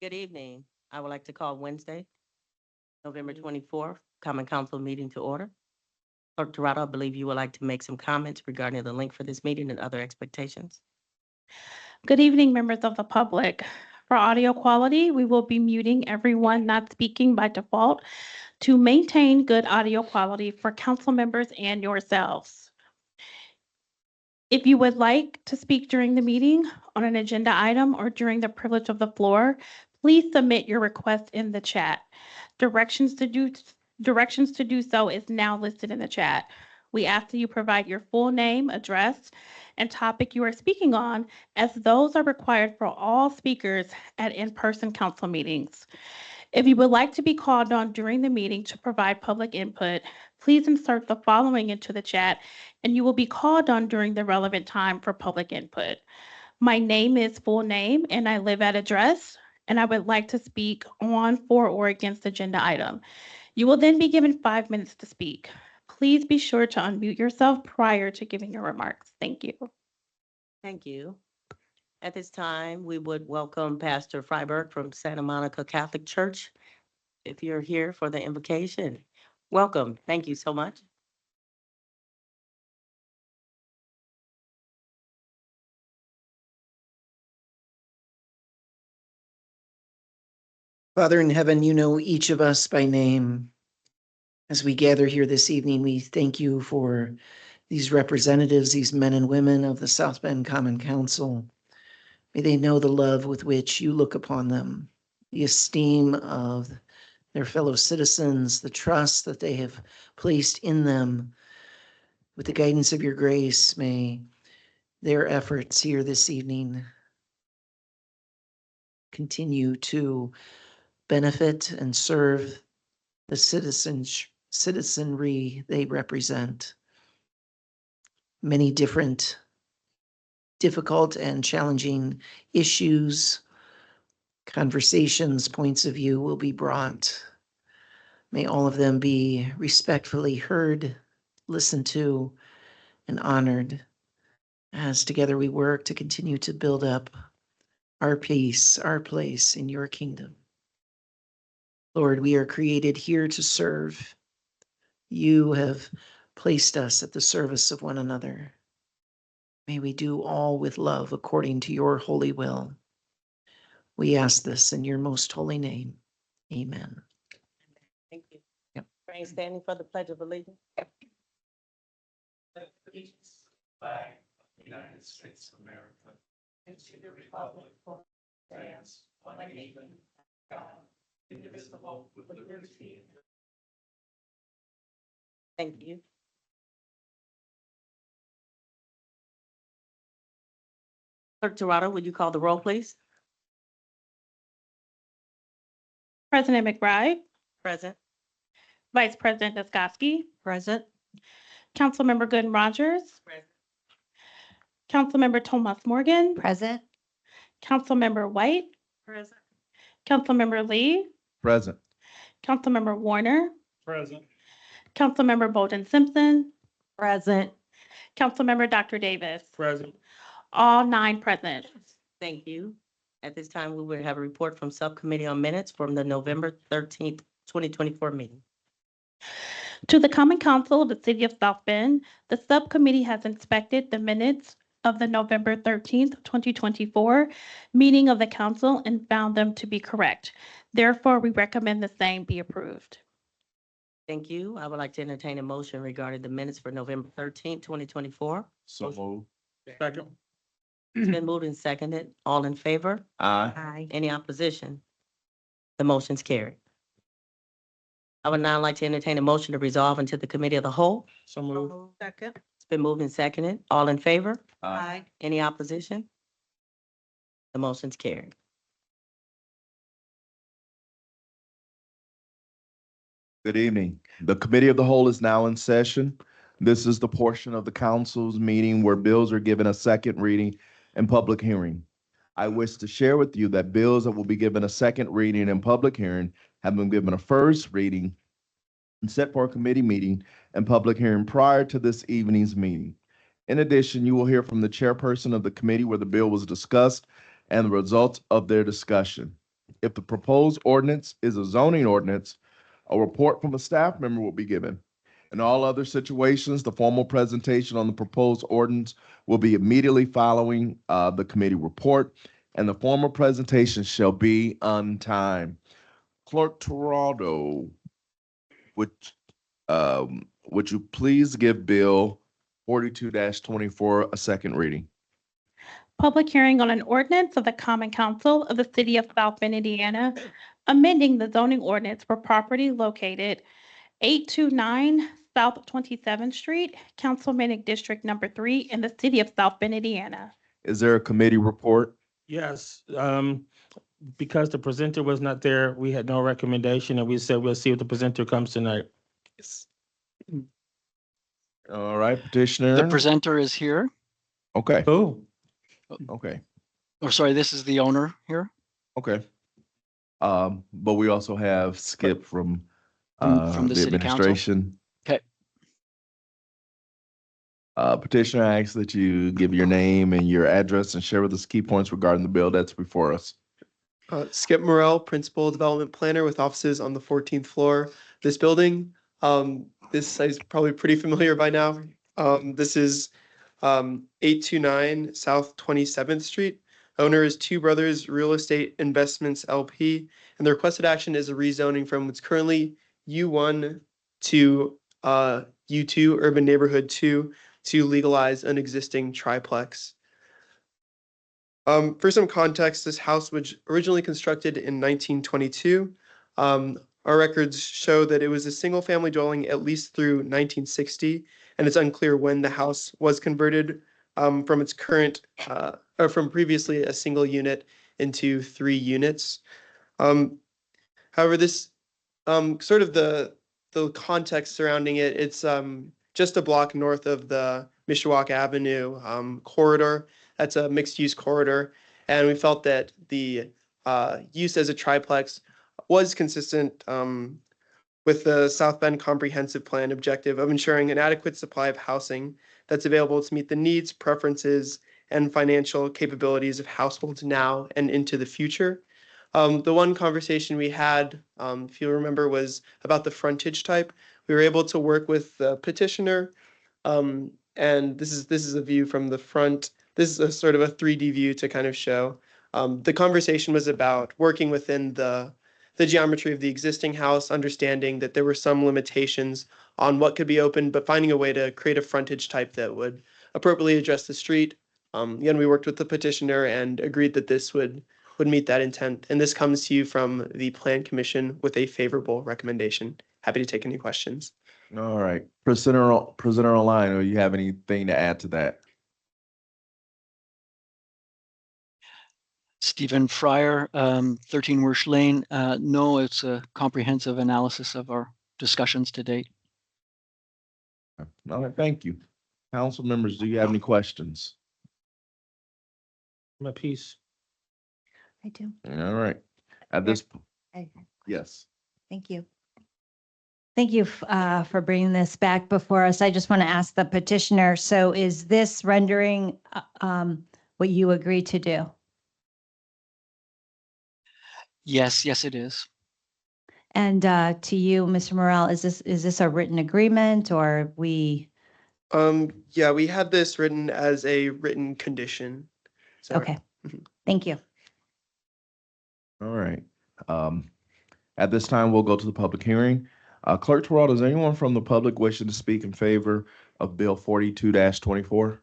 Good evening. I would like to call Wednesday, November 24th, Common Council meeting to order. Clerk Torado, I believe you would like to make some comments regarding the link for this meeting and other expectations. Good evening, members of the public. For audio quality, we will be muting everyone not speaking by default to maintain good audio quality for council members and yourselves. If you would like to speak during the meeting on an agenda item or during the privilege of the floor, please submit your request in the chat. Directions to do so is now listed in the chat. We ask that you provide your full name, address, and topic you are speaking on, as those are required for all speakers at in-person council meetings. If you would like to be called on during the meeting to provide public input, please insert the following into the chat, and you will be called on during the relevant time for public input. My name is full name, and I live at address, and I would like to speak on, for, or against agenda item. You will then be given 5 minutes to speak. Please be sure to unmute yourself prior to giving your remarks. Thank you. Thank you. At this time, we would welcome Pastor Freiberg from Santa Monica Catholic Church. If you're here for the invocation, welcome. Thank you so much. Father in heaven, you know each of us by name. As we gather here this evening, we thank you for these representatives, these men and women of the South Bend Common Council. May they know the love with which you look upon them, the esteem of their fellow citizens, the trust that they have placed in them. With the guidance of your grace, may their efforts here this evening continue to benefit and serve the citizenry they represent. Many different difficult and challenging issues, conversations, points of view will be brought. May all of them be respectfully heard, listened to, and honored as together we work to continue to build up our peace, our place in your kingdom. Lord, we are created here to serve. You have placed us at the service of one another. May we do all with love according to your holy will. We ask this in your most holy name. Amen. Thank you. Yep. Remain standing for the Pledge of Allegiance. Flag of the United States of America, and to the republic for France, one nation, God, indivisible, with liberty. Thank you. Clerk Torado, would you call the roll, please? President McBride, Present. Vice President Doskoski, Present. Councilmember Gooden Rogers, Present. Councilmember Thomas Morgan, Present. Councilmember White, Present. Councilmember Lee, Present. Councilmember Warner, Present. Councilmember Bolden Simpson, Present. Councilmember Dr. Davis. Present. All 9 present. Thank you. At this time, we will have a report from Subcommittee on Minutes from the November 13th, 2024 meeting. To the Common Council of the City of South Bend, the subcommittee has inspected the minutes of the November 13th, 2024 meeting of the council and found them to be correct. Therefore, we recommend the same be approved. Thank you. I would like to entertain a motion regarding the minutes for November 13th, 2024. So moved. Second. It's been moved and seconded. All in favor? Aye. Aye. Any opposition? The motion's carried. I would now like to entertain a motion to resolve into the Committee of the Whole. So moved. Second. It's been moved and seconded. All in favor? Aye. Any opposition? The motion's carried. Good evening. The Committee of the Whole is now in session. This is the portion of the council's meeting where bills are given a second reading and public hearing. I wish to share with you that bills that will be given a second reading and public hearing have been given a first reading and set for a committee meeting and public hearing prior to this evening's meeting. In addition, you will hear from the chairperson of the committee where the bill was discussed and the results of their discussion. If the proposed ordinance is a zoning ordinance, a report from a staff member will be given. In all other situations, the formal presentation on the proposed ordinance will be immediately following the committee report, and the formal presentation shall be on time. Clerk Toronto, would you please give Bill 42-24 a second reading? Public hearing on an ordinance of the Common Council of the City of South Bend, Indiana, amending the zoning ordinance for property located 829 South 27th Street, Councilmanic District Number 3 in the City of South Bend, Indiana. Is there a committee report? Yes, because the presenter was not there, we had no recommendation, and we said we'll see if the presenter comes tonight. All right, petitioner. The presenter is here. Okay, Oh, okay, Or sorry, this is the owner here. okay. But we also have Skip from From the the city council. administration. Okay. Petitioner asks that you give your name and your address and share with us key points regarding the bill that's before us. Skip Morrell, Principal Development Planner with offices on the 14th floor. This building, this site is probably pretty familiar by now. This is 829 South 27th Street. Owner is Two Brothers Real Estate Investments LP, and the requested action is a rezoning from what's currently U1 to U2 Urban Neighborhood 2 to legalize an existing triplex. For some context, this house was originally constructed in 1922. Our records show that it was a single-family dwelling at least through 1960, and it's unclear when the house was converted from its current, or from previously a single unit into 3 units. However, this sort of the context surrounding it, it's just a block north of the Mishawaka Avenue corridor. That's a mixed-use corridor, and we felt that the use as a triplex was consistent with the South Bend Comprehensive Plan objective of ensuring an adequate supply of housing that's available to meet the needs, preferences, and financial capabilities of households now and into the future. The one conversation we had, if you remember, was about the frontage type. We were able to work with the petitioner, and this is a view from the front. This is a sort of a 3D view to kind of show. The conversation was about working within the geometry of the existing house, understanding that there were some limitations on what could be opened, but finding a way to create a frontage type that would appropriately address the street. Again, we worked with the petitioner and agreed that this would meet that intent. And this comes to you from the Plan Commission with a favorable recommendation. Happy to take any questions. All right, presenter online, or you have anything to add to that? Stephen Fryer, 13 Wersch Lane. No, it's a comprehensive analysis of our discussions to date. All right, thank you. Council members, do you have any questions? my piece. I do. All right, at this, I- yes. Thank you. Thank you for bringing this back before us. I just want to ask the petitioner, so is this rendering what you agreed to do? Yes, it is. And to you, Mr. Morrell, is this a written agreement or we? Yeah, we had this written as a written condition. So- Okay, thank you. All right. At this time, we'll go to the public hearing. Clerk Terrell, is anyone from the public wishing to speak in favor of Bill 42-24?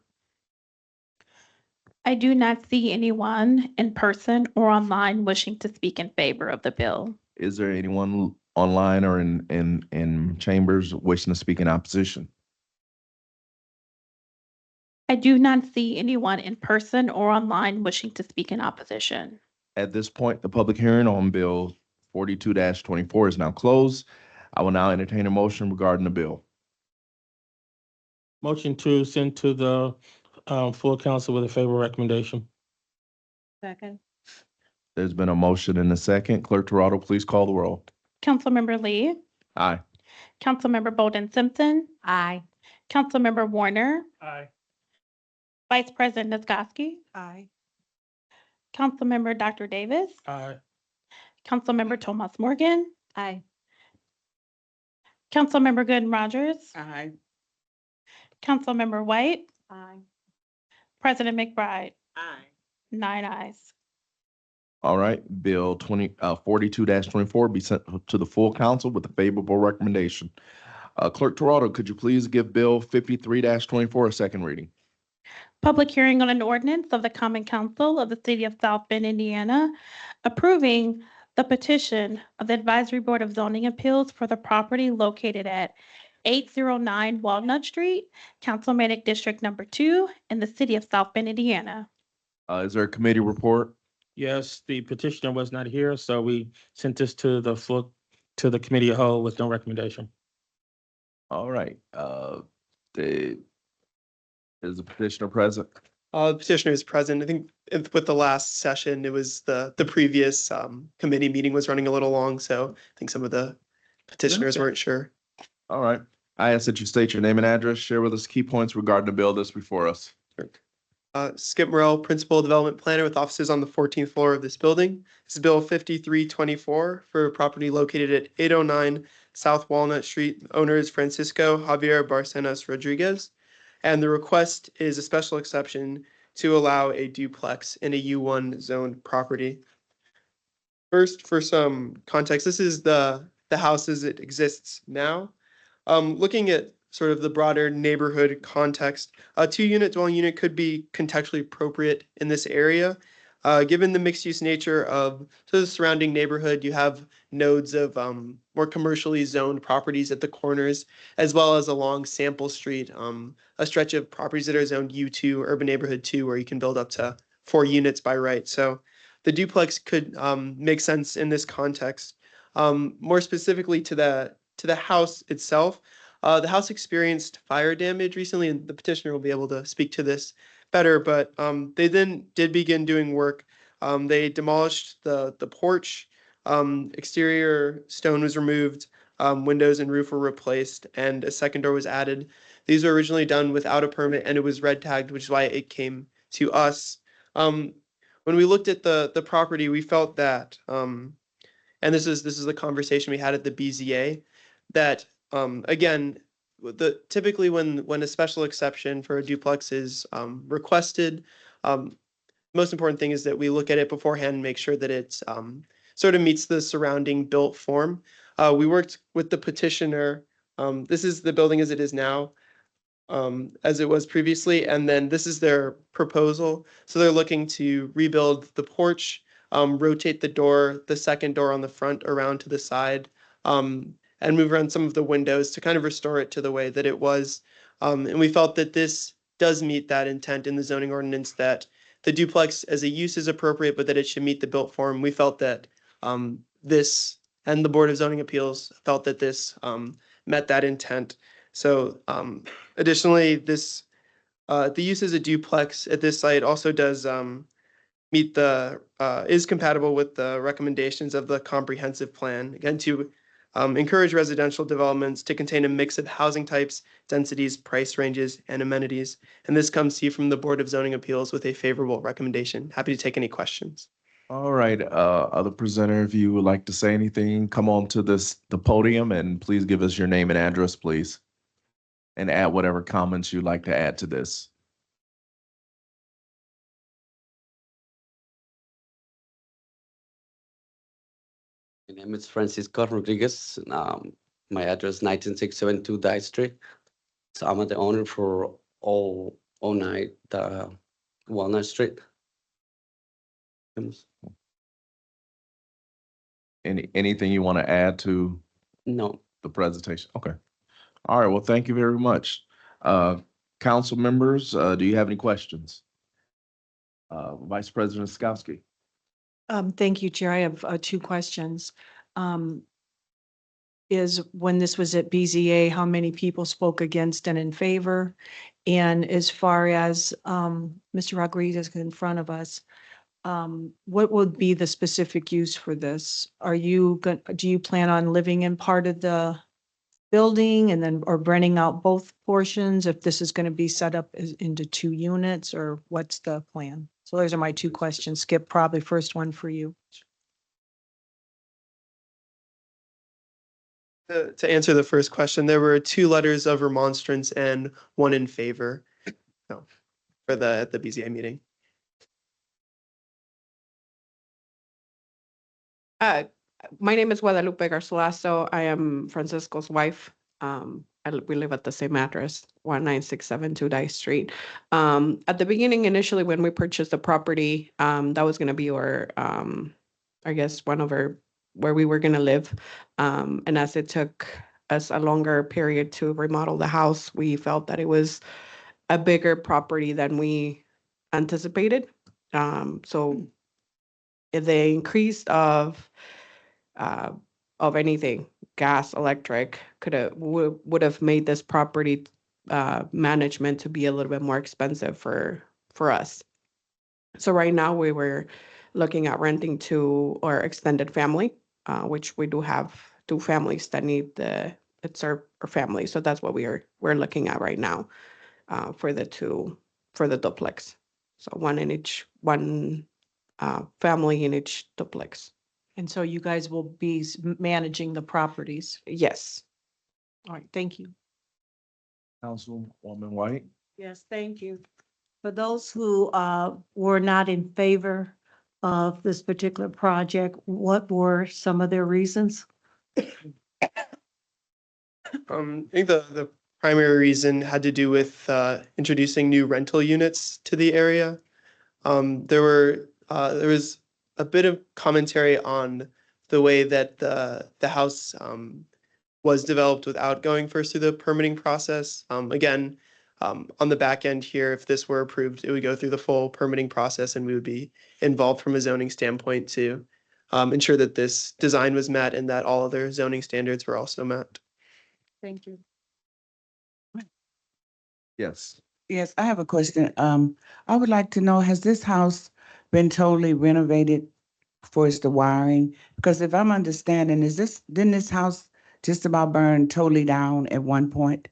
I do not see anyone in person or online wishing to speak in favor of the bill. Is there anyone online or in chambers wishing to speak in opposition? I do not see anyone in person or online wishing to speak in opposition. At this point, the public hearing on Bill 42-24 is now closed. I will now entertain a motion regarding the bill. Motion to send to the full council with a favorable recommendation. Second. There's been a motion and a second. Clerk Toronto, please call the roll. Councilmember Lee, Aye. Councilmember Bolden Simpson, Aye. Councilmember Warner, Aye. Vice President Niskoski, Aye. Councilmember Dr. Davis, Aye. Councilmember Tomas Morgan, Aye. Councilmember Gooden Rogers, Aye. Councilmember White, Aye. President McBride, Aye. 9 ayes. All right, Bill 42-24 be sent to the full council with a favorable recommendation. Clerk Toronto, could you please give Bill 53-24 a second reading? Public hearing on an ordinance of the Common Council of the City of South Bend, Indiana, approving the petition of the Advisory Board of Zoning Appeals for the property located at 809 Walnut Street, Councilmanic District Number 2, in the City of South Bend, Indiana. Is there a committee report? Yes, the petitioner was not here, so we sent this to the committee of whole with no recommendation. All right, is the petitioner present? The petitioner is present. I think with the last session, it was the previous committee meeting was running a little long, so I think some of the petitioners weren't sure. All right, I ask that you state your name and address, share with us key points regarding the bill that's before us. Skip Morrell, Principal Development Planner with offices on the 14th floor of this building. This is Bill 5324 for a property located at 809 South Walnut Street. Owner is Francisco Javier Barcenas Rodriguez. And the request is a special exception to allow a duplex in a U1 zoned property. First, for some context, this is the house as it exists now. Looking at sort of the broader neighborhood context, a 2-unit dwelling unit could be contextually appropriate in this area. Given the mixed use nature of the surrounding neighborhood, you have nodes of more commercially zoned properties at the corners, as well as along Sample Street, a stretch of properties that are zoned U2, Urban Neighborhood 2, where you can build up to 4 units by right. So the duplex could make sense in this context. More specifically to the house itself, the house experienced fire damage recently, and the petitioner will be able to speak to this better, but they then did begin doing work. They demolished the porch, exterior stone was removed, windows and roof were replaced, and a second door was added. These were originally done without a permit, and it was red tagged, which is why it came to us. When we looked at the property, we felt that, and this is the conversation we had at the BZA, that again, typically when a special exception for a duplex is requested, most important thing is that we look at it beforehand and make sure that it's sort of meets the surrounding built form. We worked with the petitioner. This is the building as it is now, as it was previously, and then this is their proposal. So they're looking to rebuild the porch, rotate the door, the second door on the front around to the side, and move around some of the windows to kind of restore it to the way that it was. And we felt that this does meet that intent in the zoning ordinance, that the duplex as a use is appropriate, but that it should meet the built form. We felt that this and the Board of Zoning Appeals felt that this met that intent. So additionally, this the use as a duplex at this site also does meet is compatible with the recommendations of the comprehensive plan, again, to encourage residential developments to contain a mix of housing types, densities, price ranges, and amenities. And this comes to you from the Board of Zoning Appeals with a favorable recommendation. Happy to take any questions. All right, other presenter, if you would like to say anything, come on to the podium and please give us your name and address, please. And add whatever comments you'd like to add to this. My name is Francisco Rodriguez. My address 19672 Dye Street. So I'm the owner for all 09 Walnut Street. Anything you want to add to No, the presentation? Okay. All right, well, thank you very much. Council members, do you have any questions? Vice President Skowski. Thank you, Chair. I have 2 questions. Is when this was at BZA, how many people spoke against and in favor? And as far as Mr. Rodriguez in front of us, what would be the specific use for this? Do you plan on living in part of the building and then, or renting out both portions if this is going to be set up into 2 units, or what's the plan? So those are my 2 questions. Skip, probably first one for you. To answer the first question, there were 2 letters of remonstrance and 1 in favor. So, at the BZA meeting. My name is Guadalupe Garcilaso. I am Francisco's wife. We live at the same address, 19672 Dice Street. At the beginning, initially, when we purchased the property, that was going to be our, I guess, where we were going to live. And as it took us a longer period to remodel the house, we felt that it was a bigger property than we anticipated. So the increase of anything, gas, electric, would have made this property management to be a little bit more expensive for us. So right now we were looking at renting to our extended family, which we do have 2 families that need it's our family. So that's what we're looking at right now for the duplex. So one family in each duplex. And so you guys will be managing the properties. Yes. All right, thank you. Councilwoman White? Yes, thank you. For those who were not in favor of this particular project, what were some of their reasons? I think the primary reason had to do with introducing new rental units to the area. There was a bit of commentary on the way that the house was developed without going first through the permitting process. Again, on the back end here, if this were approved, it would go through the full permitting process, and we would be involved from a zoning standpoint to ensure that this design was met and that all other zoning standards were also met. Thank you. Yes. Yes, I have a question. I would like to know, has this house been totally renovated for its the wiring? Because if I'm understanding, didn't this house just about burn totally down at one point?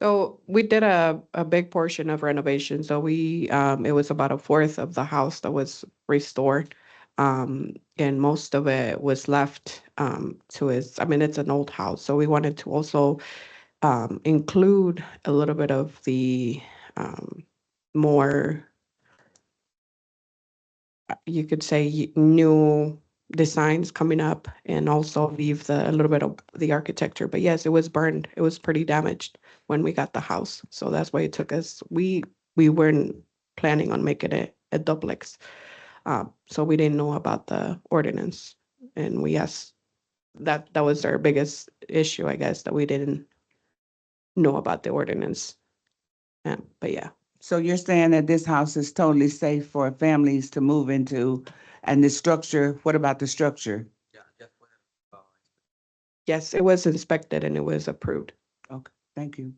So we did a big portion of renovation. So it was about 1/4 of the house that was restored. And most of it was left it's an old house. So we wanted to also include a little bit of the more, you could say, new designs coming up, and also leave a little bit of the architecture. But yes, it was burned. It was pretty damaged when we got the house. So that's why it took us. We weren't planning on making it a duplex. So we didn't know about the ordinance. And that was our biggest issue, I guess, that we didn't know about the ordinance. But yeah. So you're saying that this house is totally safe for families to move into, and the structure, what about the structure? Yes, it was inspected and it was approved. Okay, thank you.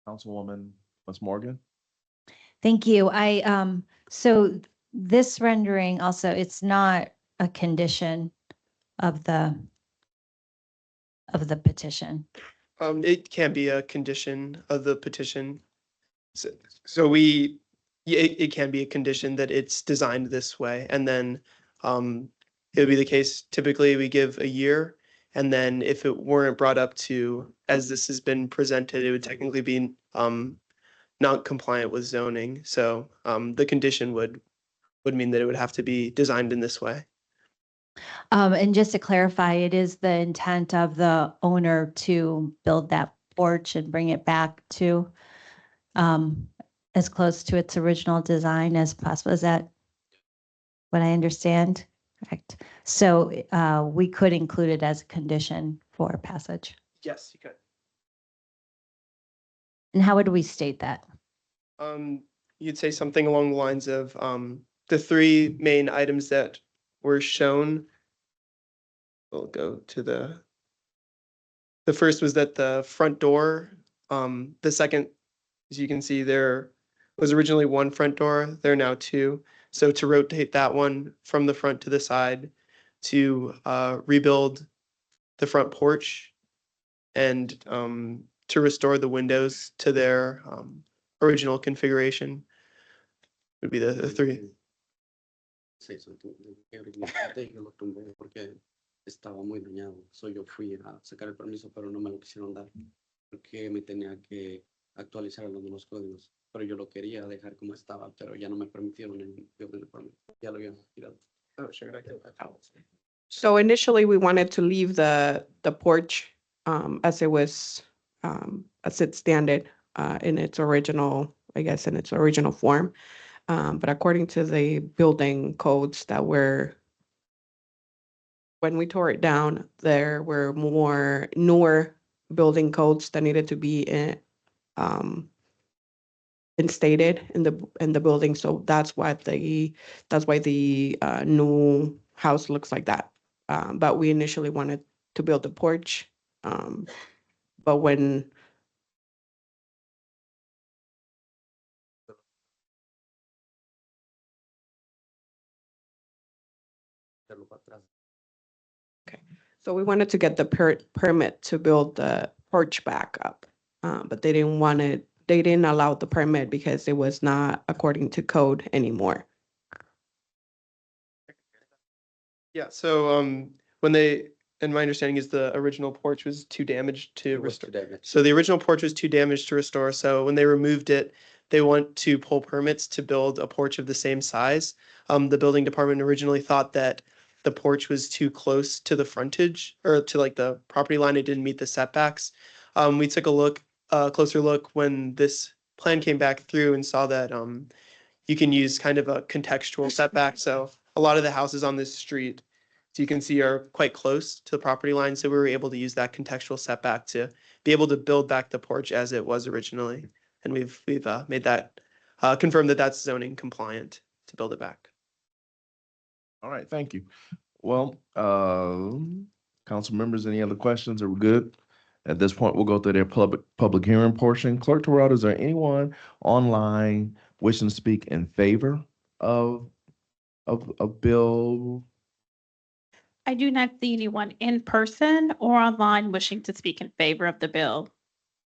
Councilwoman Ms. Morgan? Thank you. So this rendering also, it's not a condition of the petition. It can be a condition of the petition. It can be a condition that it's designed this way, and then it would be the case, typically we give a year, and then if it weren't brought up to, as this has been presented, it would technically be not compliant with zoning. So the condition would mean that it would have to be designed in this way. And just to clarify, it is the intent of the owner to build that porch and bring it back to as close to its original design as possible. Is that what I understand? Correct. So we could include it as a condition for passage. Yes, you could. And how would we state that? You'd say something along the lines of the 3 main items that were shown. We'll go to the first was that the front door, the second, as you can see, there was originally 1 front door, there are now 2. So to rotate that one from the front to the side, to rebuild the front porch, and to restore the windows to their original configuration would be the three. Sí, eso, yo lo tumbé porque estaba muy dañado. So yo fui a sacar el permiso, pero no me lo quisieron dar porque me tenía que actualizar algunos códigos. Pero yo lo quería dejar como estaba, pero ya no me permitieron en el building permit. Ya lo habían tirado. Oh, sure. So initially, we wanted to leave the porch as it was, as it standed in its original, I guess, in its original form. But according to the building codes that were, when we tore it down, there were more newer building codes that needed to be instated in the building. So that's why the new house looks like that. But we initially wanted to build a porch. But when So we wanted to get the permit to build the porch back up. But they didn't allow the permit because it was not according to code anymore. Yeah, so when they, and my understanding is the original porch was too damaged to It was too restore. damaged. So the original porch was too damaged to restore. So when they removed it, they want to pull permits to build a porch of the same size. The building department originally thought that the porch was too close to the frontage or to like the property line. It didn't meet the setbacks. We took a closer look when this plan came back through and saw that you can use kind of a contextual setback. So a lot of the houses on this street, as you can see, are quite close to the property line. So we were able to use that contextual setback to be able to build back the porch as it was originally. And we've made that, confirmed that that's zoning compliant to build it back. All right, thank you. Well, council members, any other questions? Are we good? At this point, we'll go through their public hearing portion. Clerk Toronto, is there anyone online wishing to speak in favor of bill? I do not see anyone in person or online wishing to speak in favor of the bill.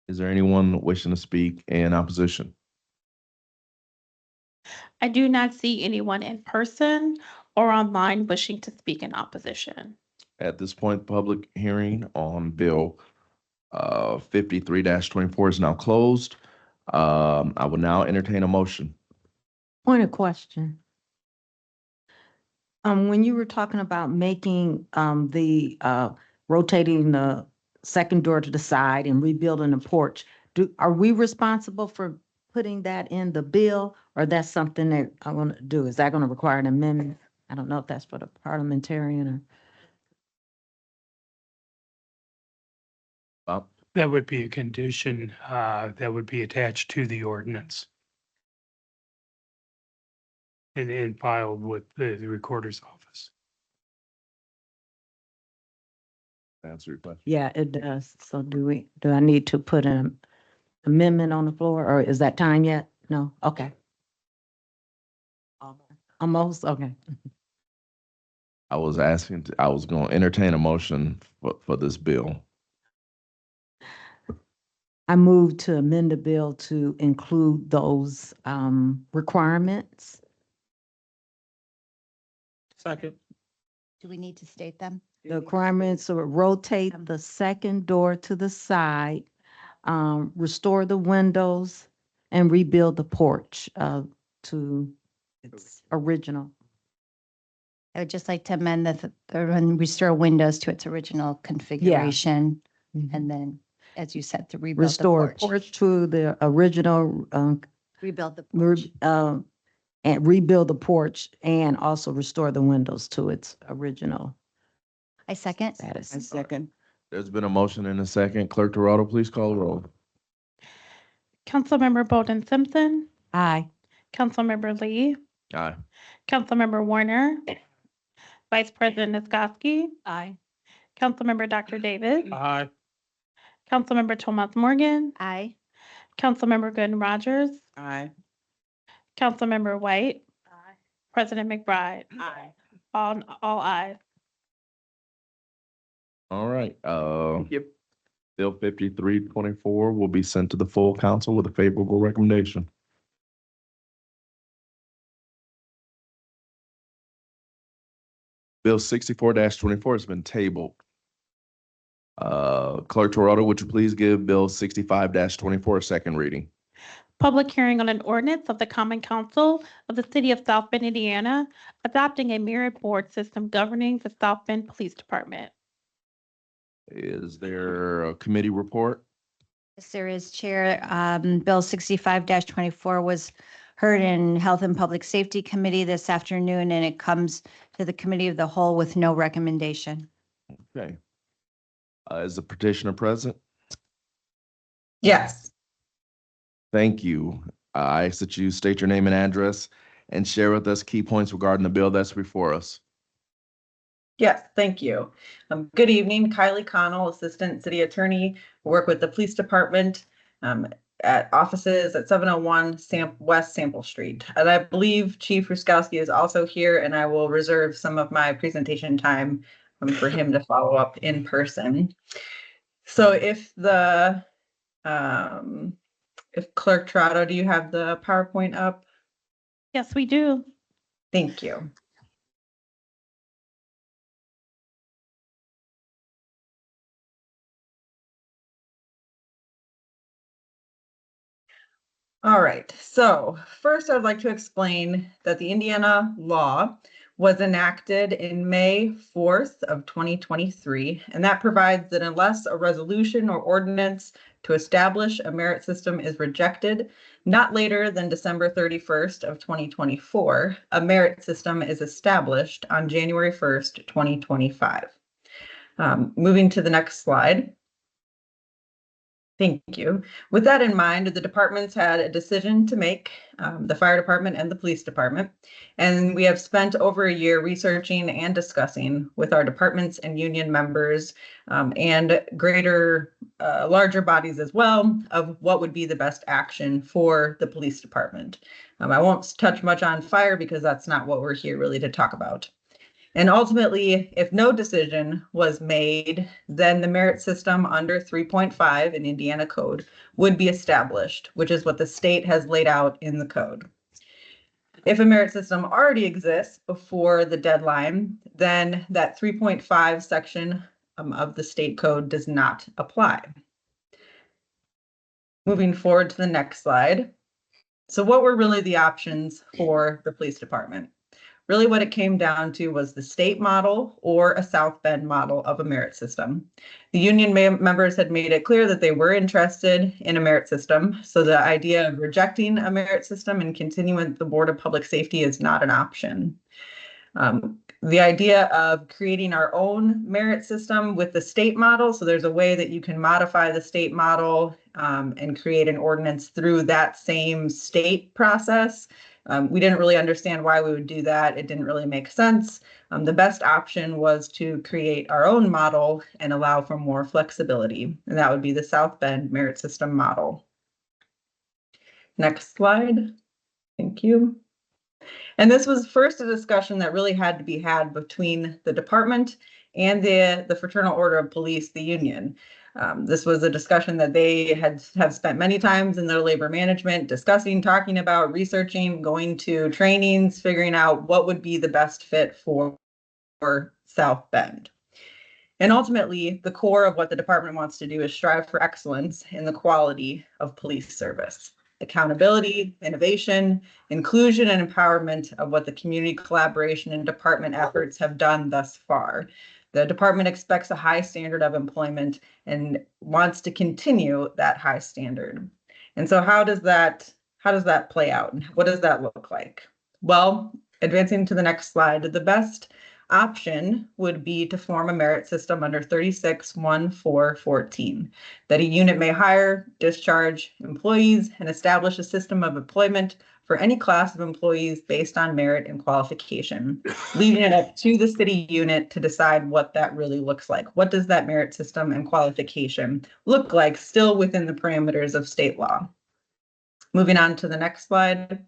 Is there anyone wishing to speak in opposition? I do not see anyone in person or online wishing to speak in opposition. At this point, public hearing on bill 53-24 is now closed. I will now entertain a motion. Point of question. When you were talking about making, rotating the second door to the side and rebuilding the porch, are we responsible for putting that in the bill? Or that's something that I want to do? Is that going to require an amendment? I don't know if that's for the parliamentarian or. Bob? That would be a condition that would be attached to the ordinance. And filed with the recorder's office. Answer your question. Yeah, it does. So do I need to put an amendment on the floor or is that time yet? No? Okay. Almost, okay. I was asking, I was going to entertain a motion for this bill. I moved to amend the bill to include those requirements. Second. Do we need to state them? The requirements are rotate the second door to the side, restore the windows, and rebuild the porch to its original. I would just like to amend and restore windows to its original configuration. And then, as you said, to rebuild the Restore porch. porch to the original, Rebuild the porch. and rebuild the porch and also restore the windows to its original I second. status. Second. There's been a motion and a second. Clerk Toronto, please call the roll. Councilmember Bolden Simpson, Aye. Councilmember Lee, Aye. Councilmember Warner, Vice President Niskoski, Aye. Councilmember Dr. Davis, Aye. Councilmember Thomas Morgan, Aye. Councilmember Gooden Rogers, Aye. Councilmember White, President McBride. Aye. All ayes. All right. Yep. Bill 5324 will be sent to the full council with a favorable recommendation. Bill 64-24 has been tabled. Clerk Toronto, would you please give Bill 65-24 a second reading? Public hearing on an ordinance of the Common Council of the City of South Bend, Indiana, adopting a merit board system governing the South Bend Police Department. Is there a committee report? Yes, there is, Chair. Bill 65-24 was heard in Health and Public Safety Committee this afternoon, and it comes to the Committee of the Whole with no recommendation. Okay. Is the petitioner present? Yes. Thank you. I ask that you state your name and address and share with us key points regarding the bill that's before us. Yes, thank you. Good evening, Kylie Connell, Assistant City Attorney, work with the Police Department at offices at 701 West Sample Street. And I believe Chief Ruskowski is also here, and I will reserve some of my presentation time for him to follow up in person. So if Clerk Toronto, do you have the PowerPoint up? Yes, we do. Thank you. All right, so first I'd like to explain that the Indiana law was enacted in May 4th of 2023, and that provides that unless a resolution or ordinance to establish a merit system is rejected, not later than December 31st of 2024, a merit system is established on January 1st, 2025. Moving to the next slide. Thank you. With that in mind, the departments had a decision to make, the fire department and the police department. And we have spent over a year researching and discussing with our departments and union members and larger bodies as well of what would be the best action for the police department. I won't touch much on fire because that's not what we're here really to talk about. And ultimately, if no decision was made, then the merit system under 3.5 in Indiana code would be established, which is what the state has laid out in the code. If a merit system already exists before the deadline, then that 3.5 section of the state code does not apply. Moving forward to the next slide. So what were really the options for the police department? Really what it came down to was the state model or a South Bend model of a merit system. The union members had made it clear that they were interested in a merit system. So the idea of rejecting a merit system and continuing with the Board of Public Safety is not an option. The idea of creating our own merit system with the state model. So there's a way that you can modify the state model and create an ordinance through that same state process. We didn't really understand why we would do that. It didn't really make sense. The best option was to create our own model and allow for more flexibility. And that would be the South Bend merit system model. Next slide. Thank you. And this was first a discussion that really had to be had between the department and the Fraternal Order of Police, the union. This was a discussion that they have spent many times in their labor management, discussing, talking about, researching, going to trainings, figuring out what would be the best fit for South Bend. And ultimately, the core of what the department wants to do is strive for excellence in the quality of police service. Accountability, innovation, inclusion, and empowerment of what the community collaboration and department efforts have done thus far. The department expects a high standard of employment and wants to continue that high standard. And so how does that play out? What does that look like? Well, advancing to the next slide, the best option would be to form a merit system under 36-1414, that a unit may hire, discharge employees, and establish a system of employment for any class of employees based on merit and qualification, leaving it up to the city unit to decide what that really looks like. What does that merit system and qualification look like, still within the parameters of state law? Moving on to the next slide.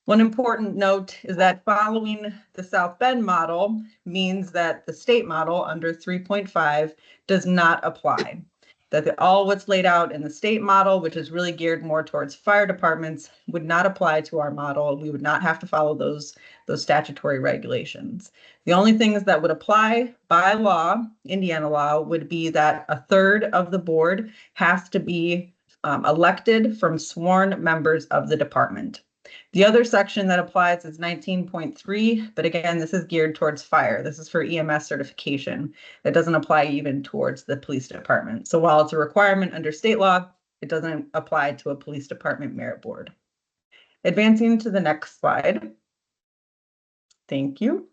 One important note is that following the South Bend model means that the state model under 3.5 does not apply. that all what's laid out in the state model, which is really geared more towards fire departments, would not apply to our model. We would not have to follow those statutory regulations. The only things that would apply by law, Indiana law, would be that a third of the board has to be elected from sworn members of the department. The other section that applies is 19.3, but again, this is geared towards fire. This is for EMS certification. It doesn't apply even towards the police department. So while it's a requirement under state law, it doesn't apply to a police department merit board. Advancing to the next slide. Thank you.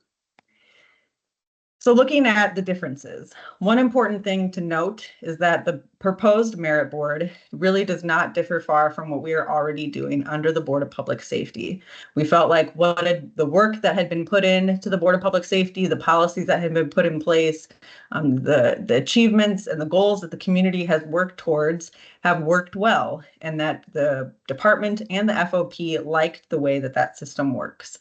So looking at the differences, one important thing to note is that the proposed merit board really does not differ far from what we are already doing under the Board of Public Safety. We felt like the work that had been put into the Board of Public Safety, the policies that had been put in place, the achievements and the goals that the community has worked towards have worked well, and that the department and the FOP liked the way that that system works.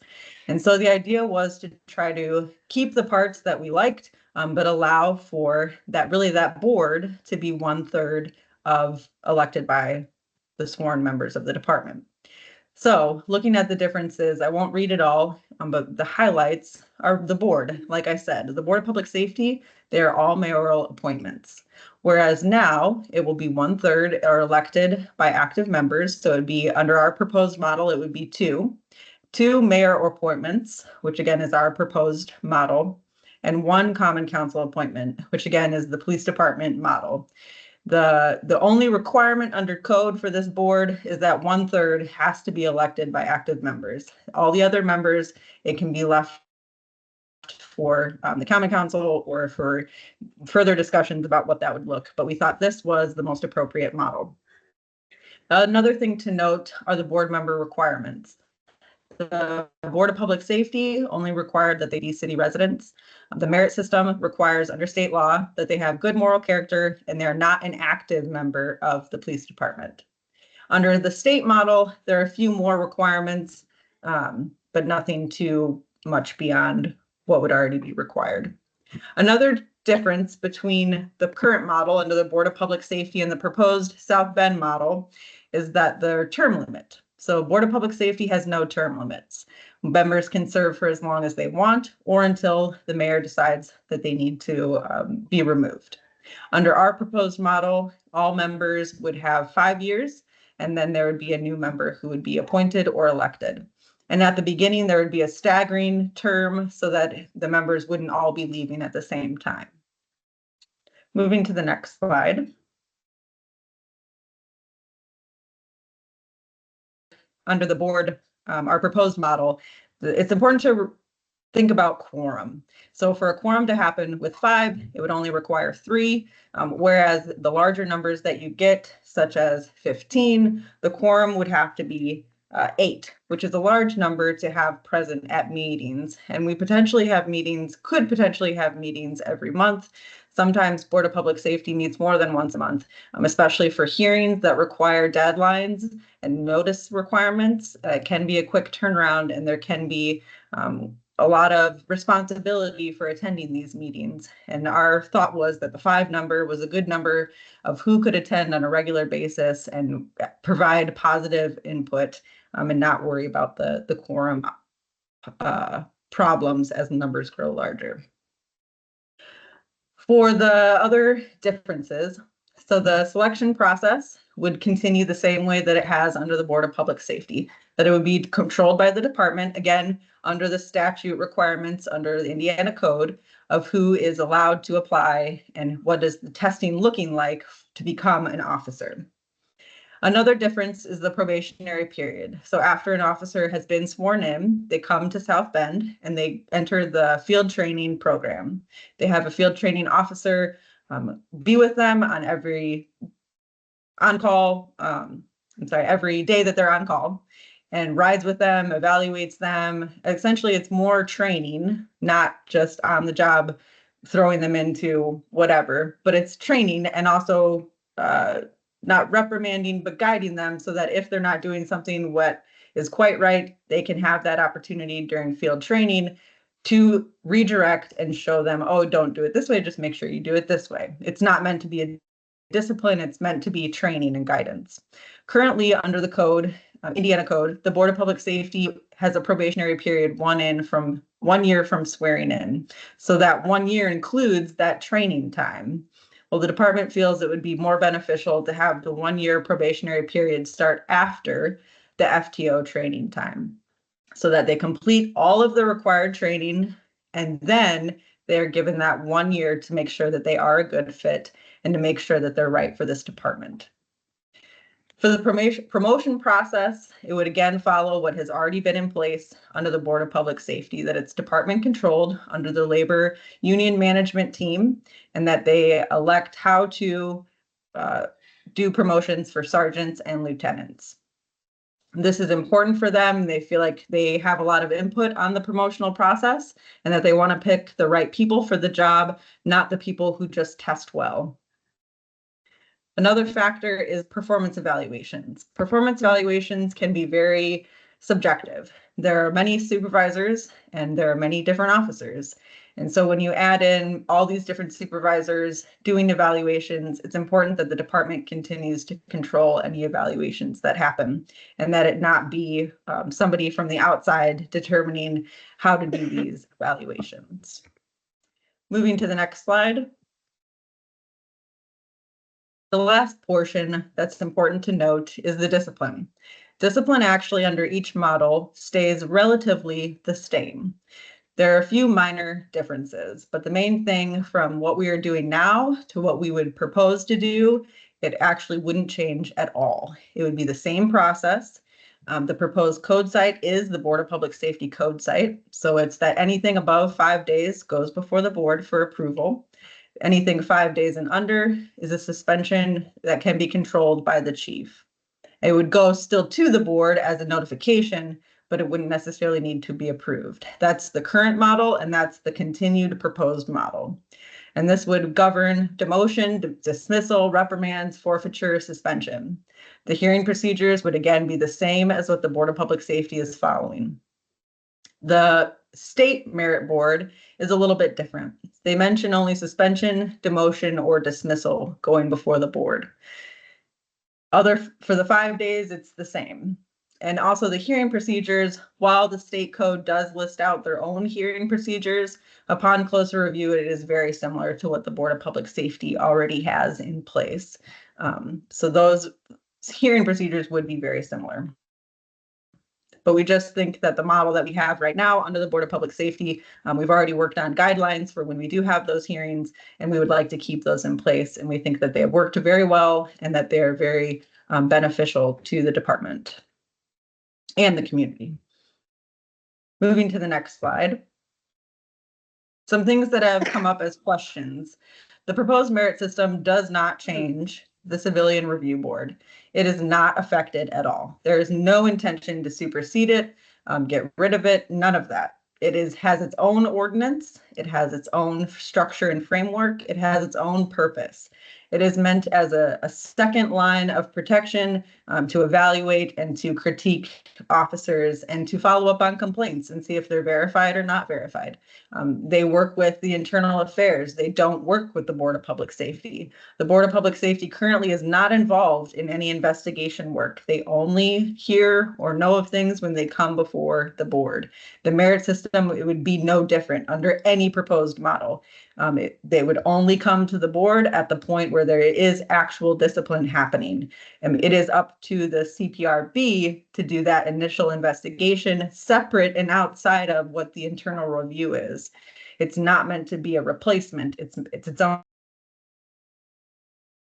And so the idea was to try to keep the parts that we liked, but allow for that board to be 1/3 of elected by the sworn members of the department. So looking at the differences, I won't read it all, but the highlights are the board. Like I said, the Board of Public Safety, they're all mayoral appointments. Whereas now it will be 1/3 are elected by active members. So it'd be under our proposed model, it would be two mayor appointments, which again is our proposed model, and one common council appointment, which again is the police department model. The only requirement under code for this board is that 1/3 has to be elected by active members. All the other members, it can be left for the common council or for further discussions about what that would look, but we thought this was the most appropriate model. Another thing to note are the board member requirements. The Board of Public Safety only required that they be city residents. The merit system requires under state law that they have good moral character and they're not an active member of the police department. Under the state model, there are a few more requirements, but nothing too much beyond what would already be required. Another difference between the current model under the Board of Public Safety and the proposed South Bend model is that their term limit. So Board of Public Safety has no term limits. Members can serve for as long as they want or until the mayor decides that they need to be removed. Under our proposed model, all members would have 5 years, and then there would be a new member who would be appointed or elected. And at the beginning, there would be a staggering term so that the members wouldn't all be leaving at the same time. Moving to the next slide. Under the board, our proposed model, it's important to think about quorum. So for a quorum to happen with 5, it would only require 3, whereas the larger numbers that you get, such as 15, the quorum would have to be 8, which is a large number to have present at meetings. And we could potentially have meetings every month. Sometimes Board of Public Safety meets more than once a month, especially for hearings that require deadlines and notice requirements. It can be a quick turnaround, and there can be a lot of responsibility for attending these meetings. And our thought was that the 5 number was a good number of who could attend on a regular basis and provide positive input and not worry about the quorum problems as numbers grow larger. For the other differences, so the selection process would continue the same way that it has under the Board of Public Safety, that it would be controlled by the department, again, under the statute requirements under the Indiana Code of who is allowed to apply and what is the testing looking like to become an officer. Another difference is the probationary period. So after an officer has been sworn in, they come to South Bend and they enter the field training program. They have a field training officer be with them on every day that they're on call, and rides with them, evaluates them. Essentially, it's more training, not just on the job throwing them into whatever, but it's training and also not reprimanding, but guiding them so that if they're not doing something what is quite right, they can have that opportunity during field training to redirect and show them, oh, don't do it this way, just make sure you do it this way. It's not meant to be a discipline. It's meant to be training and guidance. Currently, under the code, Indiana code, the Board of Public Safety has a probationary period 1 year from swearing in. So that 1 year includes that training time. Well, the department feels it would be more beneficial to have the 1 year probationary period start after the FTO training time, so that they complete all of the required training, and then they're given that 1 year to make sure that they are a good fit and to make sure that they're right for this department. For the promotion process, it would again follow what has already been in place under the Board of Public Safety, that it's department controlled under the labor union management team, and that they elect how to do promotions for sergeants and lieutenants. This is important for them. They feel like they have a lot of input on the promotional process and that they want to pick the right people for the job, not the people who just test well. Another factor is performance evaluations. Performance evaluations can be very subjective. There are many supervisors and there are many different officers. And so when you add in all these different supervisors doing evaluations, it's important that the department continues to control any evaluations that happen and that it not be somebody from the outside determining how to do these evaluations. Moving to the next slide. The last portion that's important to note is the discipline. Discipline actually under each model stays relatively the same. There are a few minor differences, but the main thing from what we are doing now to what we would propose to do, it actually wouldn't change at all. It would be the same process. The proposed code site is the Board of Public Safety code site. So it's that anything above 5 days goes before the board for approval. Anything 5 days and under is a suspension that can be controlled by the chief. It would go still to the board as a notification, but it wouldn't necessarily need to be approved. That's the current model, and that's the continued proposed model. And this would govern demotion, dismissal, reprimands, forfeiture, suspension. The hearing procedures would again be the same as what the Board of Public Safety is following. The state merit board is a little bit different. They mention only suspension, demotion, or dismissal going before the board. For the 5 days, it's the same. And also the hearing procedures, while the state code does list out their own hearing procedures, upon closer review, it is very similar to what the Board of Public Safety already has in place. So those hearing procedures would be very similar. But we just think that the model that we have right now under the Board of Public Safety, we've already worked on guidelines for when we do have those hearings, and we would like to keep those in place. And we think that they have worked very well and that they are very beneficial to the department and the community. Moving to the next slide. Some things that have come up as questions. The proposed merit system does not change the Civilian Review Board. It is not affected at all. There is no intention to supersede it, get rid of it, none of that. It has its own ordinance. It has its own structure and framework. It has its own purpose. It is meant as a second line of protection to evaluate and to critique officers and to follow up on complaints and see if they're verified or not verified. They work with the internal affairs. They don't work with the Board of Public Safety. The Board of Public Safety currently is not involved in any investigation work. They only hear or know of things when they come before the board. The merit system, it would be no different under any proposed model. They would only come to the board at the point where there is actual discipline happening. It is up to the CPRB to do that initial investigation separate and outside of what the internal review is. It's not meant to be a replacement. It's its own.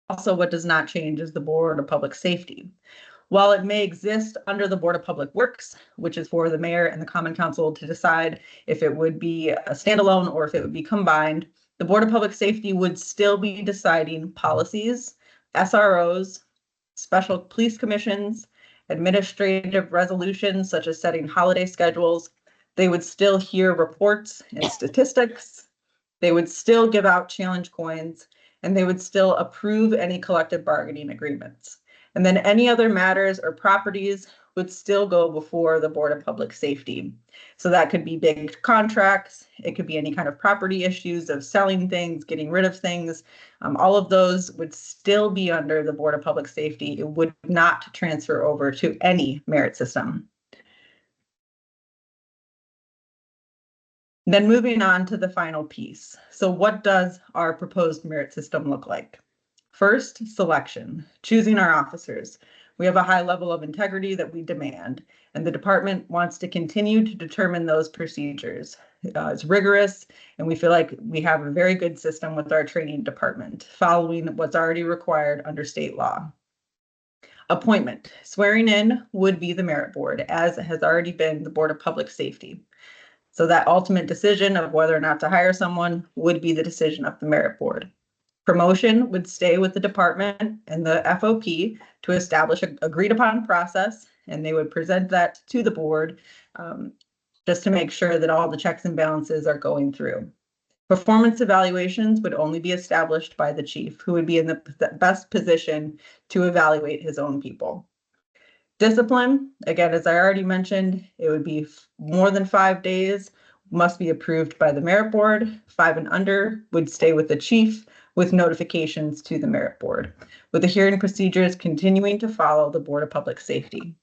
Also, what does not change is the Board of Public Safety. While it may exist under the Board of Public Works, which is for the mayor and the Common Council to decide if it would be a standalone or if it would be combined, the Board of Public Safety would still be deciding policies, SROs, special police commissions, administrative resolutions such as setting holiday schedules. They would still hear reports and statistics. They would still give out challenge coins, and they would still approve any collective bargaining agreements. And then any other matters or properties would still go before the Board of Public Safety. So that could be big contracts. It could be any kind of property issues of selling things, getting rid of things. All of those would still be under the Board of Public Safety. It would not transfer over to any merit system. Then moving on to the final piece. So what does our proposed merit system look like? First, selection, choosing our officers. We have a high level of integrity that we demand, and the department wants to continue to determine those procedures. It's rigorous, and we feel like we have a very good system with our training department, following what's already required under state law. Appointment, swearing in would be the merit board, as has already been the Board of Public Safety. So that ultimate decision of whether or not to hire someone would be the decision of the merit board. Promotion would stay with the department and the FOP to establish an agreed upon process, and they would present that to the board just to make sure that all the checks and balances are going through. Performance evaluations would only be established by the chief, who would be in the best position to evaluate his own people. Discipline, again, as I already mentioned, it would be more than 5 days, must be approved by the merit board. 5 and under would stay with the chief with notifications to the merit board, with the hearing procedures continuing to follow the Board of Public Safety.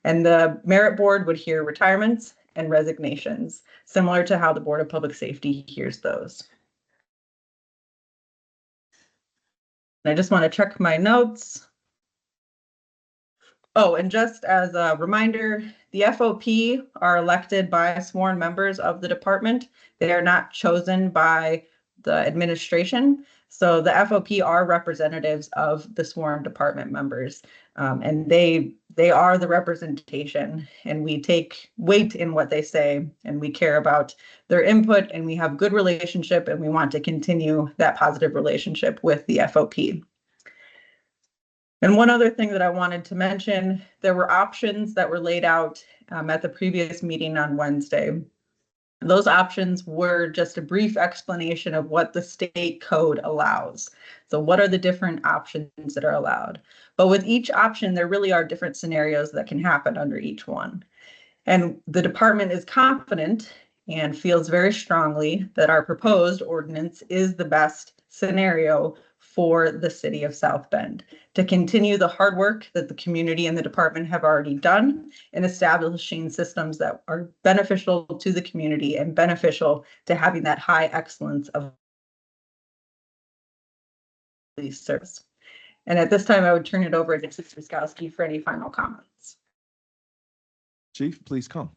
And the merit board would hear retirements and resignations, similar to how the Board of Public Safety hears those. And I just want to check my notes. Oh, and just as a reminder, the FOP are elected by sworn members of the department. They are not chosen by the administration. So the FOP are representatives of the sworn department members, and they are the representation, and we take weight in what they say, and we care about their input, and we have good relationship, and we want to continue that positive relationship with the FOP. And one other thing that I wanted to mention, there were options that were laid out at the previous meeting on Wednesday. Those options were just a brief explanation of what the state code allows. So what are the different options that are allowed? But with each option, there really are different scenarios that can happen under each one. And the department is confident and feels very strongly that our proposed ordinance is the best scenario for the city of South Bend to continue the hard work that the community and the department have already done in establishing systems that are beneficial to the community and beneficial to having that high excellence of police service. And at this time, I would turn it over to Chief Ruskowski for any final comments. Chief, please come.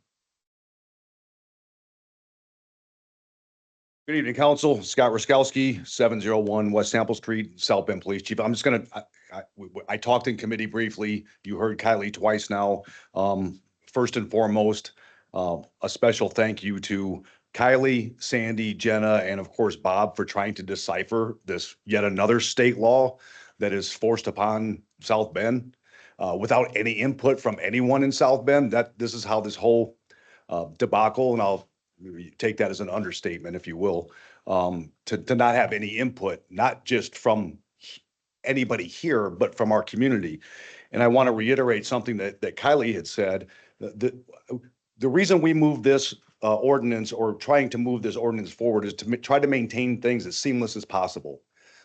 Good evening, Council. Scott Ruskowski, 701 West Sample Street, South Bend Police Chief. I'm just gonna, I talked in committee briefly. You heard Kylie twice now. First and foremost, a special thank you to Kylie, Sandy, Jenna, and of course, Bob for trying to decipher this yet another state law that is forced upon South Bend without any input from anyone in South Bend. This is how this whole debacle, and I'll take that as an understatement, if you will, to not have any input, not just from anybody here, but from our community. And I want to reiterate something that Kylie had said. The reason we moved this ordinance, or trying to move this ordinance forward, is to try to maintain things as seamless as possible.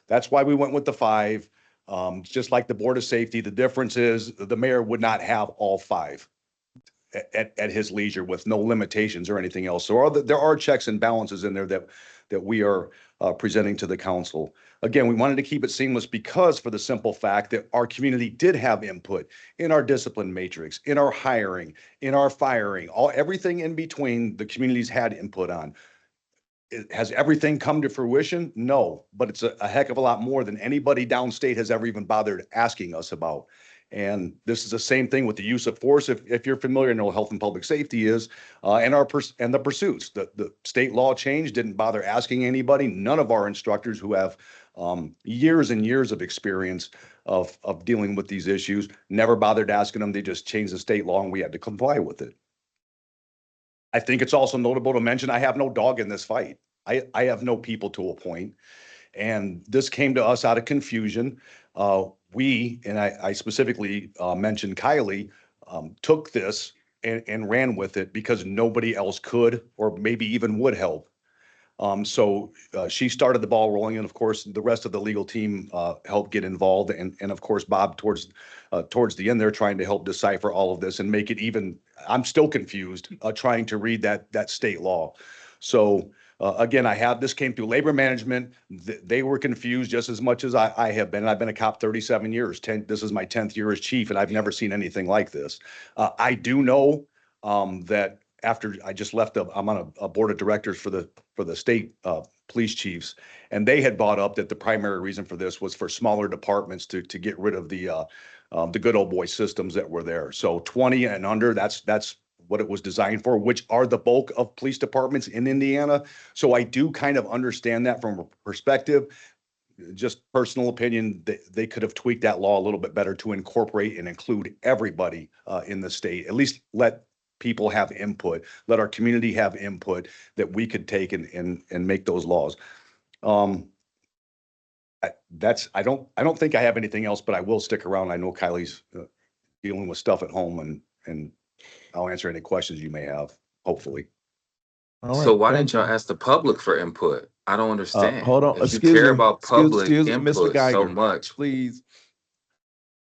That's why we went with the 5. Just like the Board of Safety, the difference is the mayor would not have all 5 at his leisure with no limitations or anything else. So there are checks and balances in there that we are presenting to the council. Again, we wanted to keep it seamless because, for the simple fact that our community did have input in our discipline matrix, in our hiring, in our firing, everything in between, the communities had input on. Has everything come to fruition? No, but it's a heck of a lot more than anybody downstate has ever even bothered asking us about. And this is the same thing with the use of force. If you're familiar, know health and public safety is, and the pursuits. The state law change didn't bother asking anybody. None of our instructors who have years and years of experience of dealing with these issues never bothered asking them. They just changed the state law and we had to comply with it. I think it's also notable to mention I have no dog in this fight. I have no people to appoint. And this came to us out of confusion. We, and I specifically mentioned Kylie, took this and ran with it because nobody else could, or maybe even would help. So she started the ball rolling, and of course, the rest of the legal team helped get involved, and of course, Bob towards the end, they're trying to help decipher all of this and make it even. I'm still confused trying to read that state law. So again, this came through labor management. They were confused just as much as I have been. I've been a cop 37 years. This is my 10th year as chief, and I've never seen anything like this. I do know that after I just left, I'm on a board of directors for the state police chiefs, and they had brought up that the primary reason for this was for smaller departments to get rid of the good old boy systems that were there. So 20 and under, that's what it was designed for, which are the bulk of police departments in Indiana. So I do kind of understand that from a perspective. Just personal opinion, they could have tweaked that law a little bit better to incorporate and include everybody in the state. At least let people have input, let our community have input that we could take and make those laws. I don't think I have anything else, but I will stick around. I know Kylie's dealing with stuff at home, and I'll answer any questions you may have, hopefully. All right, So why thank didn't y'all you. ask the public for input? I don't understand. Hold on, If you excuse care me, about public excuse me, Mr. input so Geiger, much, please.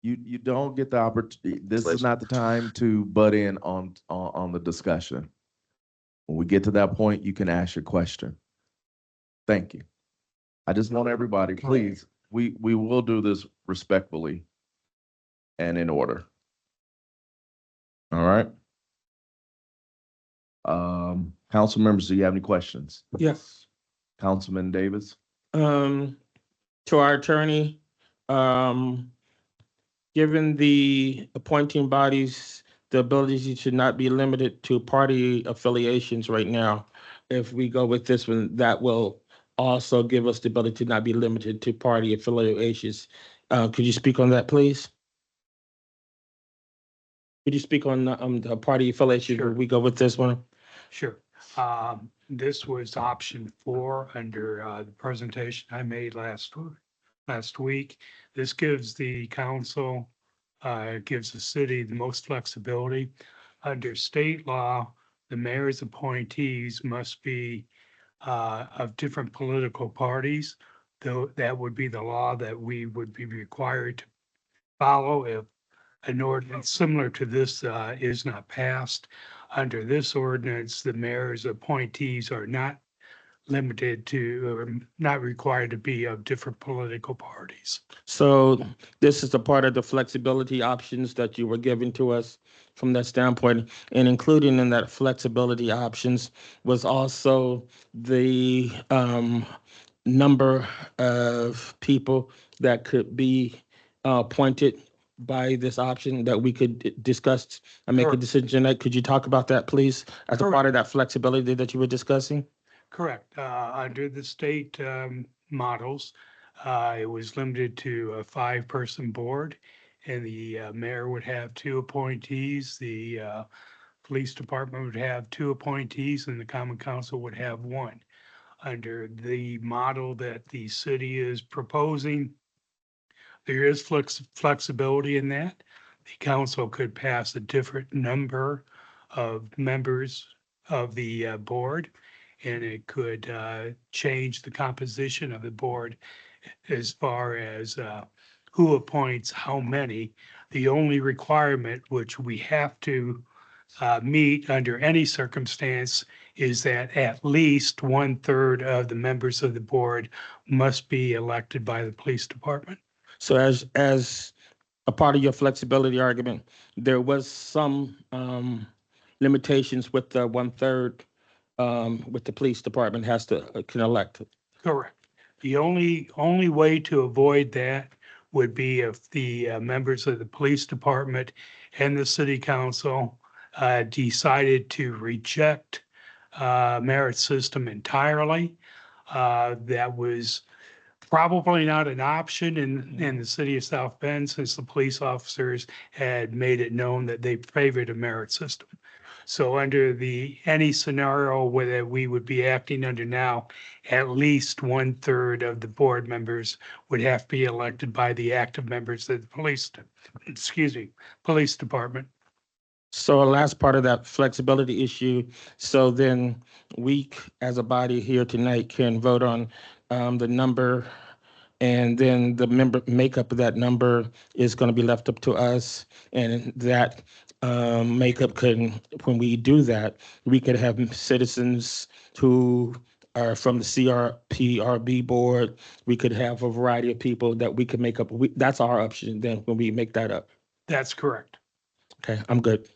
You don't get the opportunity. This is Pleasure. not the time to butt in on the discussion. When we get to that point, you can ask your question. Thank you. I just want everybody, please, we will do this respectfully and in order. All right. Council members, do you have any questions? Yes. Councilman Davis? To our attorney, given the appointing bodies, the ability should not be limited to party affiliations right now. If we go with this one, that will also give us the ability to not be limited to party affiliations. Could you speak on that, please? Could you speak on the party affiliation? Sure. If we go with this one? Sure. This was option 4 under the presentation I made last week. This gives the council, gives the city the most flexibility. Under state law, the mayor's appointees must be of different political parties. Though that would be the law that we would be required to follow if an ordinance similar to this is not passed. Under this ordinance, the mayor's appointees are not limited to, or not required to be of different political parties. So this is a part of the flexibility options that you were giving to us from that standpoint, and including in that flexibility options was also the number of people that could be appointed by this option that we could discuss and make a Correct. decision. Could you talk about that, please, as a part of that flexibility that you were discussing? Correct. Under the state models, it was limited to a 5-person board, and the mayor would have 2 appointees. The police department would have 2 appointees, and the common council would have 1. Under the model that the city is proposing, there is flexibility in that. The council could pass a different number of members of the board, and it could change the composition of the board as far as who appoints how many. The only requirement which we have to meet under any circumstance is that at least 1/3 of the members of the board must be elected by the police department. So as a part of your flexibility argument, there was some limitations with the 1/3 with the police department has to can elect. Correct. The only way to avoid that would be if the members of the police department and the city council decided to reject merit system entirely. That was probably not an option in the city of South Bend, since the police officers had made it known that they favored a merit system. So under any scenario where we would be acting under now, at least 1/3 of the board members would have to be elected by the active members of the police department. So a last part of that flexibility issue, so then we as a body here tonight can vote on the number, and then the member makeup of that number is going to be left up to us. And that makeup can, when we do that, we could have citizens who are from the CRPRB board. We could have a variety of people that we could make up. That's our option then when we make that up. That's correct. Okay, I'm good.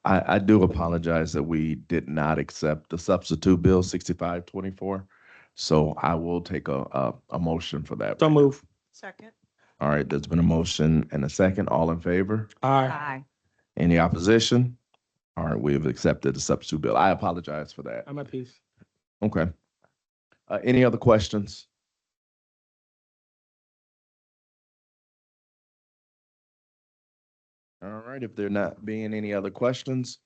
I do apologize that we did not accept the substitute bill 6524. So I will take a motion for that. So move. Second. All right, there's been a motion and a second. All in favor? Aye. Any opposition? All right, we have accepted the substitute bill. I apologize for that. I'm at peace. Okay. Any other questions? All right, if there not being any other questions,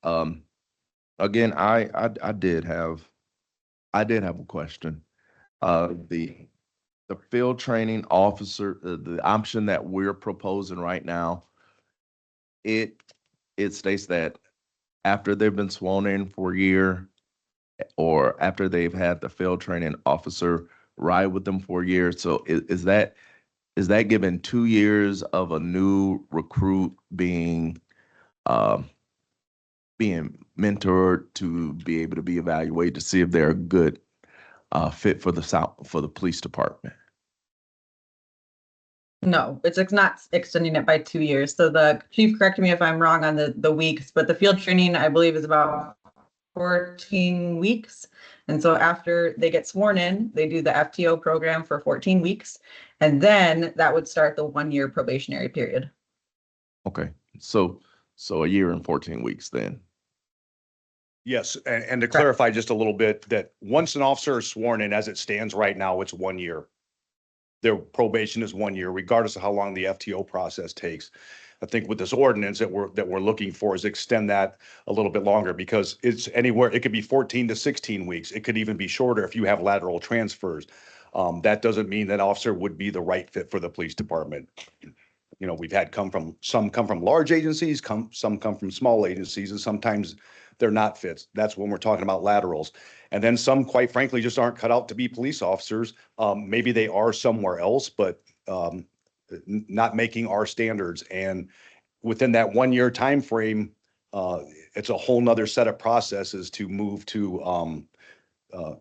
again, I did have a question. The field training officer, the option that we're proposing right now, it states that after they've been sworn in for a year, or after they've had the field training officer ride with them for a year. So is that given 2 years of a new recruit being mentored to be able to be evaluated to see if they're a good fit for the police department? No, it's not extending it by 2 years. So the chief, correct me if I'm wrong on the weeks, but the field training, I believe, is about 14 weeks. And so after they get sworn in, they do the FTO program for 14 weeks. And then that would start the 1-year probationary period. Okay, so a year and 14 weeks then. Yes, and to clarify just a little bit, that once an officer is sworn in, as it stands right now, it's 1 year. Their probation is 1 year, regardless of how long the FTO process takes. I think with this ordinance that we're looking for is extend that a little bit longer, because it's anywhere, it could be 14 to 16 weeks. It could even be shorter if you have lateral transfers. That doesn't mean that officer would be the right fit for the police department. You know, we've had some come from large agencies, some come from small agencies, and sometimes they're not fits. That's when we're talking about laterals. And then some, quite frankly, just aren't cut out to be police officers. Maybe they are somewhere else, but not making our standards. And within that 1 year time frame, it's a whole nother set of processes to move to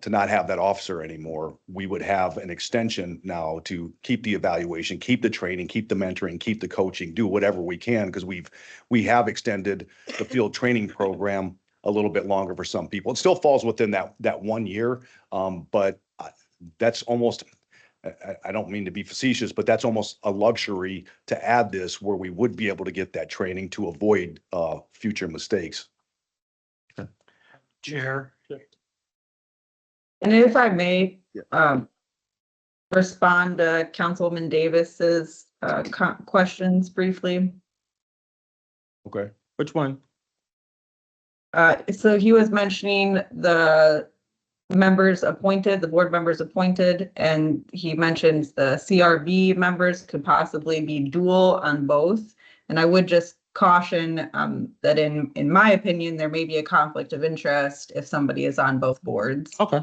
not have that officer anymore. We would have an extension now to keep the evaluation, keep the training, keep the mentoring, keep the coaching, do whatever we can, because we have extended the field training program a little bit longer for some people. It still falls within that 1 year, but that's almost, I don't mean to be facetious, but that's almost a luxury to add this, where we would be able to get that training to avoid future mistakes. Chair. And if I may, respond to Councilman Davis's questions briefly. Okay. Which one? So he was mentioning the members appointed, the board members appointed, and he mentions the CRB members could possibly be dual on both. And I would just caution that in my opinion, there may be a conflict of interest if somebody is on both boards. Okay.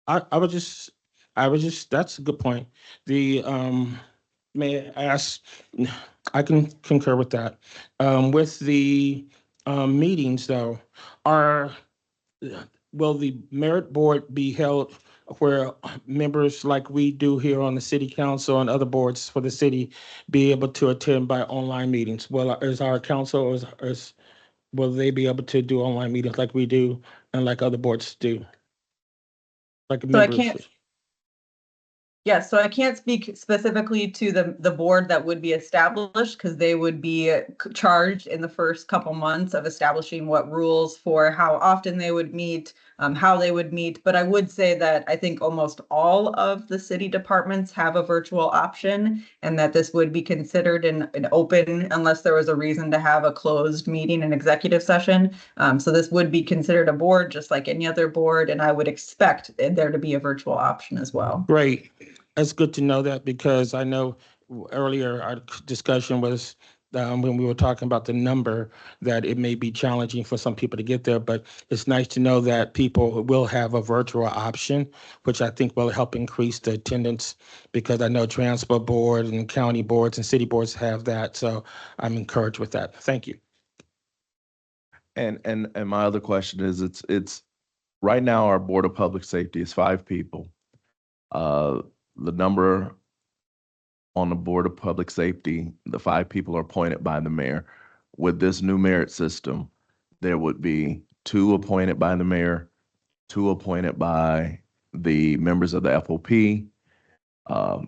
I was just, that's a good point. The, may I ask, I can concur with that. With the meetings though, will the merit board be held where members like we do here on the city council and other boards for the city be able to attend by online meetings? Well, is our council, will they be able to do online meetings like we do and like other boards do? Like So I can't. Yeah, so I can't speak specifically to the board that would be established, because they would be charged in the first couple months of establishing what rules for how often they would meet, how they would meet. But I would say that I think almost all of the city departments have a virtual option, and that this would be considered an open unless there was a reason to have a closed meeting, an executive session. So this would be considered a board just like any other board, and I would expect there to be a virtual option as well. Great. That's good to know that, because I know earlier our discussion was when we were talking about the number, that it may be challenging for some people to get there, but it's nice to know that people will have a virtual option, which I think will help increase the attendance, because I know transport board and county boards and city boards have that. So I'm encouraged with that. Thank you. And my other question is, it's right now our Board of Public Safety is 5 people. The number on the Board of Public Safety, the 5 people are appointed by the mayor. With this new merit system, there would be 2 appointed by the mayor, 2 appointed by the members of the FOP.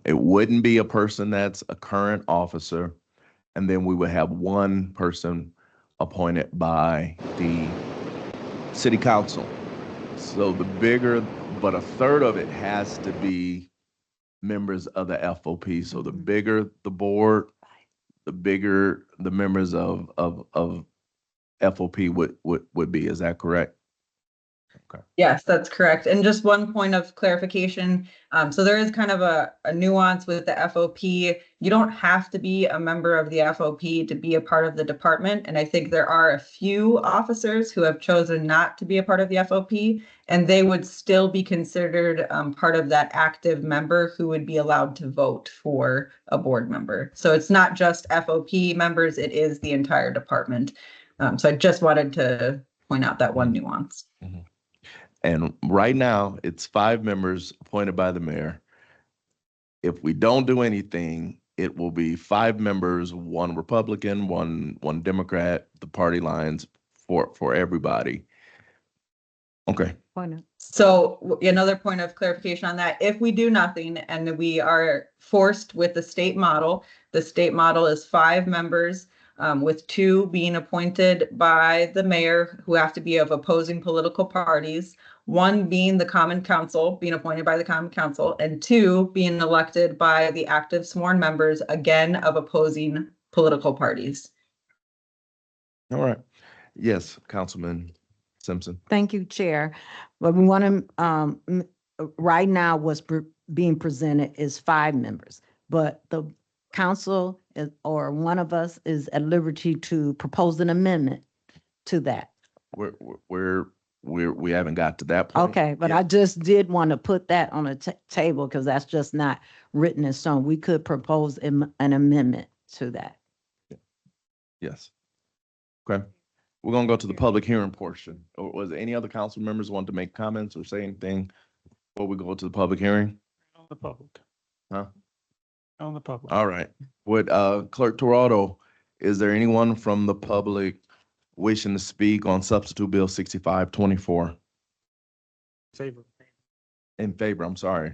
It wouldn't be a person that's a current officer, and then we would have 1 person appointed by the city council. So the bigger, but a third of it has to be members of the FOP. So the bigger the board, the bigger the members of FOP would be. Is that correct? Okay. Yes, that's correct. And just one point of clarification. So there is kind of a nuance with the FOP. You don't have to be a member of the FOP to be a part of the department. And I think there are a few officers who have chosen not to be a part of the FOP, and they would still be considered part of that active member who would be allowed to vote for a board member. So it's not just FOP members, it is the entire department. So I just wanted to point out that one nuance. Mm-hmm. And right now, it's 5 members appointed by the mayor. If we don't do anything, it will be 5 members, 1 Republican, one Democrat, the party lines for everybody. Okay. So another point of clarification on that, if we do nothing and we are forced with the state model is 5 members, with 2 being appointed by the mayor who have to be of opposing political parties, 1 being the common council, being appointed by the common council, and 2 being elected by the active sworn members, again, of opposing political parties. All right. Yes, Councilman Simpson. Thank you, Chair. But we want to, right now, what's being presented is 5 members, but the council is, or one of us is at liberty to propose an amendment to that. We haven't got to that point. Okay, but Yeah. I just did want to put that on the table because that's just not written in stone. We could propose an amendment to that. Yes. Okay. We're gonna go to the public hearing portion. Or was there any other council members want to make comments or say anything before we go to the public hearing? On the public. Huh? On the public. All right. Would Clerk Toronto, is there anyone from the public wishing to speak on Substitute Bill 6524? Favor. In favor, I'm sorry,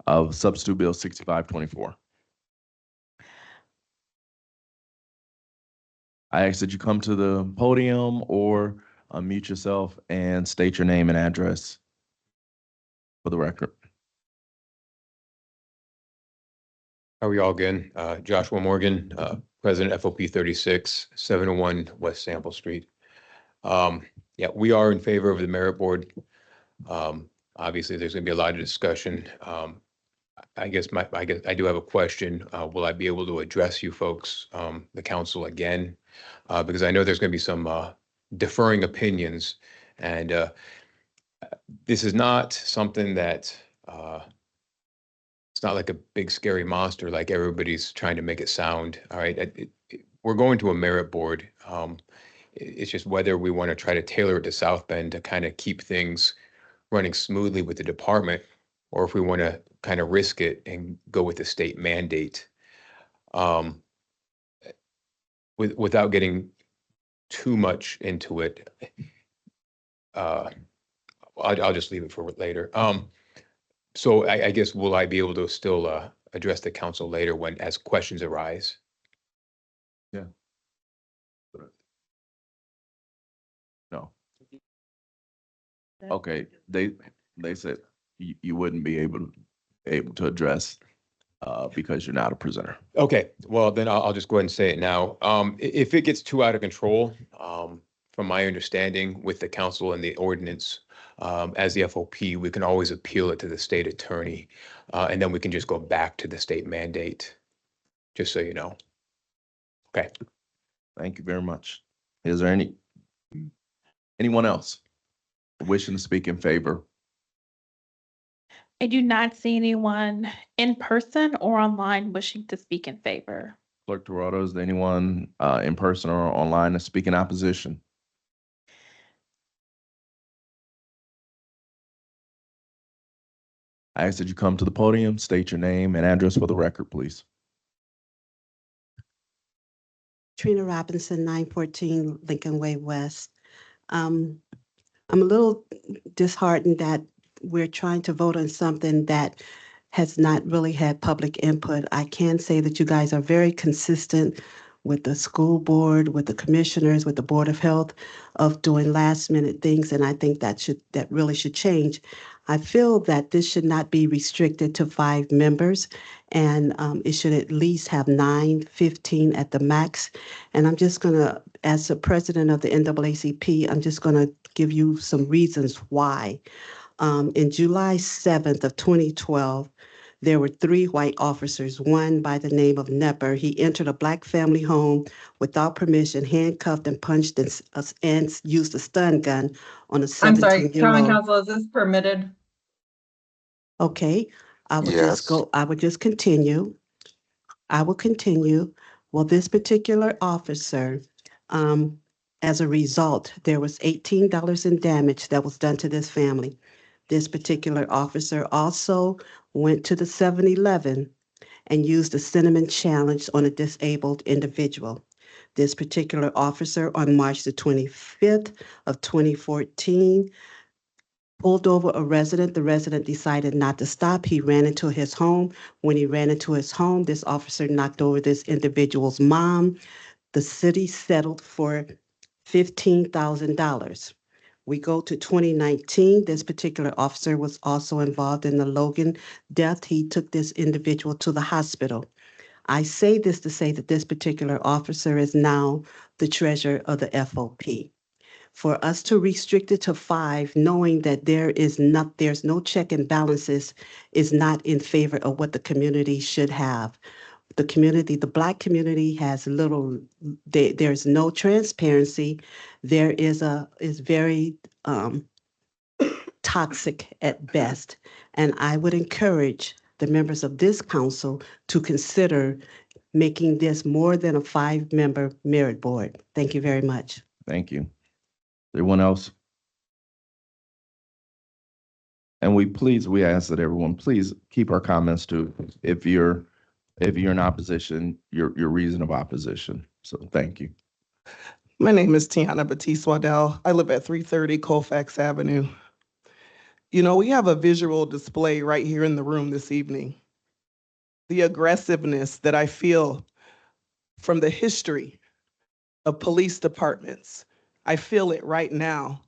of Substitute Bill 6524. I ask that you come to the podium or unmute yourself and state your name and address for the record. How are we all again? Joshua Morgan, President FOP 36, 701 West Sample Street. Yeah, we are in favor of the merit board. Obviously, there's going to be a lot of discussion. I guess I do have a question. Will I be able to address you folks, the council again? Because I know there's going to be some differing opinions, and this is not something that it's not like a big scary monster like everybody's trying to make it sound. All right, we're going to a merit board. It's just whether we want to try to tailor it to South Bend to kind of keep things running smoothly with the department, or if we want to kind of risk it and go with the state mandate. Without getting too much into it, I'll just leave it for later. So I guess, will I be able to still address the council later as questions arise? Yeah. No. Okay, they said you wouldn't be able to address because you're not a presenter. Okay, well, then I'll just go ahead and say it now. If it gets too out of control, from my understanding with the council and the ordinance, as the FOP, we can always appeal it to the state attorney, and then we can just go back to the state mandate, just so you know. Okay. Thank you very much. Is there anyone else wishing to speak in favor? I do not see anyone in person or online wishing to speak in favor. Clerk Toronto, is there anyone in person or online to speak in opposition? I ask that you come to the podium, state your name and address for the record, please. Trina Robinson, 914 Lincoln Way West. I'm a little disheartened that we're trying to vote on something that has not really had public input. I can say that you guys are very consistent with the school board, with the commissioners, with the Board of Health of doing last minute things, and I think that really should change. I feel that this should not be restricted to 5 members, and it should at least have 9, 15 at the max. And I'm just gonna, as the president of the NAACP, I'm just gonna give you some reasons why. In July 7th of 2012, there were 3 white officers, one by the name of Nepper. He entered a Black family home without permission, handcuffed and punched and used a stun gun on a 17-year-old. I'm sorry, Common Council, is this permitted? Okay, I would Yes. just continue. I will continue. Well, this particular officer, as a result, there was $18 in damage that was done to this family. This particular officer also went to the 7-Eleven and used a cinnamon challenge on a disabled individual. This particular officer on March the 25th of 2014 pulled over a resident. The resident decided not to stop. He ran into his home. When he ran into his home, this officer knocked over this individual's mom. The city settled for $15,000. We go to 2019. This particular officer was also involved in the Logan death. He took this individual to the hospital. I say this to say that this particular officer is now the treasurer of the FOP. For us to restrict it to 5, knowing that there's no check and balances, is not in favor of what the community should have. The community, the Black community has there's no transparency. There is very toxic at best. And I would encourage the members of this council to consider making this more than a 5-member merit board. Thank you very much. Thank you. Anyone else? And we ask that everyone please keep our comments to, if you're in opposition, your reason of opposition. So thank you. My name is Tiana Batiste Waddell. I live at 330 Colfax Avenue. You know, we have a visual display right here in the room this evening. The aggressiveness that I feel from the history of police departments, I feel it right now.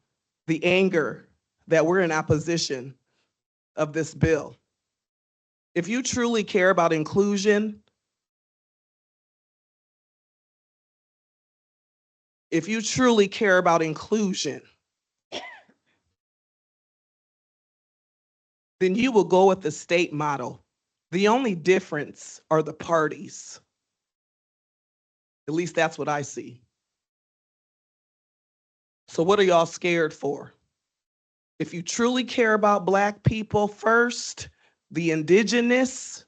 The anger that we're in opposition of this bill. If you truly care about inclusion, then you will go with the state model. The only difference are the parties. At least that's what I see. So what are y'all scared for? If you truly care about Black people first, the indigenous,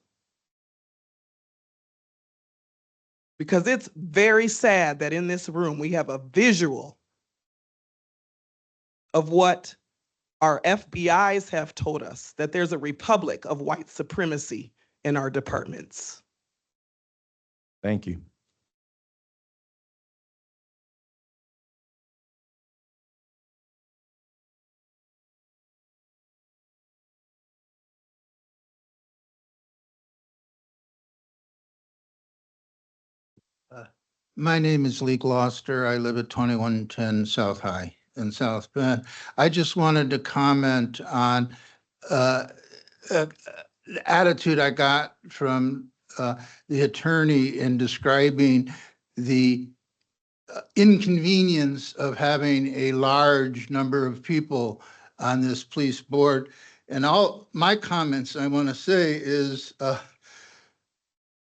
because it's very sad that in this room we have a visual of what our FBIs have told us, that there's a republic of white supremacy in our departments. Thank you. My name is Lee Gloucester. I live at 2110 South High in South Bend. I just wanted to comment on the attitude I got from the attorney in describing the inconvenience of having a large number of people on this police board. And all my comments I want to say is,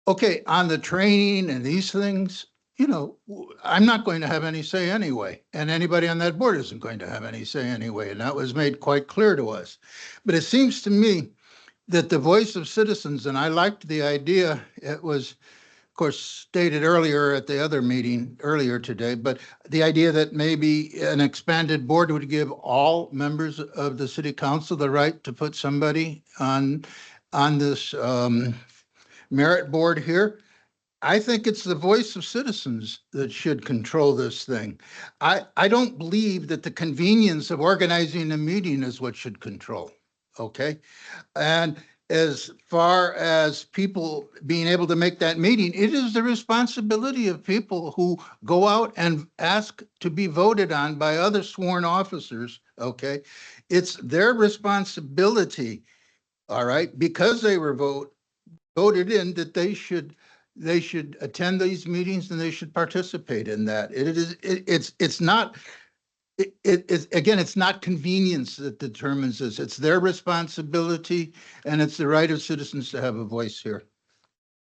okay, on the training and these things, you know, I'm not going to have any say anyway, and anybody on that board isn't going to have any say anyway, and that was made quite clear to us. But it seems to me that the voice of citizens, and I liked the idea, it was, of course, stated earlier at the other meeting earlier today, but the idea that maybe an expanded board would give all members of the city council the right to put somebody on this merit board here. I think it's the voice of citizens that should control this thing. I don't believe that the convenience of organizing a meeting is what should control, okay? And as far as people being able to make that meeting, it is the responsibility of people who go out and ask to be voted on by other sworn officers, okay? It's their responsibility, all right, because they were voted in, that they should attend these meetings and they should participate in that. It's not, again, it's not convenience that determines this. It's their responsibility, and it's the right of citizens to have a voice here.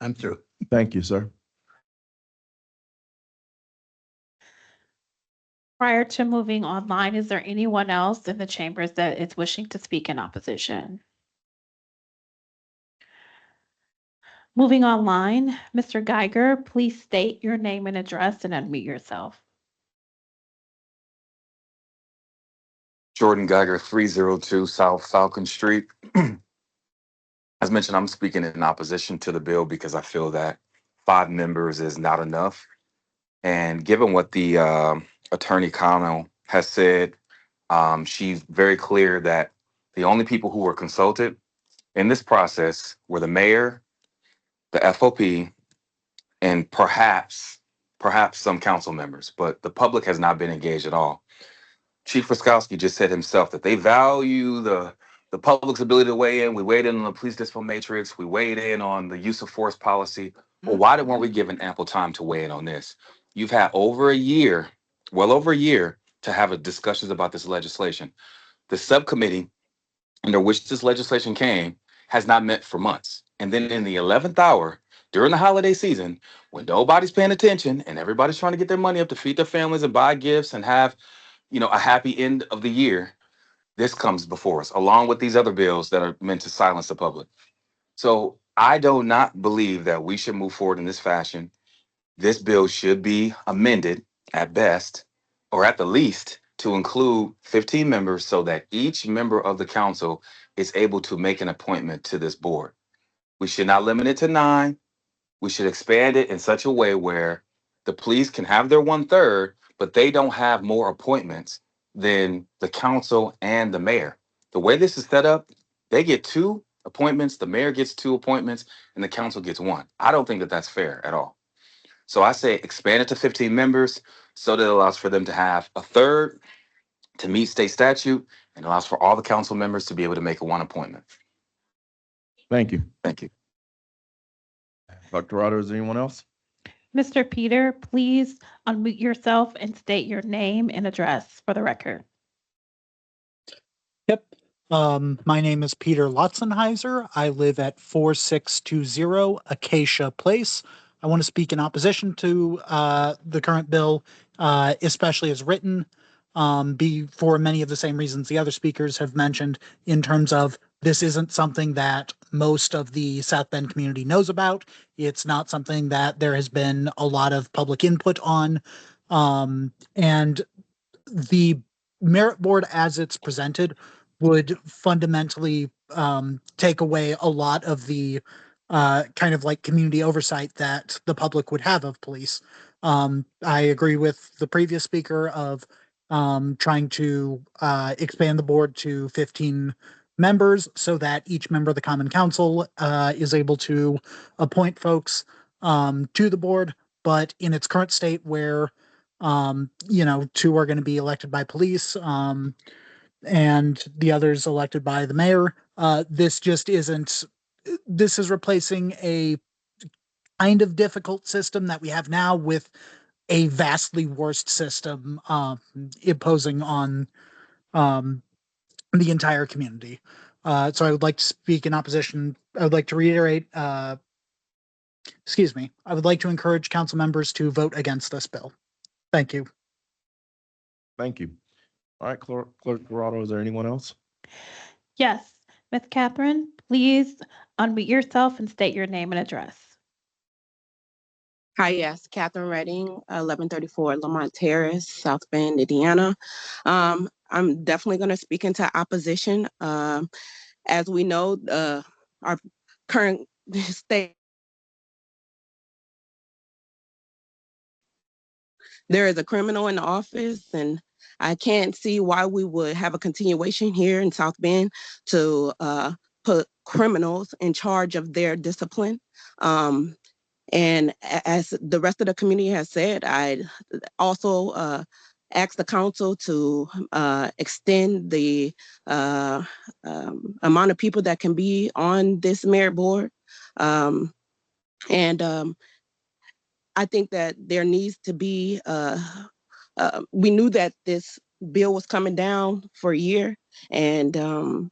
I'm through. Thank you, sir. Prior to moving online, is there anyone else in the chambers that is wishing to speak in opposition? Moving online, Mr. Geiger, please state your name and address and unmute yourself. Jordan Geiger, 302 South Falcon Street. As mentioned, I'm speaking in opposition to the bill because I feel that 5 members is not enough. And given what the Attorney Connell has said, she's very clear that the only people who were consulted in this process were the mayor, the FOP, and perhaps some council members, but the public has not been engaged at all. Chief Roskowski just said himself that they value the public's ability to weigh in. We weighed in on the police discipline matrix. We weighed in on the use of force policy. Well, why weren't we given ample time to weigh in on this? You've had over a year, well over a year, to have discussions about this legislation. The subcommittee under which this legislation came has not met for months. And then in the 11th hour, during the holiday season, when nobody's paying attention and everybody's trying to get their money up to feed their families and buy gifts and have, a happy end of the year, this comes before us, along with these other bills that are meant to silence the public. So I do not believe that we should move forward in this fashion. This bill should be amended at best, or at the least, to include 15 members so that each member of the council is able to make an appointment to this board. We should not limit it to 9. We should expand it in such a way where the police can have their 1/3, but they don't have more appointments than the council and the mayor. The way this is set up, they get 2 appointments, the mayor gets 2 appointments, and the council gets 1. I don't think that that's fair at all. So I say expand it to 15 members so that it allows for them to have 1/3 to meet state statute and allows for all the council members to be able to make 1 appointment. Thank you. Thank you. Dr. Rado, is there anyone else? Mr. Peter, please unmute yourself and state your name and address for the record. My name is Peter Lotzenheiser. I live at 4620 Acacia Place. I want to speak in opposition to the current bill, especially as written, for many of the same reasons the other speakers have mentioned, in terms of this isn't something that most of the South Bend community knows about. It's not something that there has been a lot of public input on. And the merit board as it's presented would fundamentally take away a lot of the kind of like community oversight that the public would have of police. I agree with the previous speaker of trying to expand the board to 15 members so that each member of the Common Council is able to appoint folks to the board. But in its current state where, 2 are going to be elected by police and the others elected by the mayor, this just isn't, this is replacing a kind of difficult system that we have now with a vastly worse system imposing on the entire community. So I would like to speak in opposition. I would like to reiterate excuse me, I would like to encourage council members to vote against this bill. Thank you. Thank you. All right, Clerk Corrado, is there anyone else? Yes, Ms. Catherine, please unmute yourself and state your name and address. Hi, yes, Catherine Redding, 1134 Lamont Terrace, South Bend, Indiana. I'm definitely going to speak into opposition. As we know, our current state, there is a criminal in the office, and I can't see why we would have a continuation here in South Bend to put criminals in charge of their discipline. And as the rest of the community has said, I also asked the council to extend the amount of people that can be on this merit board. I think that there needs to be, we knew that this bill was coming down for a year, and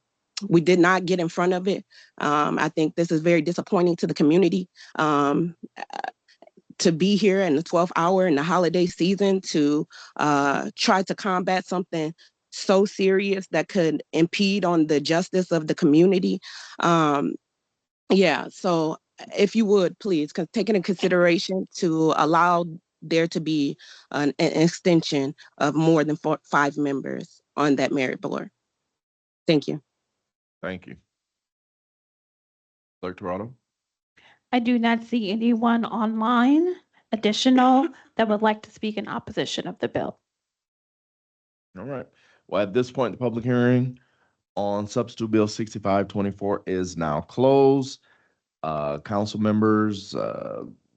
we did not get in front of it. I think this is very disappointing to the community. To be here in the 12th hour in the holiday season to try to combat something so serious that could impede on the justice of the community. Yeah, so if you would, please, take it in consideration to allow there to be an extension of more than 5 members on that merit board. Thank you. Thank you. Clerk Corrado? I do not see anyone online additional that would like to speak in opposition of the bill. All right. Well, at this point, the public hearing on Substitute Bill 6524 is now closed. Council members,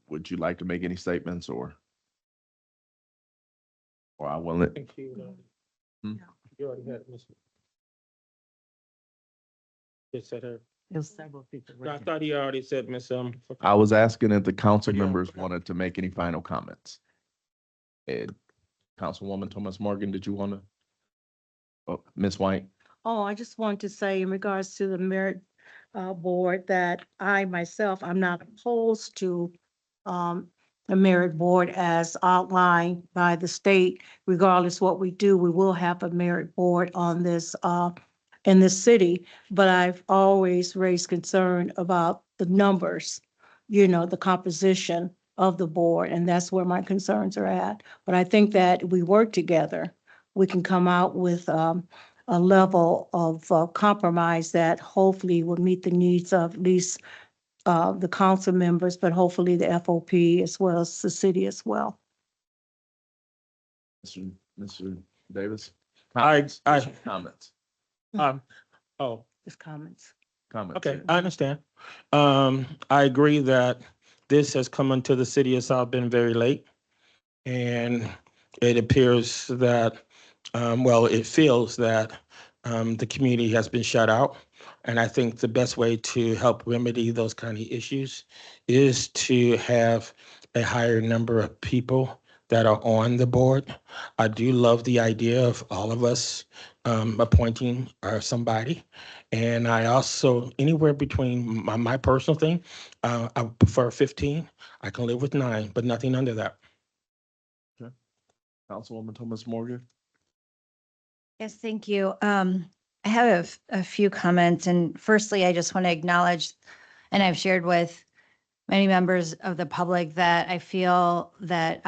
would you like to make any statements or I will let. You already had Ms. Just said her. There's several people. I thought he already said Ms. I was asking if the council members wanted to make any final comments. And Councilwoman Thomas Morgan, did you want to? Oh, Ms. White? Oh, I just want to say in regards to the merit board that I myself, I'm not opposed to a merit board as outlined by the state. Regardless what we do, we will have a merit board on this in this city. But I've always raised concern about the numbers, the composition of the board, and that's where my concerns are at. But I think that if we work together, we can come out with a level of compromise that hopefully will meet the needs of at least the council members, but hopefully the FOP as well as the city as well. Mr. Davis? Comments? Just comments. Okay, I understand. I agree that this has come into the city of South Bend very late. And it appears that, it feels that the community has been shut out. And I think the best way to help remedy those kind of issues is to have a higher number of people that are on the board. I do love the idea of all of us appointing somebody. And I also, anywhere between my personal thing, I prefer 15. I can live with 9, but nothing under that. Okay. Councilwoman Thomas Morgan? Yes, thank you. I have a few comments, and firstly, I just want to acknowledge, and I've shared with many members of the public that I feel that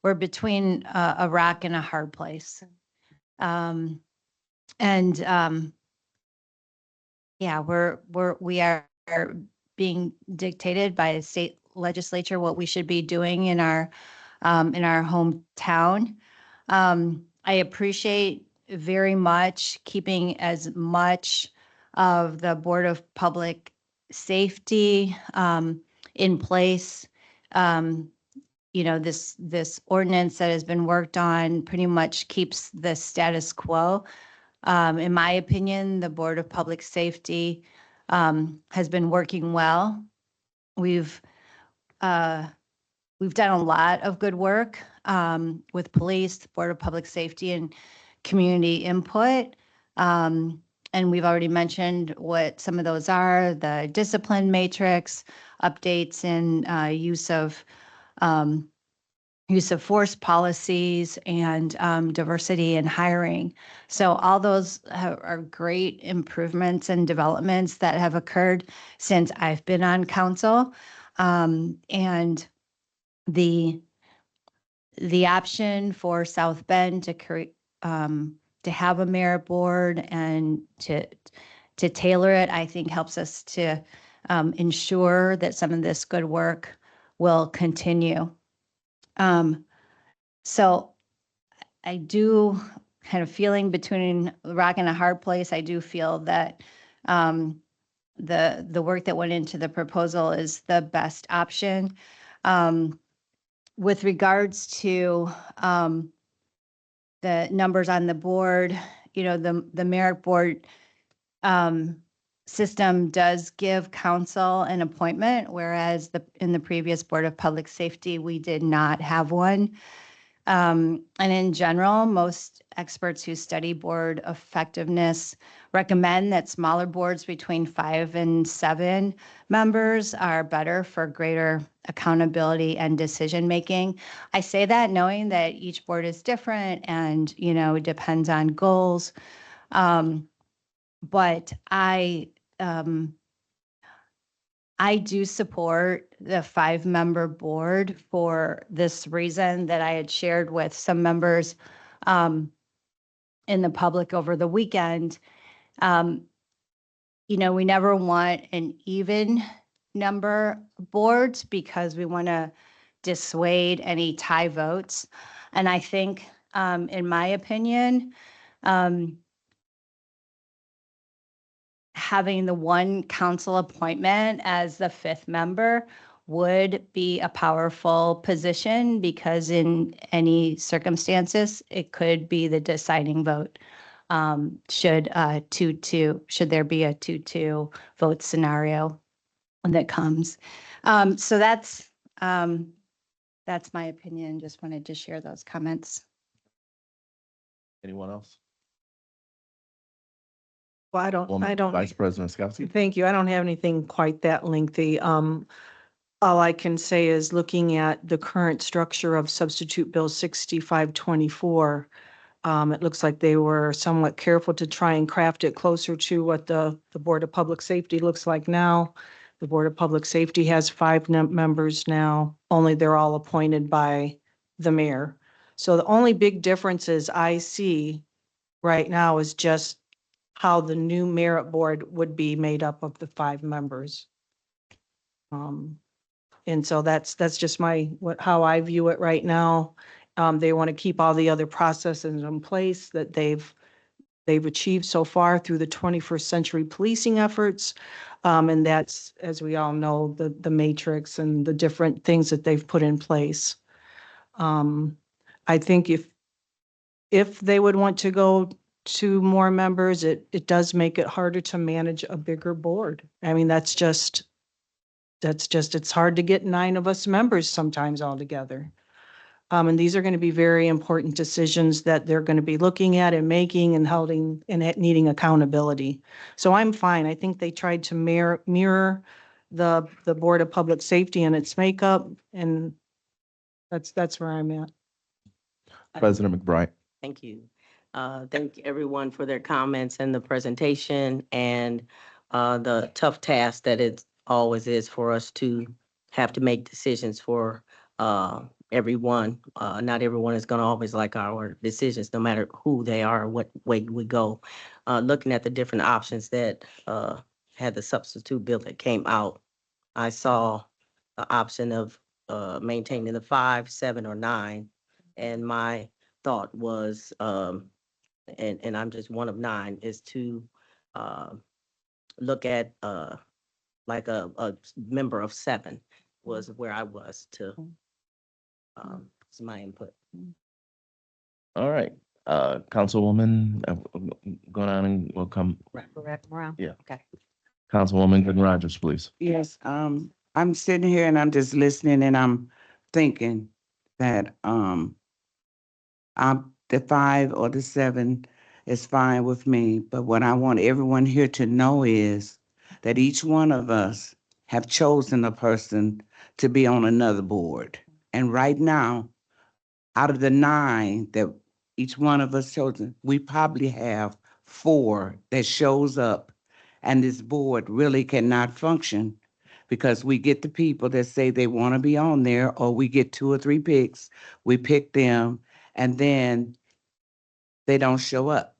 we're between a rock and a hard place. Yeah, we are being dictated by the state legislature what we should be doing in our hometown. I appreciate very much keeping as much of the Board of Public Safety in place. This ordinance that has been worked on pretty much keeps the status quo. In my opinion, the Board of Public Safety has been working well. We've done a lot of good work with police, the Board of Public Safety, and community input. And we've already mentioned what some of those are, the discipline matrix, updates in use of force policies, and diversity in hiring. So all those are great improvements and developments that have occurred since I've been on council. And the option for South Bend to create, to have a merit board and to tailor it, I think helps us to ensure that some of this good work will continue. So I do kind of feeling between a rock and a hard place. I do feel that the work that went into the proposal is the best option. With regards to the numbers on the board, the merit board system does give council an appointment, whereas in the previous Board of Public Safety, we did not have one. And in general, most experts who study board effectiveness recommend that smaller boards between 5 and 7 members are better for greater accountability and decision-making. I say that knowing that each board is different and, it depends on goals. But I do support the 5-member board for this reason that I had shared with some members in the public over the weekend. We never want an even number of boards because we want to dissuade any tie votes. And I think, in my opinion, having the one council appointment as the 5th member would be a powerful position because in any circumstances, it could be the deciding vote. Should there be a 2-2 vote scenario that comes. So that's my opinion. Just wanted to share those comments. Anyone else? Well, I don't. Vice President Skowski. Thank you. I don't have anything quite that lengthy. All I can say is looking at the current structure of Substitute Bill 6524, it looks like they were somewhat careful to try and craft it closer to what the Board of Public Safety looks like now. The Board of Public Safety has 5 members now, only they're all appointed by the mayor. So the only big differences I see right now is just how the new merit board would be made up of the 5 members. And so that's just how I view it right now. They want to keep all the other processes in place that they've achieved so far through the 21st century policing efforts. And that's, as we all know, the matrix and the different things that they've put in place. I think if they would want to go to more members, it does make it harder to manage a bigger board. I mean, that's just, it's hard to get 9 of us members sometimes all together. And these are going to be very important decisions that they're going to be looking at and making and holding and needing accountability. So I'm fine. I think they tried to mirror the Board of Public Safety and its makeup, and that's where I'm at. President McBride. Thank you. Thank everyone for their comments and the presentation and the tough task that it always is for us to have to make decisions for everyone. Not everyone is going to always like our decisions, no matter who they are or what way we go. Looking at the different options that had the substitute bill that came out, I saw the option of maintaining the 5, 7, or 9. And my thought was, and I'm just one of 9, is to look at like a member of 7 was where I was to, is my input. All right, Councilwoman, go down and we'll come. Correct, around? Yeah. Okay. Councilwoman Gooden Rogers, please. Yes, I'm sitting here and I'm just listening and I'm thinking that I'm the 5 or the 7 is fine with me. But what I want everyone here to know is that each one of us have chosen a person to be on another board. And right now, out of the 9 that each one of us chosen, we probably have 4 that shows up, and this board really cannot function because we get the people that say they want to be on there, or we get 2 or 3 picks, we pick them, and then they don't show up.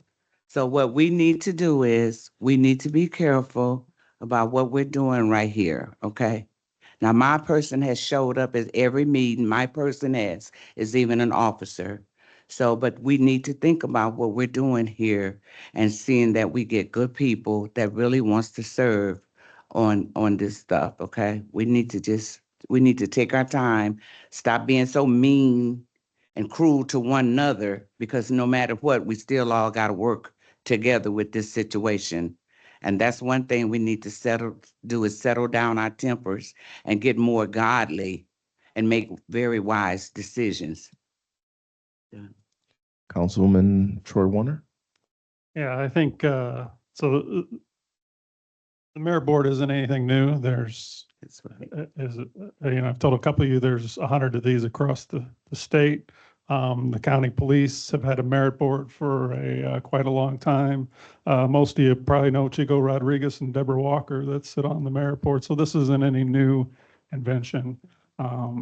So what we need to do is we need to be careful about what we're doing right here, okay? Now, my person has showed up at every meeting. My person is even an officer. So, but we need to think about what we're doing here and seeing that we get good people that really wants to serve on this stuff, okay? We need to take our time, stop being so mean and cruel to one another, because no matter what, we still all got to work together with this situation. And that's one thing we need to settle down our tempers and get more godly and make very wise decisions. Councilwoman Troy Warner? Yeah, I think, so the mayor board isn't anything new. There's, I've told a couple of you, there's 100 of these across the state. The county police have had a merit board for quite a long time. Most of you probably know Chico Rodriguez and Deborah Walker that sit on the merit board. So this isn't any new invention.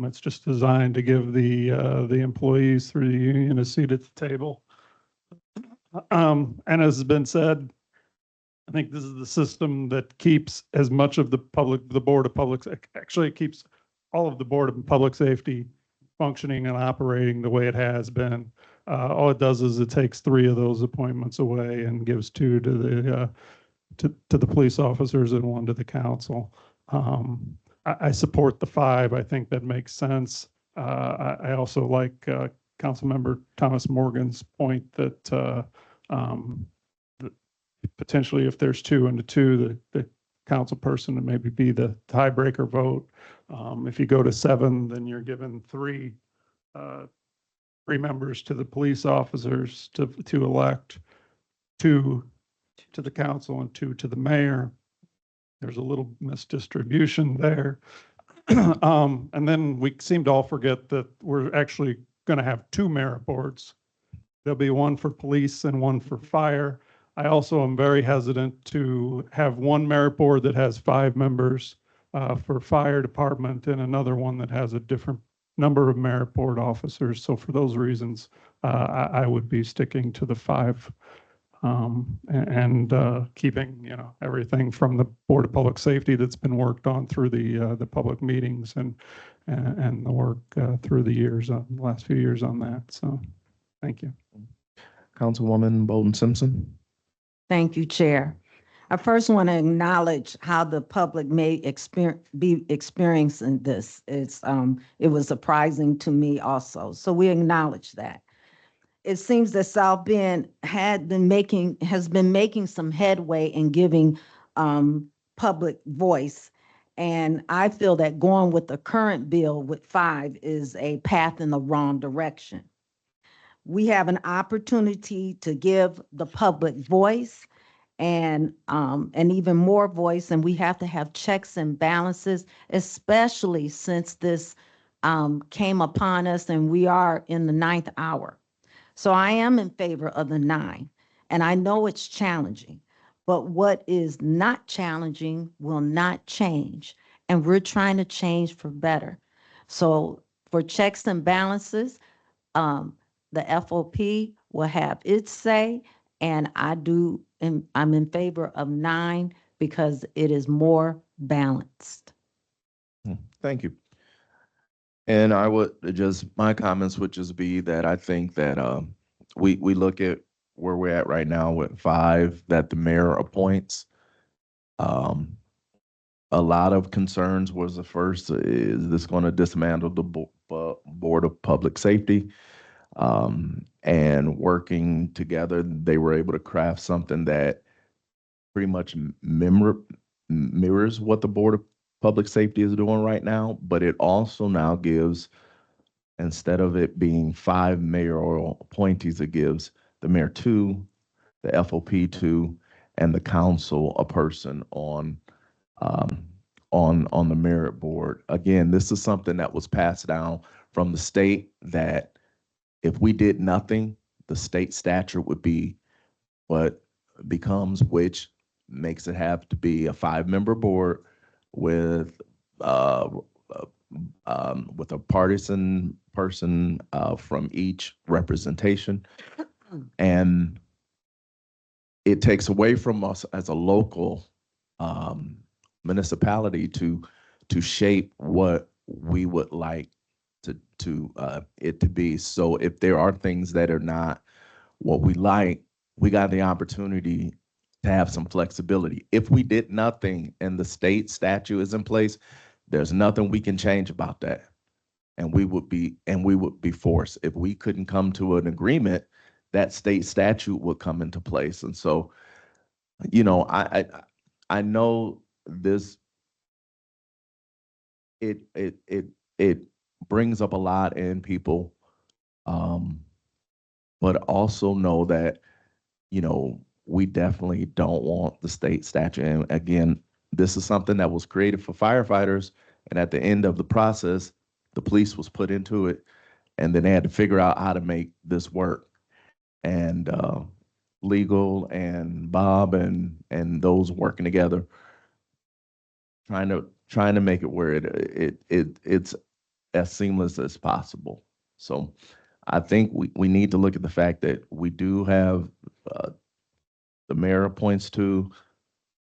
It's just designed to give the employees through the union a seat at the table. And as has been said, I think this is the system that keeps as much of the Board of Public, actually it keeps all of the Board of Public Safety functioning and operating the way it has been. All it does is it takes 3 of those appointments away and gives 2 to the police officers and 1 to the council. I support the 5. I think that makes sense. I also like Councilmember Thomas Morgan's point that potentially if there's 2 and a 2, the council person to maybe be the tiebreaker vote. If you go to 7, then you're given 3 members to the police officers to elect, 2 to the council and 2 to the mayor. There's a little misdistribution there. And then we seem to all forget that we're actually going to have 2 merit boards. There'll be 1 for police and 1 for fire. I also am very hesitant to have 1 merit board that has 5 members for fire department and another one that has a different number of merit board officers. So for those reasons, I would be sticking to the 5 and keeping, everything from the Board of Public Safety that's been worked on through the public meetings and the work through the years, the last few years on that. So thank you. Councilwoman Bolden Simpson? Thank you, Chair. I first want to acknowledge how the public may be experiencing this. It was surprising to me also. So we acknowledge that. It seems that South Bend has been making some headway in giving public voice. And I feel that going with the current bill with 5 is a path in the wrong direction. We have an opportunity to give the public voice and even more voice, and we have to have checks and balances, especially since this came upon us and we are in the 9th hour. So I am in favor of the 9, and I know it's challenging, but what is not challenging will not change, and we're trying to change for better. So for checks and balances, the FOP will have its say, and I'm in favor of 9 because it is more balanced. Thank you. And my comments would just be that I think that we look at where we're at right now with 5 that the mayor appoints. A lot of concerns was the first, is this going to dismantle the Board of Public Safety? And working together, they were able to craft something that pretty much mirrors what the Board of Public Safety is doing right now, but it also now gives, instead of it being 5 mayoral appointees, it gives the mayor 2 the FOP two, and the council a person on the merit board. Again, this is something that was passed down from the state that if we did nothing, the state statute would be what becomes, which makes it have to be a 5-member board with a partisan person from each representation. And it takes away from us as a local municipality to shape what we would like it to be. So if there are things that are not what we like, we got the opportunity to have some flexibility. If we did nothing and the state statute is in place, there's nothing we can change about that. And we would be forced. If we couldn't come to an agreement, that state statute would come into place. And so, you know, I know this, it brings up a lot in people, but also know that, you know, we definitely don't want the state statute. And again, this is something that was created for firefighters. And at the end of the process, the police was put into it. And then they had to figure out how to make this work. And legal and Bob and those working together, trying to make it where it's as seamless as possible. So I think we need to look at the fact that we do have the mayor appoints two,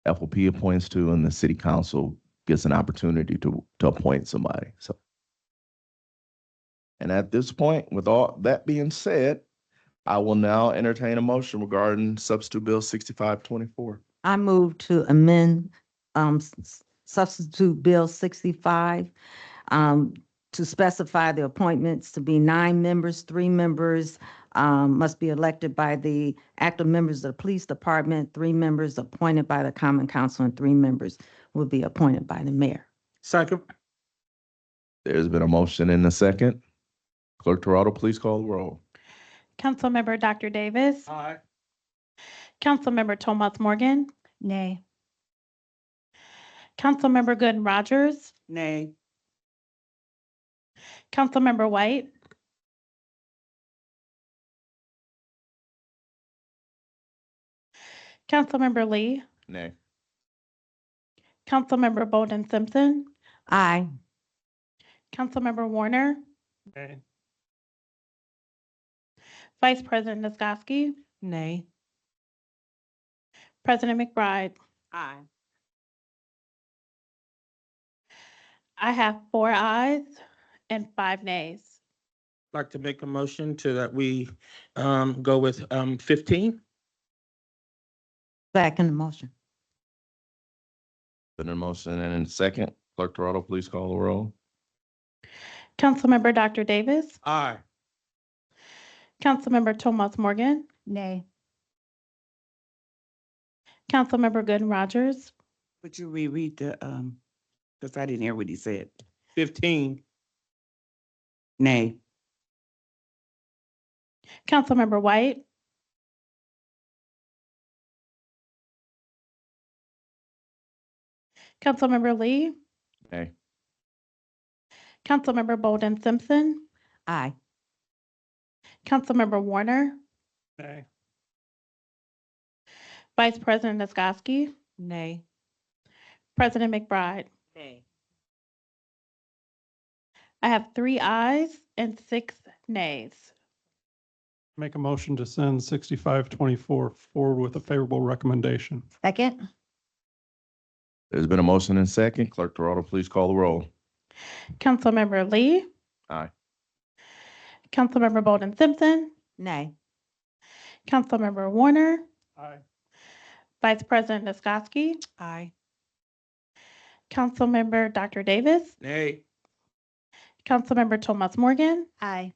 FOP appoints two, and the city council gets an opportunity to appoint somebody. So, and at this point, with all that being said, I will now entertain a motion regarding Substitute Bill 6524. I move to amend Substitute Bill 65 to specify the appointments to be 9 members, 3 members must be elected by the active members of the police department, 3 members appointed by the common council, and 3 members will be appointed by the mayor. Second. There's been a motion and a second. Clerk Toronto, please call the roll. Councilmember Dr. Davis. Aye. Councilmember Tomas Morgan. Nay. Councilmember Gooden Rogers. Nay. Councilmember White. Councilmember Lee. Nay. Councilmember Bolden Simpson. Aye. Councilmember Warner. Nay. Vice President Niskoski. Nay. President McBride. Aye. I have 4 ayes and 5 nays. Like to make a motion to that we go with 15. Second motion. Been a motion and a second. Clerk Toronto, please call the roll. Councilmember Dr. Davis. Aye. Councilmember Tomas Morgan. Nay. Councilmember Gooden Rogers. Would you reread the, because I didn't hear what he said. 15. Nay. Councilmember White. Councilmember Lee. Nay. Councilmember Bolden Simpson. Aye. Councilmember Warner. Nay. Vice President Niskoski. Nay. President McBride. Nay. I have 3 ayes and 6 nays. Make a motion to send 6524 forward with a favorable recommendation. Second. There's been a motion and a second. Clerk Toronto, please call the roll. Councilmember Lee. Aye. Councilmember Bolden Simpson. Nay. Councilmember Warner. Aye. Vice President Niskoski. Aye. Councilmember Dr. Davis. Nay. Councilmember Tomas Morgan. Aye.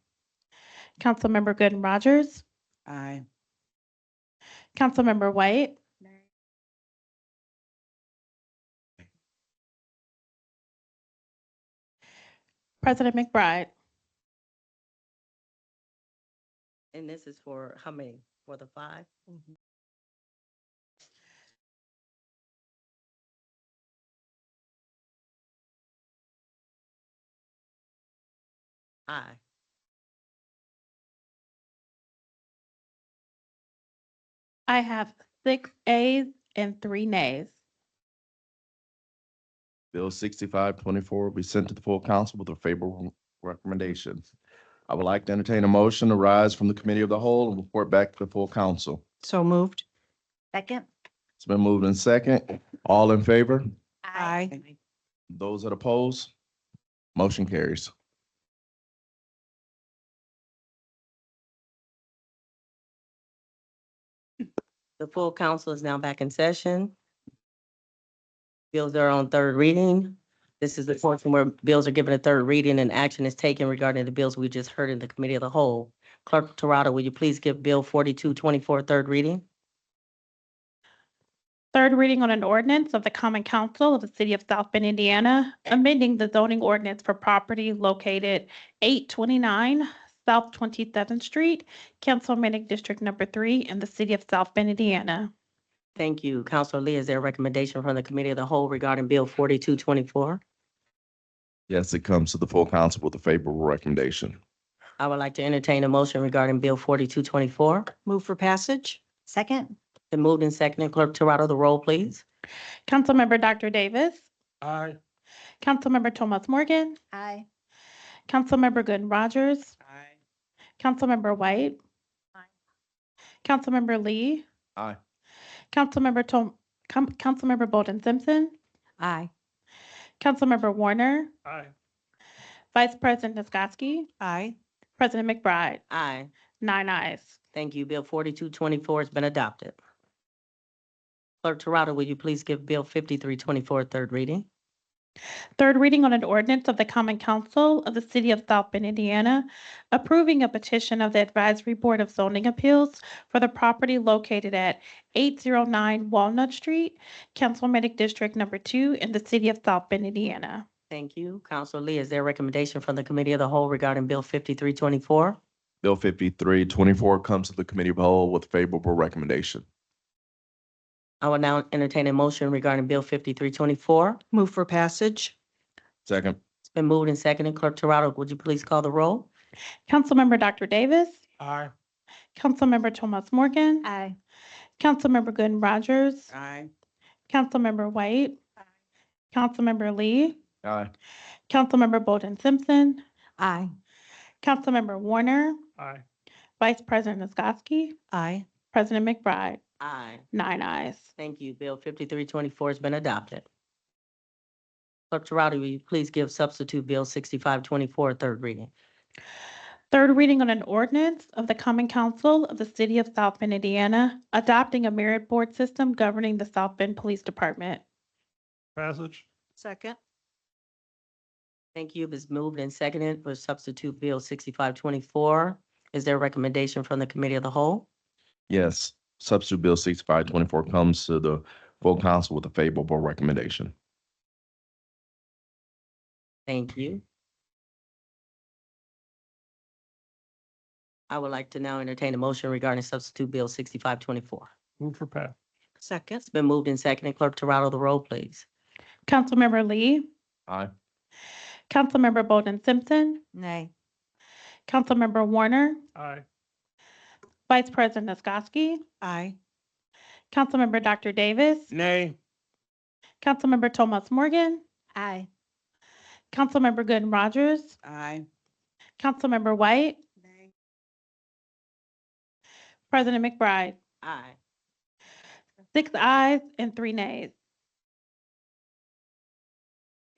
Councilmember Gooden Rogers. Aye. Councilmember White. President McBride. And this is for how many? For the 5? Aye. I have 6 ayes and 3 nays. Bill 6524 will be sent to the full council with a favorable recommendation. I would like to entertain a motion to rise from the committee of the whole and report back to the full council. So moved. Second. It's been moved in second. All in favor? Aye. Those that oppose? Motion carries. The full council is now back in session. Bills are on third reading. This is the portion where bills are given a third reading and action is taken regarding the bills we just heard in the committee of the whole. Clerk Torado, will you please give Bill 4224 third reading? Third reading on an ordinance of the Common Council of the City of South Bend, Indiana, amending the zoning ordinance for property located 829 South 27th Street, Councilmanic District Number 3 in the City of South Bend, Indiana. Thank you. Counselor Lee, is there a recommendation from the committee of the whole regarding Bill 4224? Yes, it comes to the full council with a favorable recommendation. I would like to entertain a motion regarding Bill 4224. Move for passage? Second. Been moved and seconded. Clerk Torado, the roll, please. Councilmember Dr. Davis, Aye. Councilmember Thomas Morgan, Aye. Councilmember Gooden Rogers, Aye. Councilmember White, Councilmember Lee, Aye. Councilmember Bolden Simpson, Aye. Councilmember Warner, Aye. Vice President Niskoski, Aye. President McBride, Aye. 9 ayes. Thank you. Bill 4224 has been adopted. Clerk Torado, will you please give Bill 5324 third reading? Third reading on an ordinance of the Common Council of the City of South Bend, Indiana, approving a petition of the Advisory Board of Zoning Appeals for the property located at 809 Walnut Street, Councilmanic District Number 2 in the City of South Bend, Indiana. Thank you. Counselor Lee, is there a recommendation from the committee of the whole regarding Bill 5324? Bill 5324 comes to the committee of the whole with favorable recommendation. I will now entertain a motion regarding Bill 5324. Move for passage? Second. It's been moved and seconded. Clerk Torado, would you please call the roll? Councilmember Dr. Davis, Aye. Councilmember Thomas Morgan, Aye. Councilmember Gooden Rogers, Aye. Councilmember White, Councilmember Lee, Aye. Councilmember Bolden Simpson, Aye. Councilmember Warner, Aye. Vice President Niskoski, Aye. President McBride, Aye. 9 ayes. Thank you. Bill 5324 has been adopted. Clerk Torado, will you please give substitute Bill 6524 third reading? Third reading on an ordinance of the Common Council of the City of South Bend, Indiana, adopting a merit board system governing the South Bend Police Department. Passage. Second? Thank you. It's moved and seconded for substitute Bill 6524. Is there a recommendation from the committee of the whole? Yes, substitute Bill 6524 comes to the full council with a favorable recommendation. Thank you. I would like to now entertain a motion regarding substitute Bill 6524. Move for pass. Second? It's been moved and seconded. Clerk Torado, the roll, please. Councilmember Lee, Aye. Councilmember Bolden Simpson, Nay. Councilmember Warner, Aye. Vice President Niskoski, Aye. Councilmember Dr. Davis, Nay. Councilmember Thomas Morgan, Aye. Councilmember Gooden Rogers, Aye. Councilmember White, President McBride, Aye. 6 ayes and 3 nays.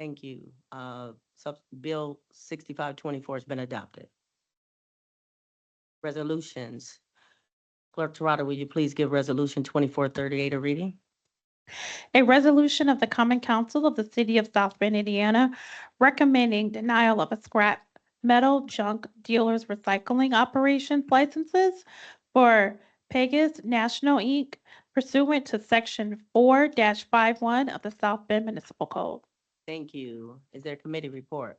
Thank you. Bill 6524 has been adopted. Resolutions. Clerk Torado, will you please give Resolution 2438 a reading? A resolution of the Common Council of the City of South Bend, Indiana, recommending denial of a scrap metal junk dealers recycling operations licenses for Pegasus National Inc. pursuant to Section 4-51 of the South Bend Municipal Code. Thank you. Is there a committee report?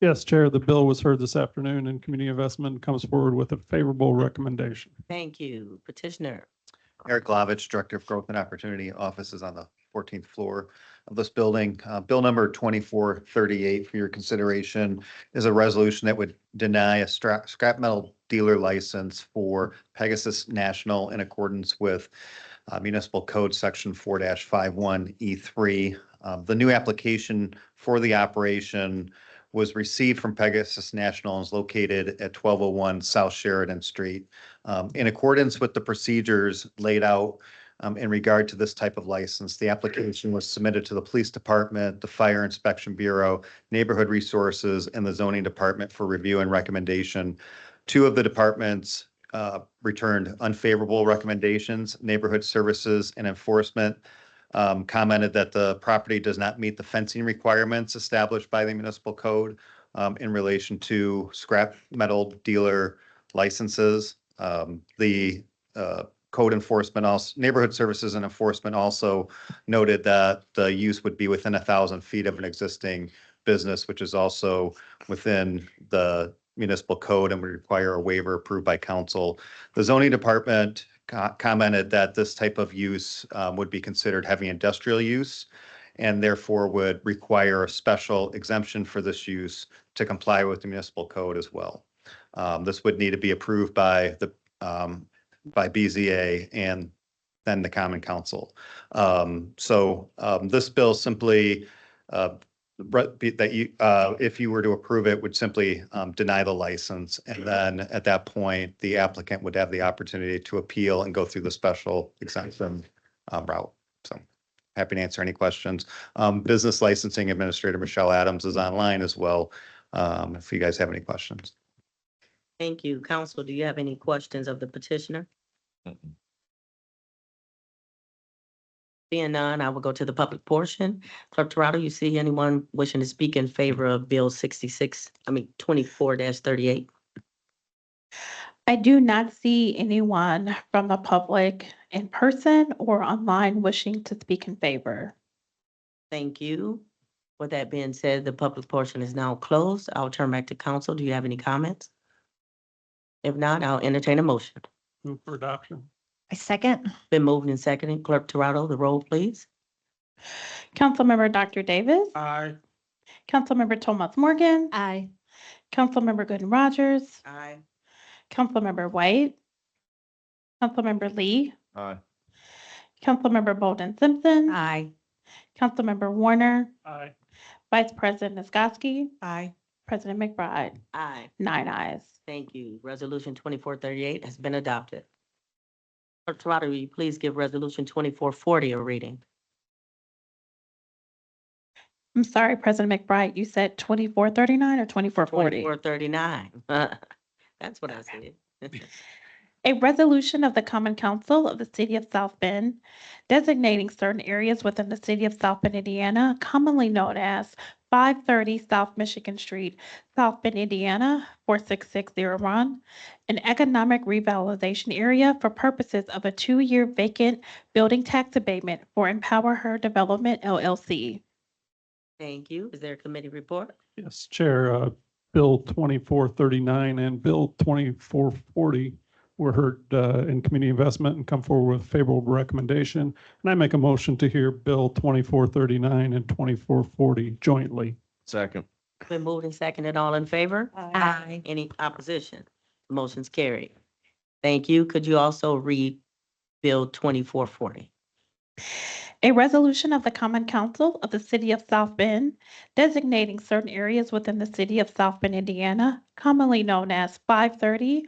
Yes, Chair, the bill was heard this afternoon and Community Investment comes forward with a favorable recommendation. Thank you. Petitioner. Eric Glavich, Director of Growth and Opportunity, office is on the 14th floor. of this building. Bill number 2438 for your consideration is a resolution that would deny a scrap metal dealer license for Pegasus National in accordance with Municipal Code Section 4-51E3. The new application for the operation was received from Pegasus National and is located at 1201 South Sheridan Street. In accordance with the procedures laid out in regard to this type of license, the application was submitted to the Police Department, the Fire Inspection Bureau, Neighborhood Resources, and the Zoning Department for review and recommendation. Two of the departments returned unfavorable recommendations. Neighborhood Services and Enforcement commented that the property does not meet the fencing requirements established by the municipal code in relation to scrap metal dealer licenses. The code enforcement also, Neighborhood Services and Enforcement also noted that the use would be within 1,000 feet of an existing business, which is also within the municipal code and would require a waiver approved by council. The zoning department commented that this type of use would be considered heavy industrial use and therefore would require a special exemption for this use to comply with the municipal code as well. This would need to be approved by the by BZA and then the Common Council. This bill simply that you, if you were to approve it, would simply deny the license. And then at that point, the applicant would have the opportunity to appeal and go through the special exemption route. So happy to answer any questions. Business Licensing Administrator Michelle Adams is online as well, if you guys have any questions. Thank you. Council, do you have any questions of the petitioner? Seeing none, I will go to the public portion. Clerk Toronto, you see anyone wishing to speak in favor of Bill 24-38? I do not see anyone from the public in person or online wishing to speak in favor. Thank you. With that being said, the public portion is now closed. I'll turn back to council. Do you have any comments? If not, I'll entertain a motion. Move for adoption. I second. Been moved and seconded. Clerk Toronto, the roll, please. Councilmember Dr. Davis. Aye. Councilmember Thomas Morgan. Aye. Councilmember Gooden Rogers. Aye. Councilmember White. Councilmember Lee. Aye. Councilmember Bolden Simpson. Aye. Councilmember Warner. Aye. Vice President Niskoski. Aye. President McBride. Aye. 9 ayes. Thank you. Resolution 2438 has been adopted. Clerk Toronto, will you please give Resolution 2440 a reading? I'm sorry, President McBride, you said 2439 or 2440? 2439. That's what I said. A resolution of the Common Council of the City of South Bend designating certain areas within the City of South Bend, Indiana, commonly known as 530 South Michigan Street, South Bend, Indiana, 46601, an economic revitalization area for purposes of a 2-year vacant building tax abatement for Empower Her Development, LLC. Thank you. Is there a committee report? Yes, Chair, Bill 2439 and Bill 2440 were heard in community investment and come forward with favorable recommendation. And I make a motion to hear Bill 2439 and 2440 jointly. Second. Been moved and seconded. All in favor? Aye. Any opposition? Motion's carried. Thank you. Could you also read Bill 2440? A resolution of the Common Council of the City of South Bend designating certain areas within the City of South Bend, Indiana, commonly known as 530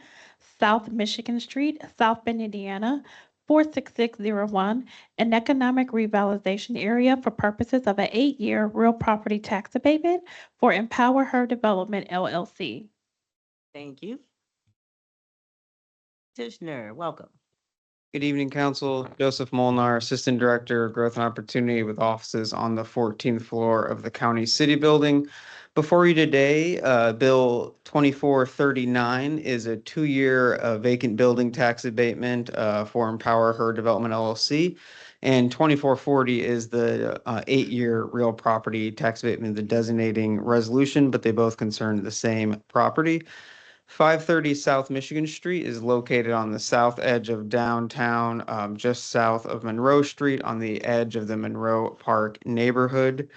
South Michigan Street, South Bend, Indiana, 46601, an economic revitalization area for purposes of an 8-year real property tax abatement for Empower Her Development, LLC. Thank you. Petitioner, welcome. Good evening, Council. Joseph Molnar, Assistant Director of Growth and Opportunity with offices on the 14th floor of the County City Building. Before you today, Bill 2439 is a 2-year vacant building tax abatement for Empower Her Development LLC. And 2440 is the 8-year real property tax abatement, the designating resolution, but they both concern the same property. 530 South Michigan Street is located on the south edge of downtown, just south of Monroe Street on the edge of the Monroe Park neighborhood.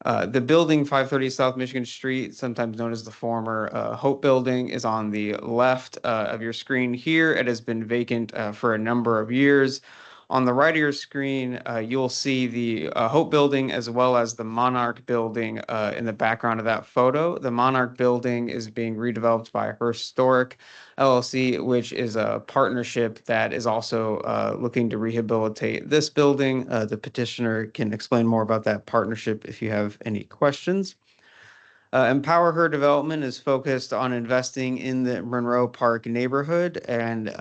The building 530 South Michigan Street, sometimes known as the former Hope Building, is on the left of your screen here. It has been vacant for a number of years. On the right of your screen, you'll see the Hope Building as well as the Monarch Building in the background of that photo. The Monarch Building is being redeveloped by Historic LLC, which is a partnership that is also looking to rehabilitate this building. The petitioner can explain more about that partnership if you have any questions. Empower Her Development is focused on investing in the Monroe Park neighborhood, and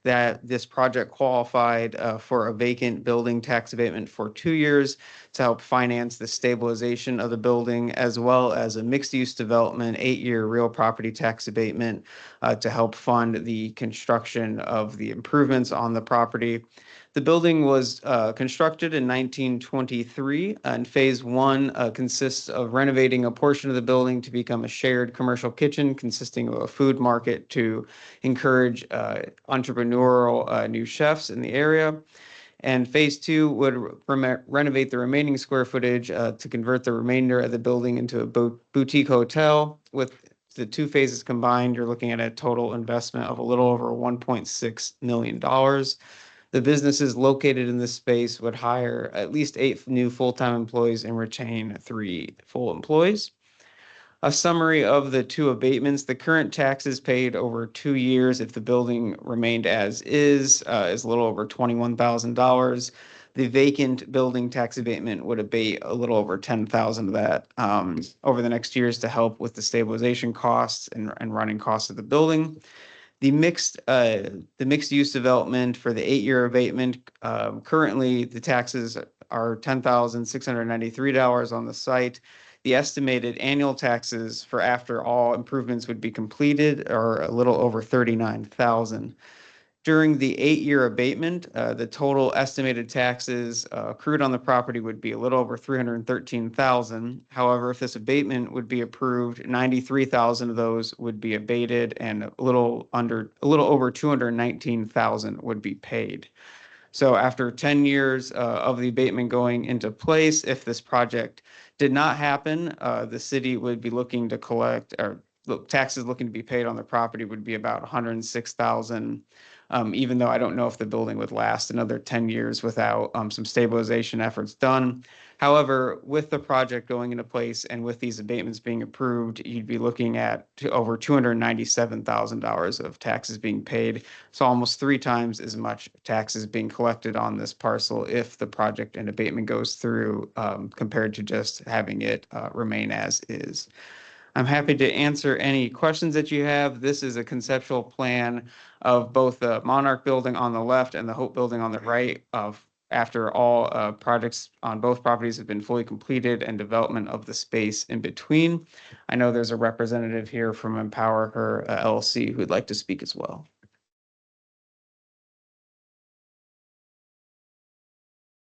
that this project qualified for a vacant building tax abatement for 2 years to help finance the stabilization of the building, as well as a mixed-use development 8-year real property tax abatement to help fund the construction of the improvements on the property. The building was constructed in 1923, and phase one consists of renovating a portion of the building to become a shared commercial kitchen consisting of a food market to encourage entrepreneurial new chefs in the area. And phase two would renovate the remaining square footage to convert the remainder of the building into a boutique hotel. With the two phases combined, you're looking at a total investment of a little over $1.6 million. The businesses located in this space would hire at least 8 new full-time employees and retain 3 full employees. A summary of the 2 abatements: the current taxes paid over 2 years if the building remained as is a little over $21,000. The vacant building tax abatement would abate a little over $10,000 of that over the next years to help with the stabilization costs and running costs of the building. The mixed use development for the 8-year abatement, currently the taxes are $10,693 on the site. The estimated annual taxes for after all improvements would be completed are a little over $39,000. During the 8-year abatement, the total estimated taxes accrued on the property would be a little over $313,000. However, if this abatement would be approved, $93,000 of those would be abated, and a little over $219,000 would be paid. So after 10 years of the abatement going into place, if this project did not happen, the city would be looking to collect, or taxes looking to be paid on the property would be about $106,000. Even though I don't know if the building would last another 10 years without some stabilization efforts done. However, with the project going into place and with these abatements being approved, you'd be looking at over $297,000 of taxes being paid. So almost 3 times as much taxes being collected on this parcel if the project and abatement goes through compared to just having it remain as is. I'm happy to answer any questions that you have. This is a conceptual plan of both the Monarch Building on the left and the Hope Building on the right after all projects on both properties have been fully completed and development of the space in between. I know there's a representative here from Empower Her LLC who would like to speak as well.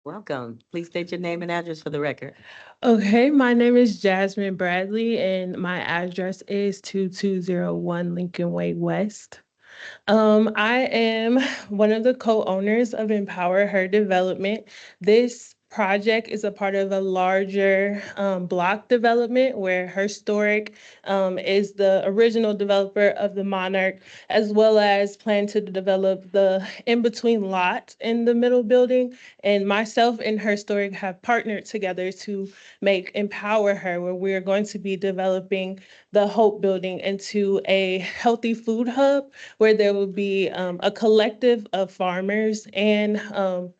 Welcome. Please state your name and address for the record. Okay, my name is Jasmine Bradley, and my address is 2201 Lincoln Way West. I am one of the co-owners of Empower Her Development. This project is a part of a larger block development where Historic is the original developer of the Monarch, as well as plan to develop the in-between lot in the middle building. And myself and Historic have partnered together to make Empower Her, where we are going to be developing the Hope Building into a healthy food hub, where there will be a collective of farmers and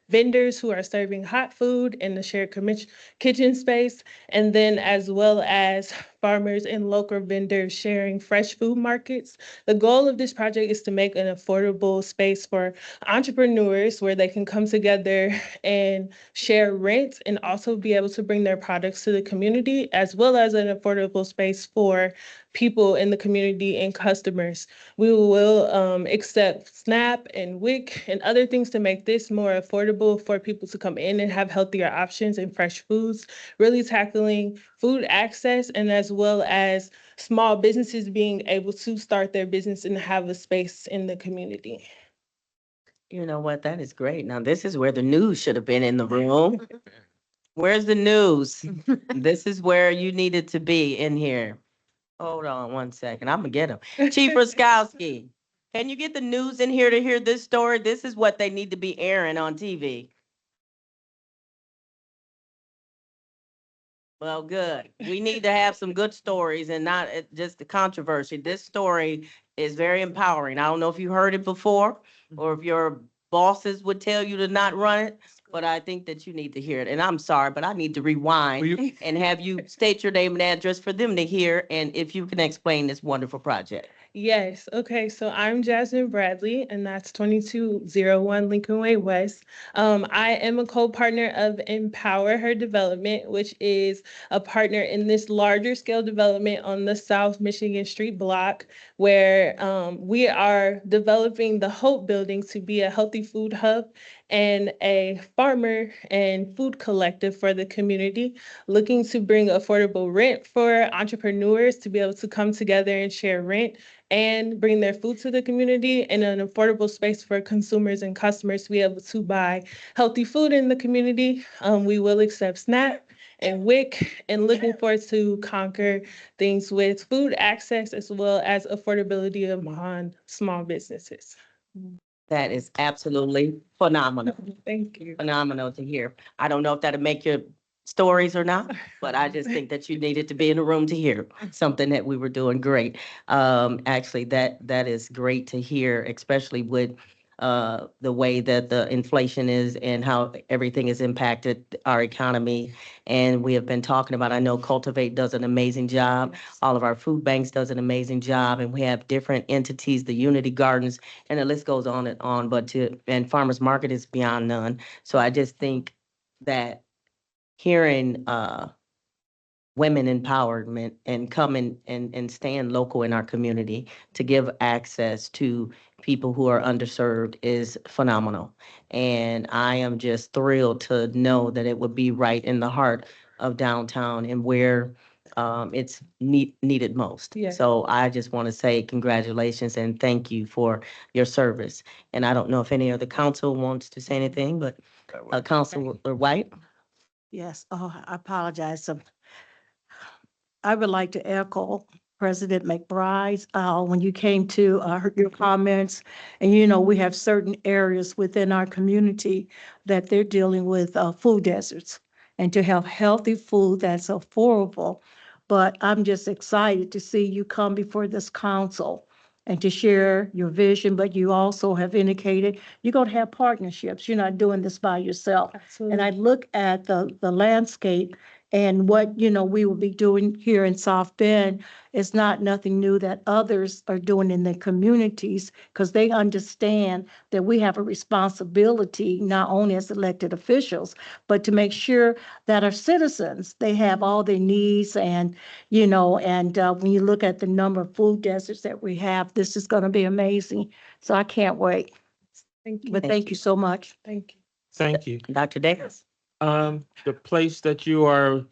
vendors who are serving hot food in the shared kitchen space, and then as well as farmers and local vendors sharing fresh food markets. The goal of this project is to make an affordable space for entrepreneurs where they can come together and share rent and also be able to bring their products to the community, as well as an affordable space for people in the community and customers. We will accept SNAP and WIC and other things to make this more affordable for people to come in and have healthier options and fresh foods, really tackling food access and as as well as small businesses being able to start their business and have a space in the community. You know what? That is great. Now, this is where the news should have been in the room. Where's the news? This is where you needed to be in here. Hold on one second. I'm gonna get him. Chief Ruskowski, can you get the news in here to hear this story? This is what they need to be airing on TV. Well, good. We need to have some good stories and not just the controversy. This story is very empowering. I don't know if you heard it before or if your bosses would tell you to not run it, but I think that you need to hear it. And I'm sorry, but I need to rewind and have you state your name and address for them to hear, and if you can explain this wonderful project. Yes. Okay. So I'm Jasmine Bradley, and that's 2201 Lincoln Way West. I am a co-partner of Empower Her Development, which is a partner in this larger scale development on the South Michigan Street block, where we are developing the Hope Building to be a healthy food hub and a farmer and food collective for the community, looking to bring affordable rent for entrepreneurs to be able to come together and share rent and bring their food to the community, and an affordable space for consumers and customers to be able to buy healthy food in the community. We will accept SNAP and WIC, and looking forward to conquer things with food access as well as affordability among small businesses. That is absolutely phenomenal. Thank you. Phenomenal to hear. I don't know if that'll make your stories or not, but I just think that you needed to be in the room to hear something that we were doing great. Actually, that is great to hear, especially with the way that the inflation is and how everything has impacted our economy. And we have been talking about, I know Cultivate does an amazing job. All of our food banks does an amazing job, and we have different entities, the Unity Gardens, and the list goes on and on, and Farmers Market is beyond none. So I just think that hearing women empowerment and coming and staying local in our community to give access to people who are underserved is phenomenal. And I am just thrilled to know that it would be right in the heart of downtown and where it's needed most. Yeah. So I just want to say congratulations and thank you for your service. And I don't know if any of the council wants to say anything, but Councilor White? Yes, oh, I apologize. I would like to echo President McBride, when you came to your comments. And, you know, we have certain areas within our community that they're dealing with food deserts, and to have healthy food that's affordable. But I'm just excited to see you come before this council and to share your vision, but you also have indicated you're going to have partnerships. You're not doing this by yourself. Absolutely. And I look at the landscape and what, you know, we will be doing here in South Bend is not nothing new that others are doing in their communities, because they understand that we have a responsibility, not only as elected officials, but to make sure that our citizens, they have all their needs. And, you know, and when you look at the number of food deserts that we have, this is going to be amazing. So I can't wait. Thank you. But thank you so much. Thank you. Thank you. Dr. Davis? The place that you are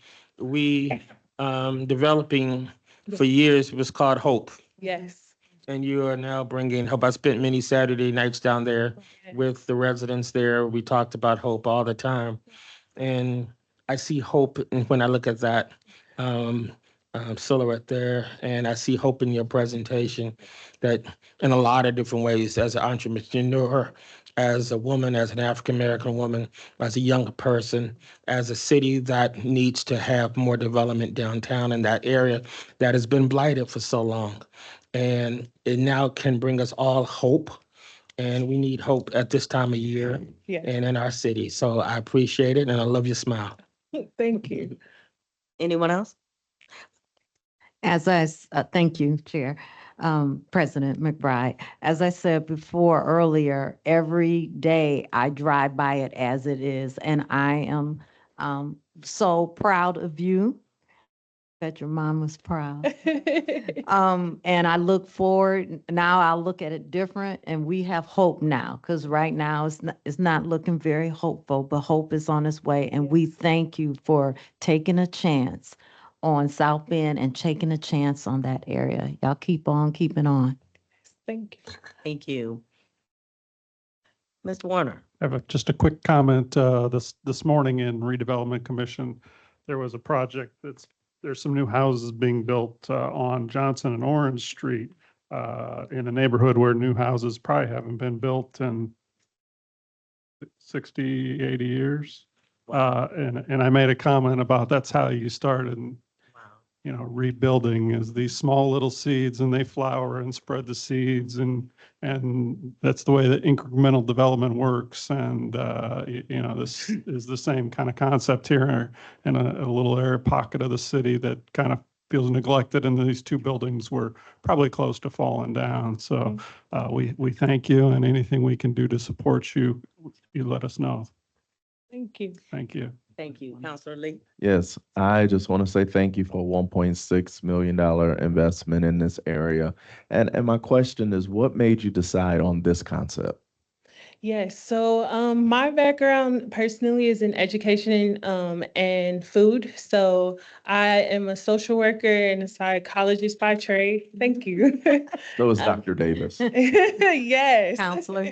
developing for years was called Hope. Yes. And you are now bringing Hope. I spent many Saturday nights down there with the residents there. We talked about Hope all the time. And I see hope when I look at that silhouette there, and I see hope in your presentation, that in a lot of different ways, as an entrepreneur, as a woman, as an African-American woman, as a young person, as a city that needs to have more development downtown in that area that has been blighted for so long. And it now can bring us all hope. And we need hope at this time of year and in our city. So I appreciate it, and I love your smile. Thank you. Anyone else? Thank you, Chair, President McBride. As I said before earlier, every day I drive by it as it is, and I am so proud of you. Bet your mom was proud. And I look forward, now I'll look at it different, and we have hope now, because right now it's not looking very hopeful, but hope is on its way. And we thank you for taking a chance on South Bend and taking a chance on that area. Y'all keep on keeping on. Thank you. Thank you. Mr. Warner. I have just a quick comment. This morning in redevelopment commission, there was a project there's some new houses being built on Johnson and Orange Street in a neighborhood where new houses probably haven't been built in 60, 80 years. And I made a comment about that's how you started, rebuilding is these small little seeds, and they flower and spread the seeds, and that's the way that incremental development works. And this is the same kind of concept here in a little area pocket of the city that kind of feels neglected, and these two buildings were probably close to falling down. So we thank you, and anything we can do to support you, you let us know. Thank you. Thank you. Thank you, Counselor Lee. Yes, I just want to say thank you for a $1.6 million investment in this area. And my question is, what made you decide on this concept? Yes, so my background personally is in education and food. So I am a social worker and a psychologist by trade. Thank you. So is Dr. Davis. Yes. Counselor.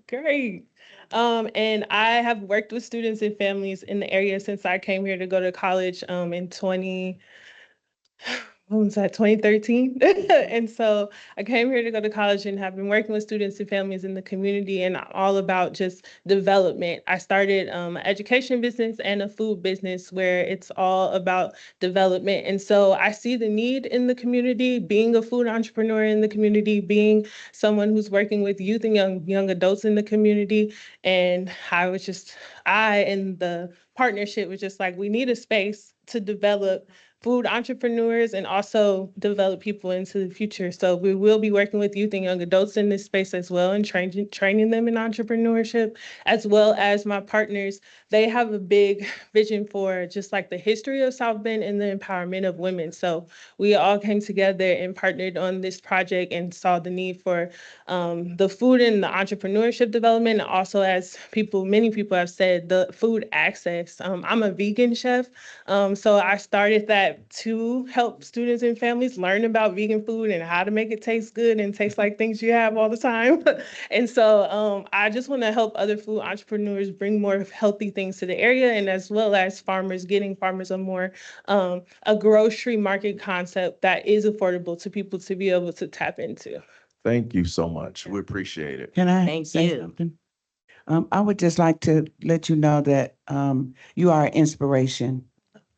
Great. And I have worked with students and families in the area since I came here to go to college in 2013. And so I came here to go to college and have been working with students and families in the community and all about just development. I started an education business and a food business where it's all about development. And so I see the need in the community, being a food entrepreneur in the community, being someone who's working with youth and young adults in the community. And I and the partnership was just like, we need a space to develop food entrepreneurs and also develop people into the future. So we will be working with youth and young adults in this space as well and training them in entrepreneurship, as well as my partners. They have a big vision for just like the history of South Bend and the empowerment of women. So we all came together and partnered on this project and saw the need for the food and the entrepreneurship development. Also, as many people have said, the food access. I'm a vegan chef, so I started that to help students and families learn about vegan food and how to make it taste good and taste like things you have all the time. And so I just want to help other food entrepreneurs bring more healthy things to the area, and as well as getting farmers a more a grocery market concept that is affordable to people to be able to tap into. Thank you so much. We appreciate it. Can I Thank say you. something? I would just like to let you know that you are an inspiration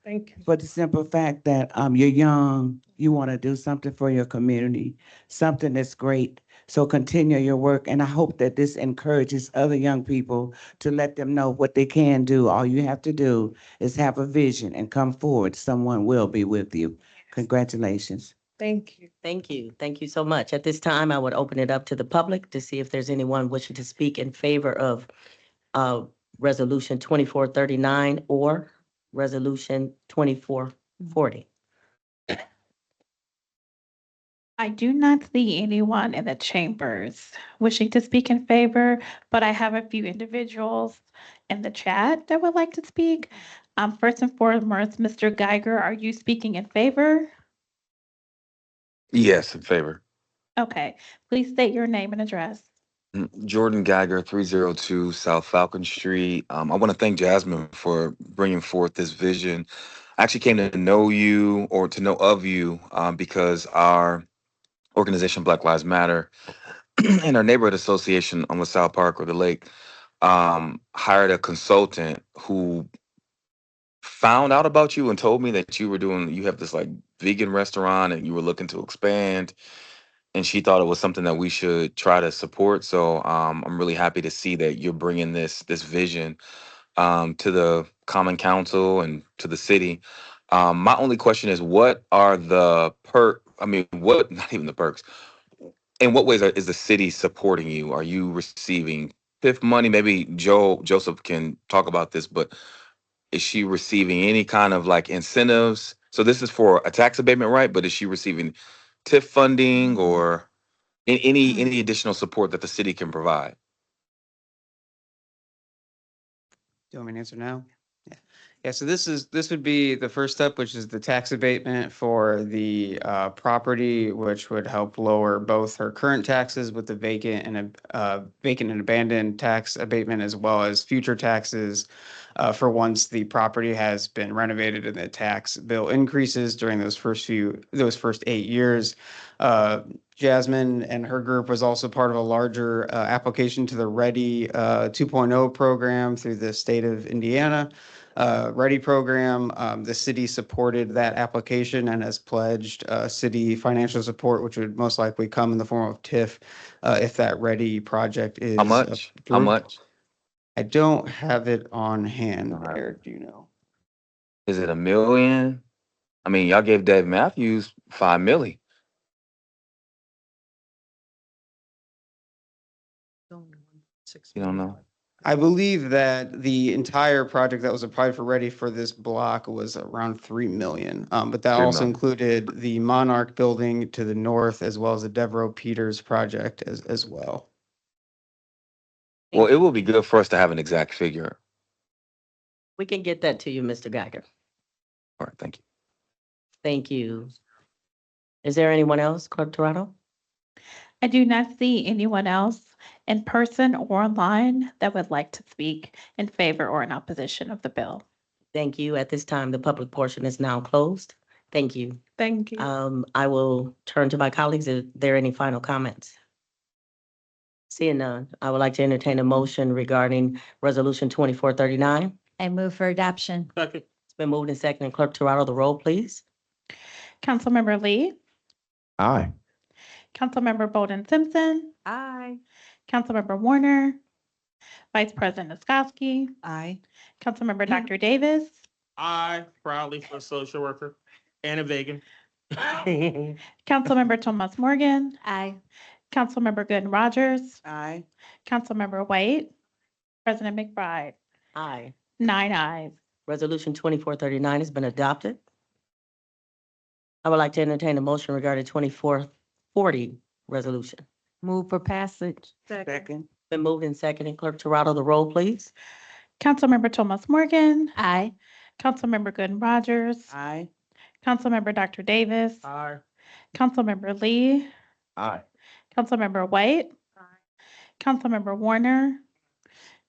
Thank you. for the simple fact that you're young, you want to do something for your community, something that's great. So continue your work, and I hope that this encourages other young people to let them know what they can do. All you have to do is have a vision and come forward. Someone will be with you. Congratulations. Thank you. Thank you. Thank you so much. At this time, I would open it up to the public to see if there's anyone wishing to speak in favor of Resolution 2439 or Resolution 2440. I do not see anyone in the chambers wishing to speak in favor, but I have a few individuals in the chat that would like to speak. First and foremost, Mr. Geiger, are you speaking in favor? Yes, in favor. Okay, please state your name and address. Jordan Geiger, 302 South Falcon Street. I want to thank Jasmine for bringing forth this vision. I actually came to know you or to know of you because our organization, Black Lives Matter, and our neighborhood association on LaSalle Park or the lake hired a consultant who found out about you and told me that you have this like vegan restaurant and you were looking to expand. And she thought it was something that we should try to support. So I'm really happy to see that you're bringing this vision to the Common Council and to the city. My only question is, what are the not even the perks. In what ways is the city supporting you? Are you receiving TIF money? Maybe Joseph can talk about this, but is she receiving any kind of like incentives? So this is for a tax abatement, right? But is she receiving TIF funding or any additional support that the city can provide? Do you want me to answer now? Yeah, so this would be the first step, which is the tax abatement for the property, which would help lower both her current taxes with the vacant and abandoned tax abatement, as well as future taxes for once the property has been renovated and the tax bill increases during those first 8 years. Jasmine and her group was also part of a larger application to the Ready 2.0 program through the state of Indiana. Ready program, the city supported that application and has pledged city financial support, which would most likely come in the form of TIF if that Ready project is How much? How approved. much? I don't have it on hand there. Do you know? Is it $1 million? I mean, y'all gave Dave Matthews 5 million. You don't know? I believe that the entire project that was applied for Ready for this block was around 3 million. But that 3 also million. included the Monarch building to the north, as well as the Devereaux Peters project as well. Well, it will be good for us to have an exact figure. We can get that to you, Mr. Geiger. All right, thank you. Thank you. Is there anyone else, Clerk Toronto? I do not see anyone else in person or online that would like to speak in favor or in opposition of the bill. Thank you. At this time, the public portion is now closed. Thank you. Thank you. I will turn to my colleagues. Is there any final comments? Seeing none, I would like to entertain a motion regarding Resolution 2439. I move for adoption. Second. It's been moved and seconded. Clerk Toronto, the roll, please. Councilmember Lee, Aye. Councilmember Bolden Simpson, Aye. Councilmember Warner, Vice President Niskoski, Aye. Councilmember Dr. Davis, I proudly for a social worker and a vegan. Councilmember Thomas Morgan. Aye. Councilmember Gooden Rogers, Aye. Councilmember White, President McBride, Aye. 9 ayes. Resolution 2439 has been adopted. I would like to entertain a motion regarding 2440 resolution. Move for passage. Second. Been moved and seconded. Clerk Toronto, the roll, please. Councilmember Thomas Morgan, Aye. Councilmember Gooden Rogers, Aye. Councilmember Dr. Davis, Aye. Councilmember Lee, Aye. Councilmember White, Councilmember Warner,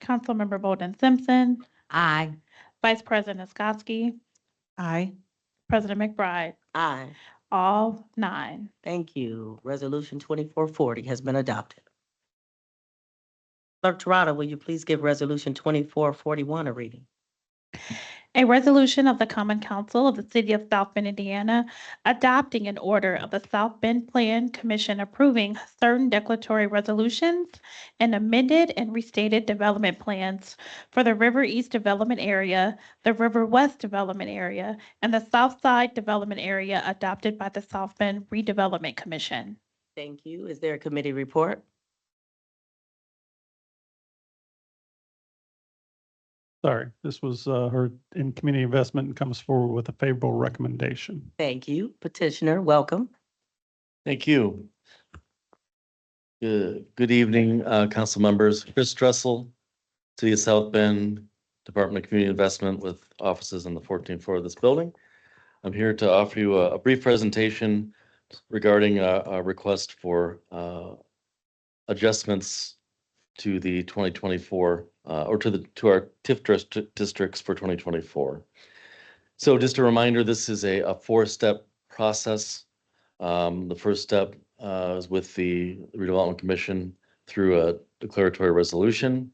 Councilmember Bolden Simpson, Aye. Vice President Niskoski, Aye. President McBride, Aye. all 9. Thank you. Resolution 2440 has been adopted. Clerk Toronto, will you please give Resolution 2441 a reading? A resolution of the Common Council of the City of South Bend, Indiana, adopting an order of the South Bend Plan Commission approving certain declaratory resolutions and amended and restated development plans for the River East Development Area, the River West Development Area, and the South Side Development Area adopted by the South Bend Redevelopment Commission. Thank you. Is there a committee report? Sorry, this was heard in community investment and comes forward with a favorable recommendation. Thank you. Petitioner, welcome. Thank you. Good evening, council members. Chris Dressel, City of South Bend, Department of Community Investment with offices on the 14th floor of this building. I'm here to offer you a brief presentation regarding a request for adjustments to the 2024 or to our TIF districts for 2024. So just a reminder, this is a 4-step process. The first step is with the Redevelopment Commission through a declaratory resolution,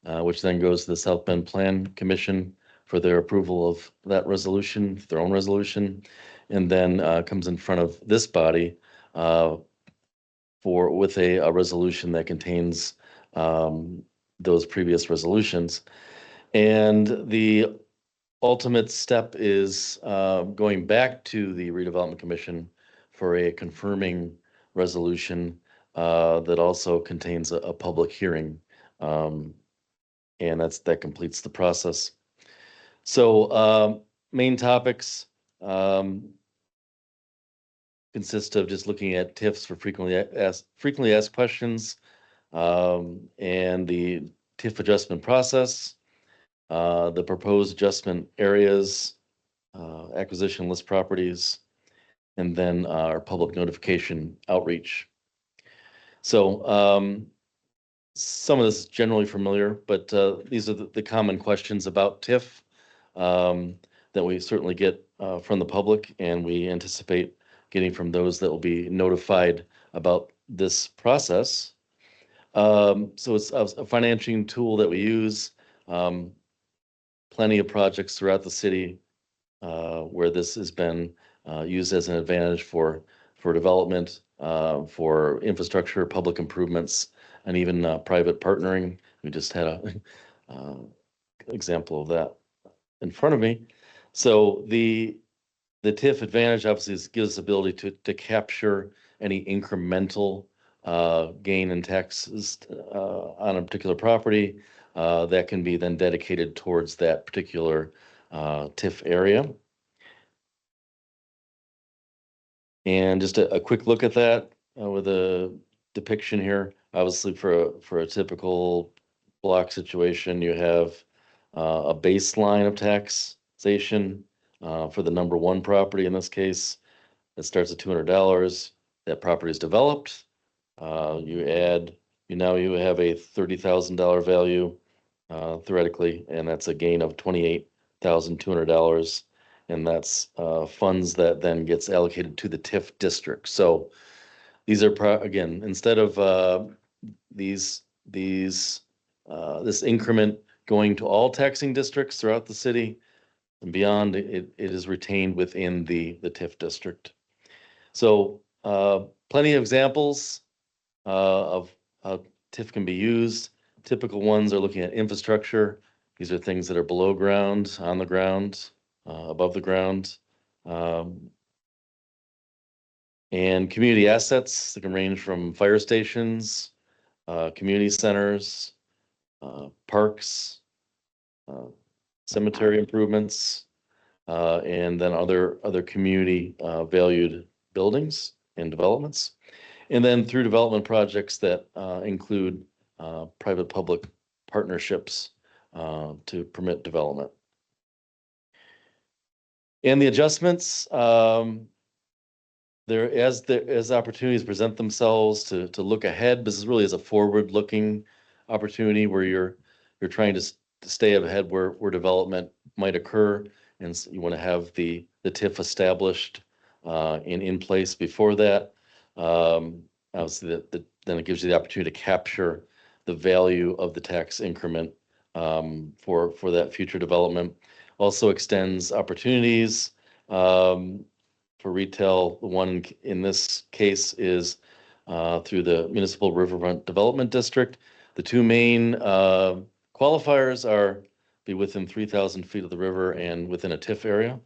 which then goes to the South Bend Plan Commission for their approval of that resolution, their own resolution, and then comes in front of this body with a resolution that contains those previous resolutions. And the ultimate step is going back to the Redevelopment Commission for a confirming resolution that also contains a public hearing. And that completes the process. So main topics consist of just looking at TIFs for frequently asked questions, and the TIF adjustment process, the proposed adjustment areas, acquisition list properties, and then our public notification outreach. So some of this is generally familiar, but these are the common questions about TIF that we certainly get from the public, and we anticipate getting from those that will be notified about this process. So it's a financing tool that we use. Plenty of projects throughout the city where this has been used as an advantage for development, for infrastructure, public improvements, and even private partnering. We just had a example of that in front of me. So the TIF advantage obviously gives us the ability to capture any incremental gain in taxes on a particular property that can be then dedicated towards that particular TIF area. And just a quick look at that with a depiction here. Obviously, for a typical block situation, you have a baseline of taxation for the number one property in this case. It starts at $200. That property is developed. You have a $30,000 value theoretically, and that's a gain of $28,200. And that's funds that then gets allocated to the TIF district. So these are, again, instead of this increment going to all taxing districts throughout the city and beyond, it is retained within the TIF district. So plenty of examples of how TIF can be used. Typical ones are looking at infrastructure. These are things that are below ground, on the ground, above the ground. And community assets that can range from fire stations, community centers, parks, cemetery improvements, and then other community valued buildings and developments. And then through development projects that include private-public partnerships to permit development. And the adjustments, as opportunities present themselves to look ahead, this is really as a forward-looking opportunity where you're trying to stay ahead where development might occur, and you want to have the TIF established in place before that. Obviously, then it gives you the opportunity to capture the value of the tax increment for that future development. Also extends opportunities for retail. The one in this case is through the Municipal Riverfront Development District. The two main qualifiers are be within 3,000 feet of the river and within a TIF area.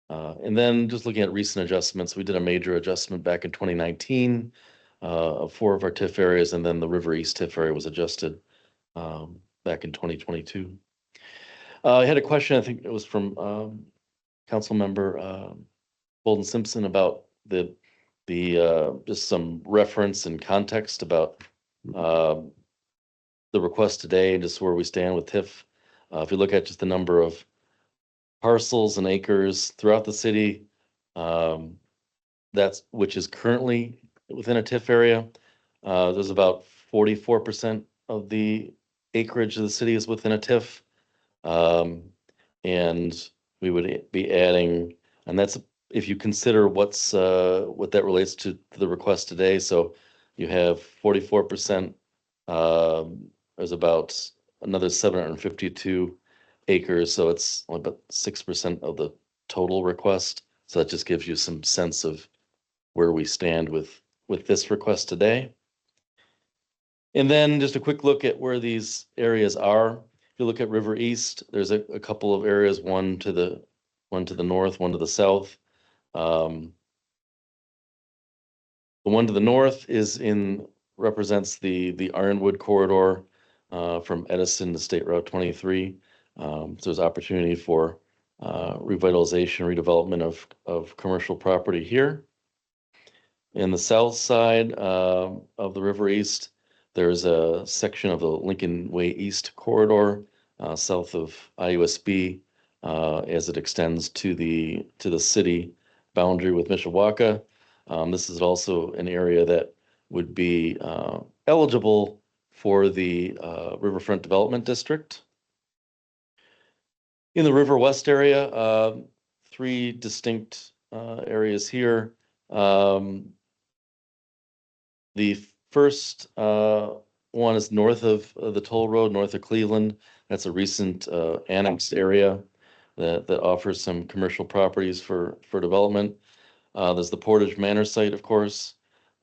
And then just looking at recent adjustments, we did a major adjustment back in 2019 of 4 of our TIF areas, and then the River East TIF area was adjusted back in 2022. I had a question, I think it was from Council Member Bolden Simpson about the just some reference and context about the request today and just where we stand with TIF. If you look at just the number of parcels and acres throughout the city, which is currently within a TIF area, there's about 44% of the acreage of the city is within a TIF. And we would be adding, and that's if you consider what that relates to the request today. So you have 44%, there's about another 752 acres. So it's only about 6% of the total request. So that just gives you some sense of where we stand with this request today. And then just a quick look at where these areas are. If you look at River East, there's a couple of areas, one to the north, one to the south. The one to the north represents the Ironwood corridor from Edison to State Route 23. So there's opportunity for revitalization, redevelopment of commercial property here. In the south side of the River East, there's a section of the Lincoln Way East corridor south of IUSB, as it extends to the city boundary with Mishawaka. This is also an area that would be eligible for the Riverfront Development District. In the River West area, three distinct areas here. The first one is north of the toll road, north of Cleveland. That's a recent annexed area that offers some commercial properties for development. There's the Portage Manor site, of course,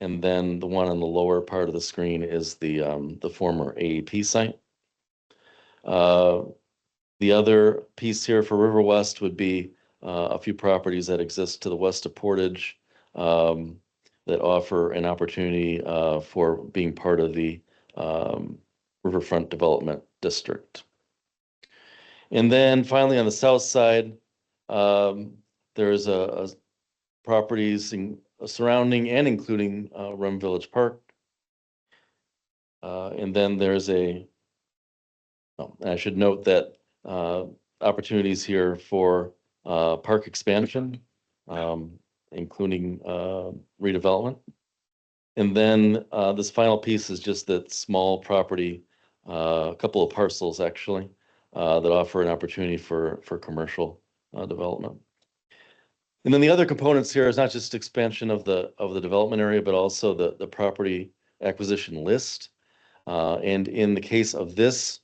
and then the one on the lower part of the screen is the former AEP site. The other piece here for River West would be a few properties that exist to the west of Portage that offer an opportunity for being part of the Riverfront Development District. And then finally, on the south side, there's a properties surrounding and including Rum Village Park. And then there's I should note that opportunities here for park expansion, including redevelopment. And then this final piece is just that small property, a couple of parcels actually, that offer an opportunity for commercial development. And then the other components here is not just expansion of the development area, but also the property acquisition list. And in the case of this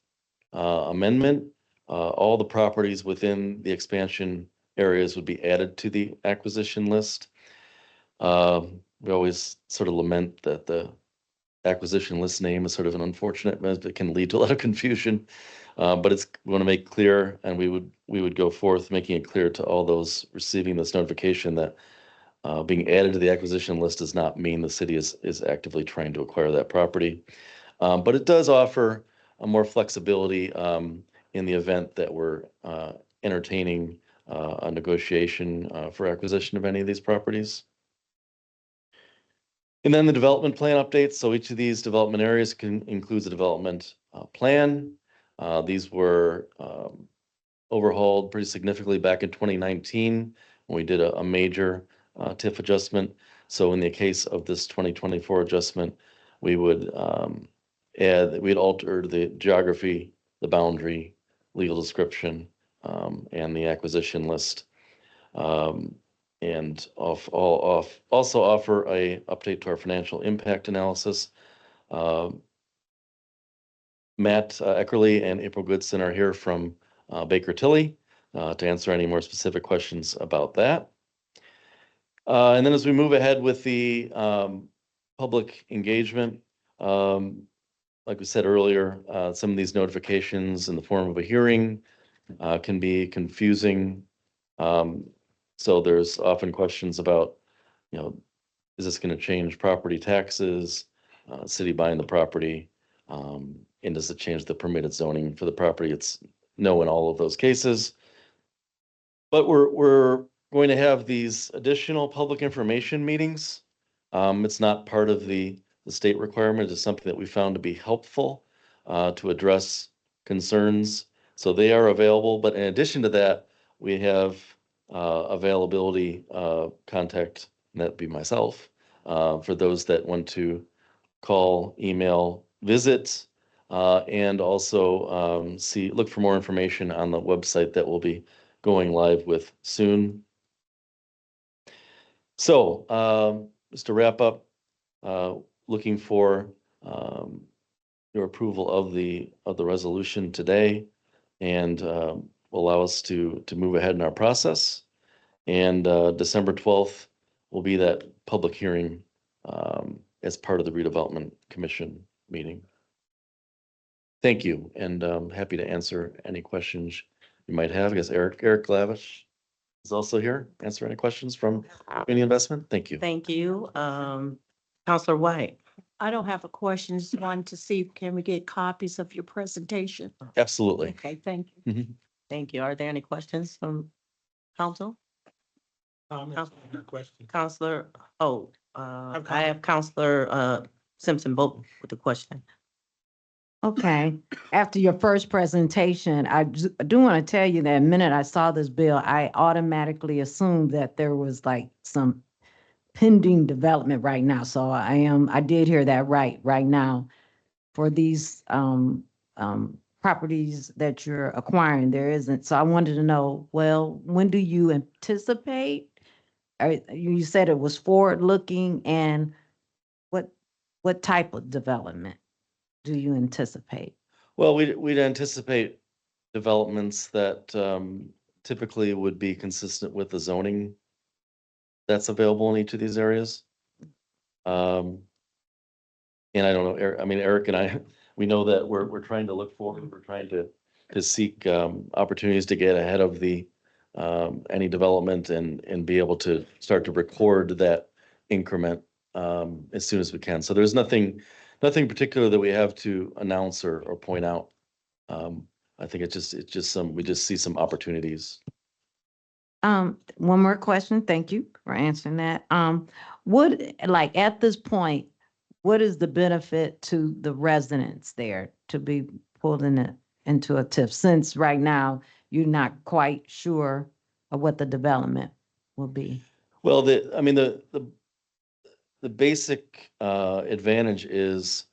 amendment, all the properties within the expansion areas would be added to the acquisition list. We always sort of lament that the acquisition list name is sort of an unfortunate, it can lead to a lot of confusion. But we want to make clear, and we would go forth making it clear to all those receiving this notification that being added to the acquisition list does not mean the city is actively trying to acquire that property. But it does offer a more flexibility in the event that we're entertaining a negotiation for acquisition of any of these properties. And then the development plan updates. So each of these development areas includes a development plan. These were overhauled pretty significantly back in 2019 when we did a major TIF adjustment. So in the case of this 2024 adjustment, we would we'd alter the geography, the boundary, legal description, and the acquisition list. And also offer a update to our financial impact analysis. Matt Eckerly and April Goodson are here from Baker Tilly to answer any more specific questions about that. And then as we move ahead with the public engagement, like we said earlier, some of these notifications in the form of a hearing can be confusing. So there's often questions about, is this going to change property taxes, city buying the property, and does it change the permitted zoning for the property? It's no in all of those cases. But we're going to have these additional public information meetings. It's not part of the state requirement. It's something that we found to be helpful to address concerns. So they are available. But in addition to that, we have availability contact, and that'd be myself, for those that want to call, email, visit, and also look for more information on the website that we'll be going live with soon. So just to wrap up, looking for your approval of the resolution today, and will allow us to move ahead in our process. And December 12th will be that public hearing as part of the Redevelopment Commission meeting. Thank you, and happy to answer any questions you might have. I guess Eric Glavish is also here. Answer any questions from any investment. Thank you. Thank you. Counselor White. I don't have a question, just wanted to see, can we get copies of your presentation? Absolutely. Okay, thank you. Mhm. Thank you. Are there any questions from council? Counselor, I have Counselor Simpson vote with the question. Okay, after your first presentation, I do want to tell you that the minute I saw this bill, I automatically assumed that there was like some pending development right now. So I did hear that right now. For these properties that you're acquiring, there isn't. So I wanted to know, well, when do you anticipate? You said it was forward-looking, and what type of development do you anticipate? Well, we'd anticipate developments that typically would be consistent with the zoning that's available in each of these areas. And I don't know, Eric and I, we know that we're trying to look forward, we're trying to seek opportunities to get ahead of the any development and be able to start to record that increment as soon as we can. So there's nothing particular that we have to announce or point out. I think it's just we just see some opportunities. One more question. Thank you for answering that. Like at this point, what is the benefit to the residents there to be pulled into a TIF? Since right now you're not quite sure of what the development will be. Well, the basic advantage is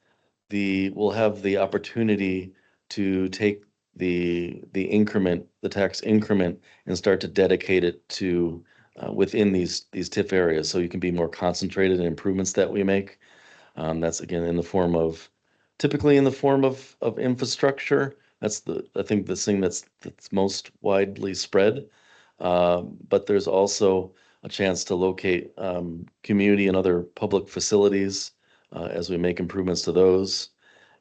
we'll have the opportunity to take the increment, the tax increment, and start to dedicate it to within these TIF areas, so you can be more concentrated in improvements that we make. That's again typically in the form of infrastructure. That's I think the thing that's most widely spread. But there's also a chance to locate community and other public facilities as we make improvements to those.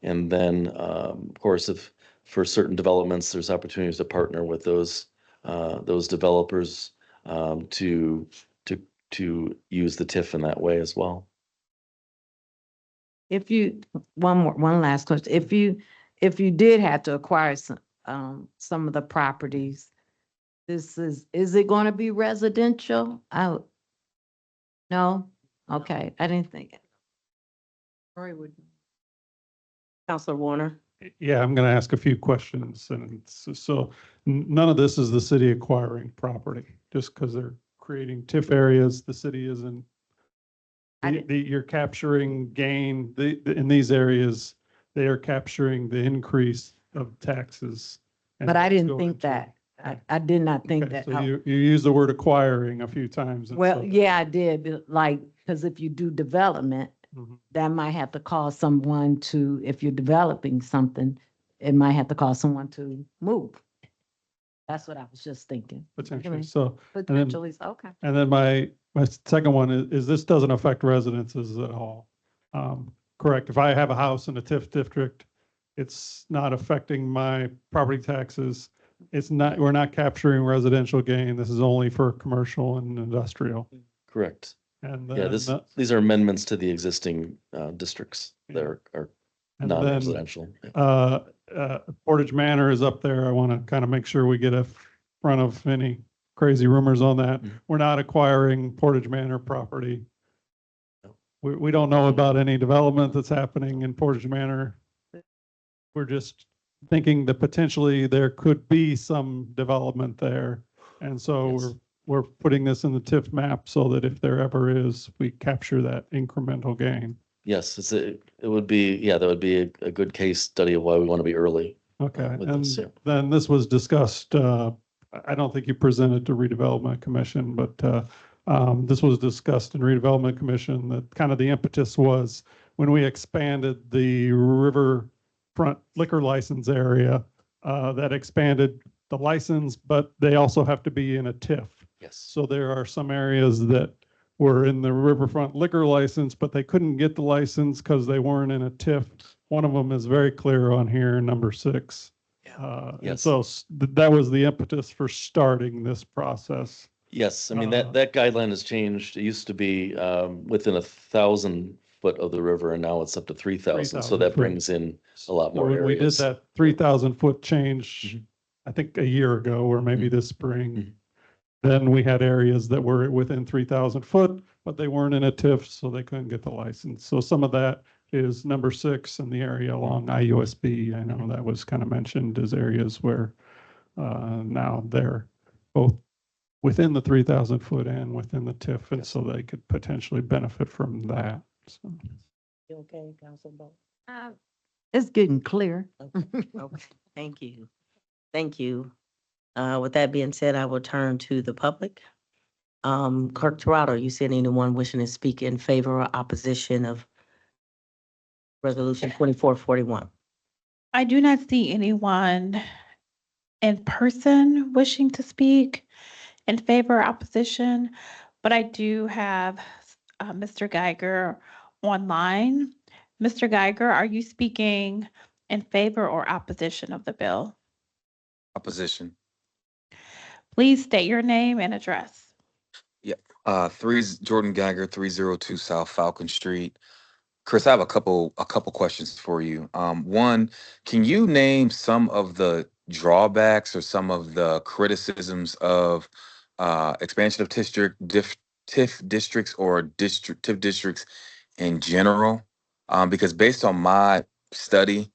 And then, of course, if for certain developments, there's opportunities to partner with those developers to use the TIF in that way as well. One last question. If you did have to acquire some of the properties, is it going to be residential? No? Okay, I didn't think it. Counselor Warner. Yeah, I'm going to ask a few questions. And so none of this is the city acquiring property, just because they're creating TIF areas. The city isn't. You're capturing gain in these areas. They are capturing the increase of taxes. But I didn't think that. I did not think that. So you use the word acquiring a few times. Well, yeah, I did. Because if you do development, that might have to cause someone to, if you're developing something, it might have to cause someone to move. That's what I was just thinking. Potentially. Potentially, okay. And then my second one is this doesn't affect residences at all. Correct. If I have a house in a TIF district, it's not affecting my property taxes. We're not capturing residential gain. This is only for commercial and industrial. Correct. And yeah, these are amendments to the existing districts that are non-residential. Portage Manor is up there. I want to kind of make sure we get in front of any crazy rumors on that. We're not acquiring Portage Manor property. We don't know about any development that's happening in Portage Manor. We're just thinking that potentially there could be some development there. And so we're putting this in the TIF map so that if there ever is, we capture that incremental gain. Yes, it would be, that would be a good case study of why we want to be early. Okay, and then this was discussed, I don't think you presented to Redevelopment Commission, but this was discussed in Redevelopment Commission that kind of the impetus was when we expanded the riverfront liquor license area, that expanded the license, but they also have to be in a TIF. Yes. So there are some areas that were in the riverfront liquor license, but they couldn't get the license because they weren't in a TIF. One of them is very clear on here, number 6. Yes. So that was the impetus for starting this process. Yes, I mean, that guideline has changed. It used to be within 1,000 foot of the river, and now it's up to 3,000. So that brings in a lot more areas. We did that 3,000 foot change, I think a year ago, or maybe this spring. Then we had areas that were within 3,000 foot, but they weren't in a TIF, so they couldn't get the license. So some of that is number 6 in the area along IUSB. I know that was kind of mentioned as areas where now they're both within the 3,000 foot and within the TIF, and so they could potentially benefit from that. So. You okay, Council Bo? It's getting clear. Okay, thank you. Thank you. With that being said, I will turn to the public. Clerk Toronto, you said anyone wishing to speak in favor or opposition of Resolution 2441? I do not see anyone in person wishing to speak in favor or opposition, but I do have Mr. Geiger online. Mr. Geiger, are you speaking in favor or opposition of the bill? Opposition. Please state your name and address. Yep. Jordan Geiger, 302 South Falcon Street. Chris, I have a couple questions for you. One, can you name some of the drawbacks or some of the criticisms of expansion of TIF districts or TIF districts in general? Because based on my study,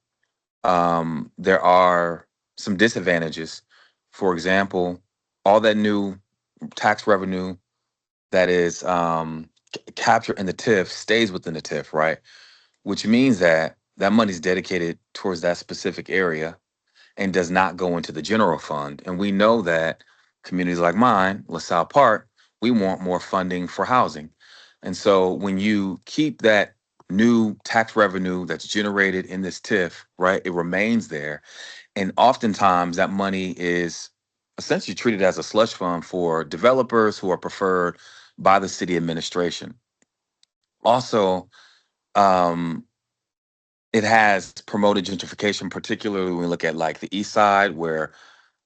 there are some disadvantages. For example, all that new tax revenue that is captured in the TIF stays within the TIF, right? Which means that that money is dedicated towards that specific area and does not go into the general fund. And we know that communities like mine, LaSalle Park, we want more funding for housing. And so when you keep that new tax revenue that's generated in this TIF, right, it remains there. And oftentimes that money is essentially treated as a slush fund for developers who are preferred by the city administration. Also, it has promoted gentrification, particularly when we look at like the East Side, where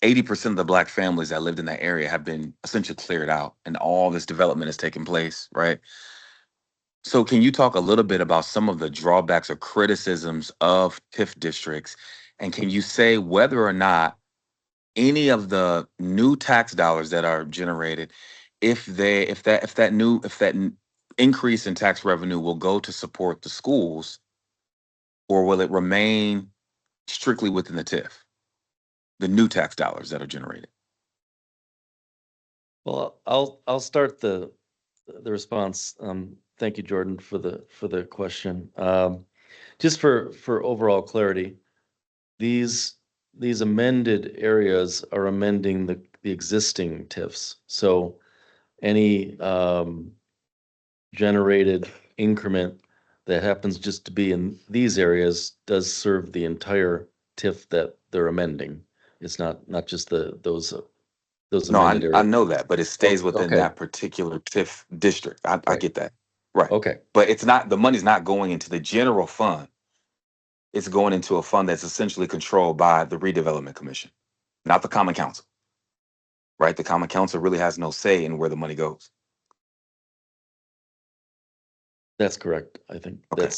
80% of the Black families that lived in that area have been essentially cleared out and all this development has taken place, right? So can you talk a little bit about some of the drawbacks or criticisms of TIF districts? And can you say whether or not any of the new tax dollars that are generated, if that increase in tax revenue will go to support the schools, or will it remain strictly within the TIF, the new tax dollars that are generated? Well, I'll start the response. Thank you, Jordan, for the question. Just for overall clarity, these amended areas are amending the existing TIFs. So any generated increment that happens just to be in these areas does serve the entire TIF that they're amending. It's not just those No, amended areas. I know that, but it stays within Okay. that particular TIF district. I Right. get that. Right. Okay. But it's not, the money's not going into the general fund. It's going into a fund that's essentially controlled by the Redevelopment Commission, not the Common Council. Right? The Common Council really has no say in where the money goes. That's correct. I think Okay.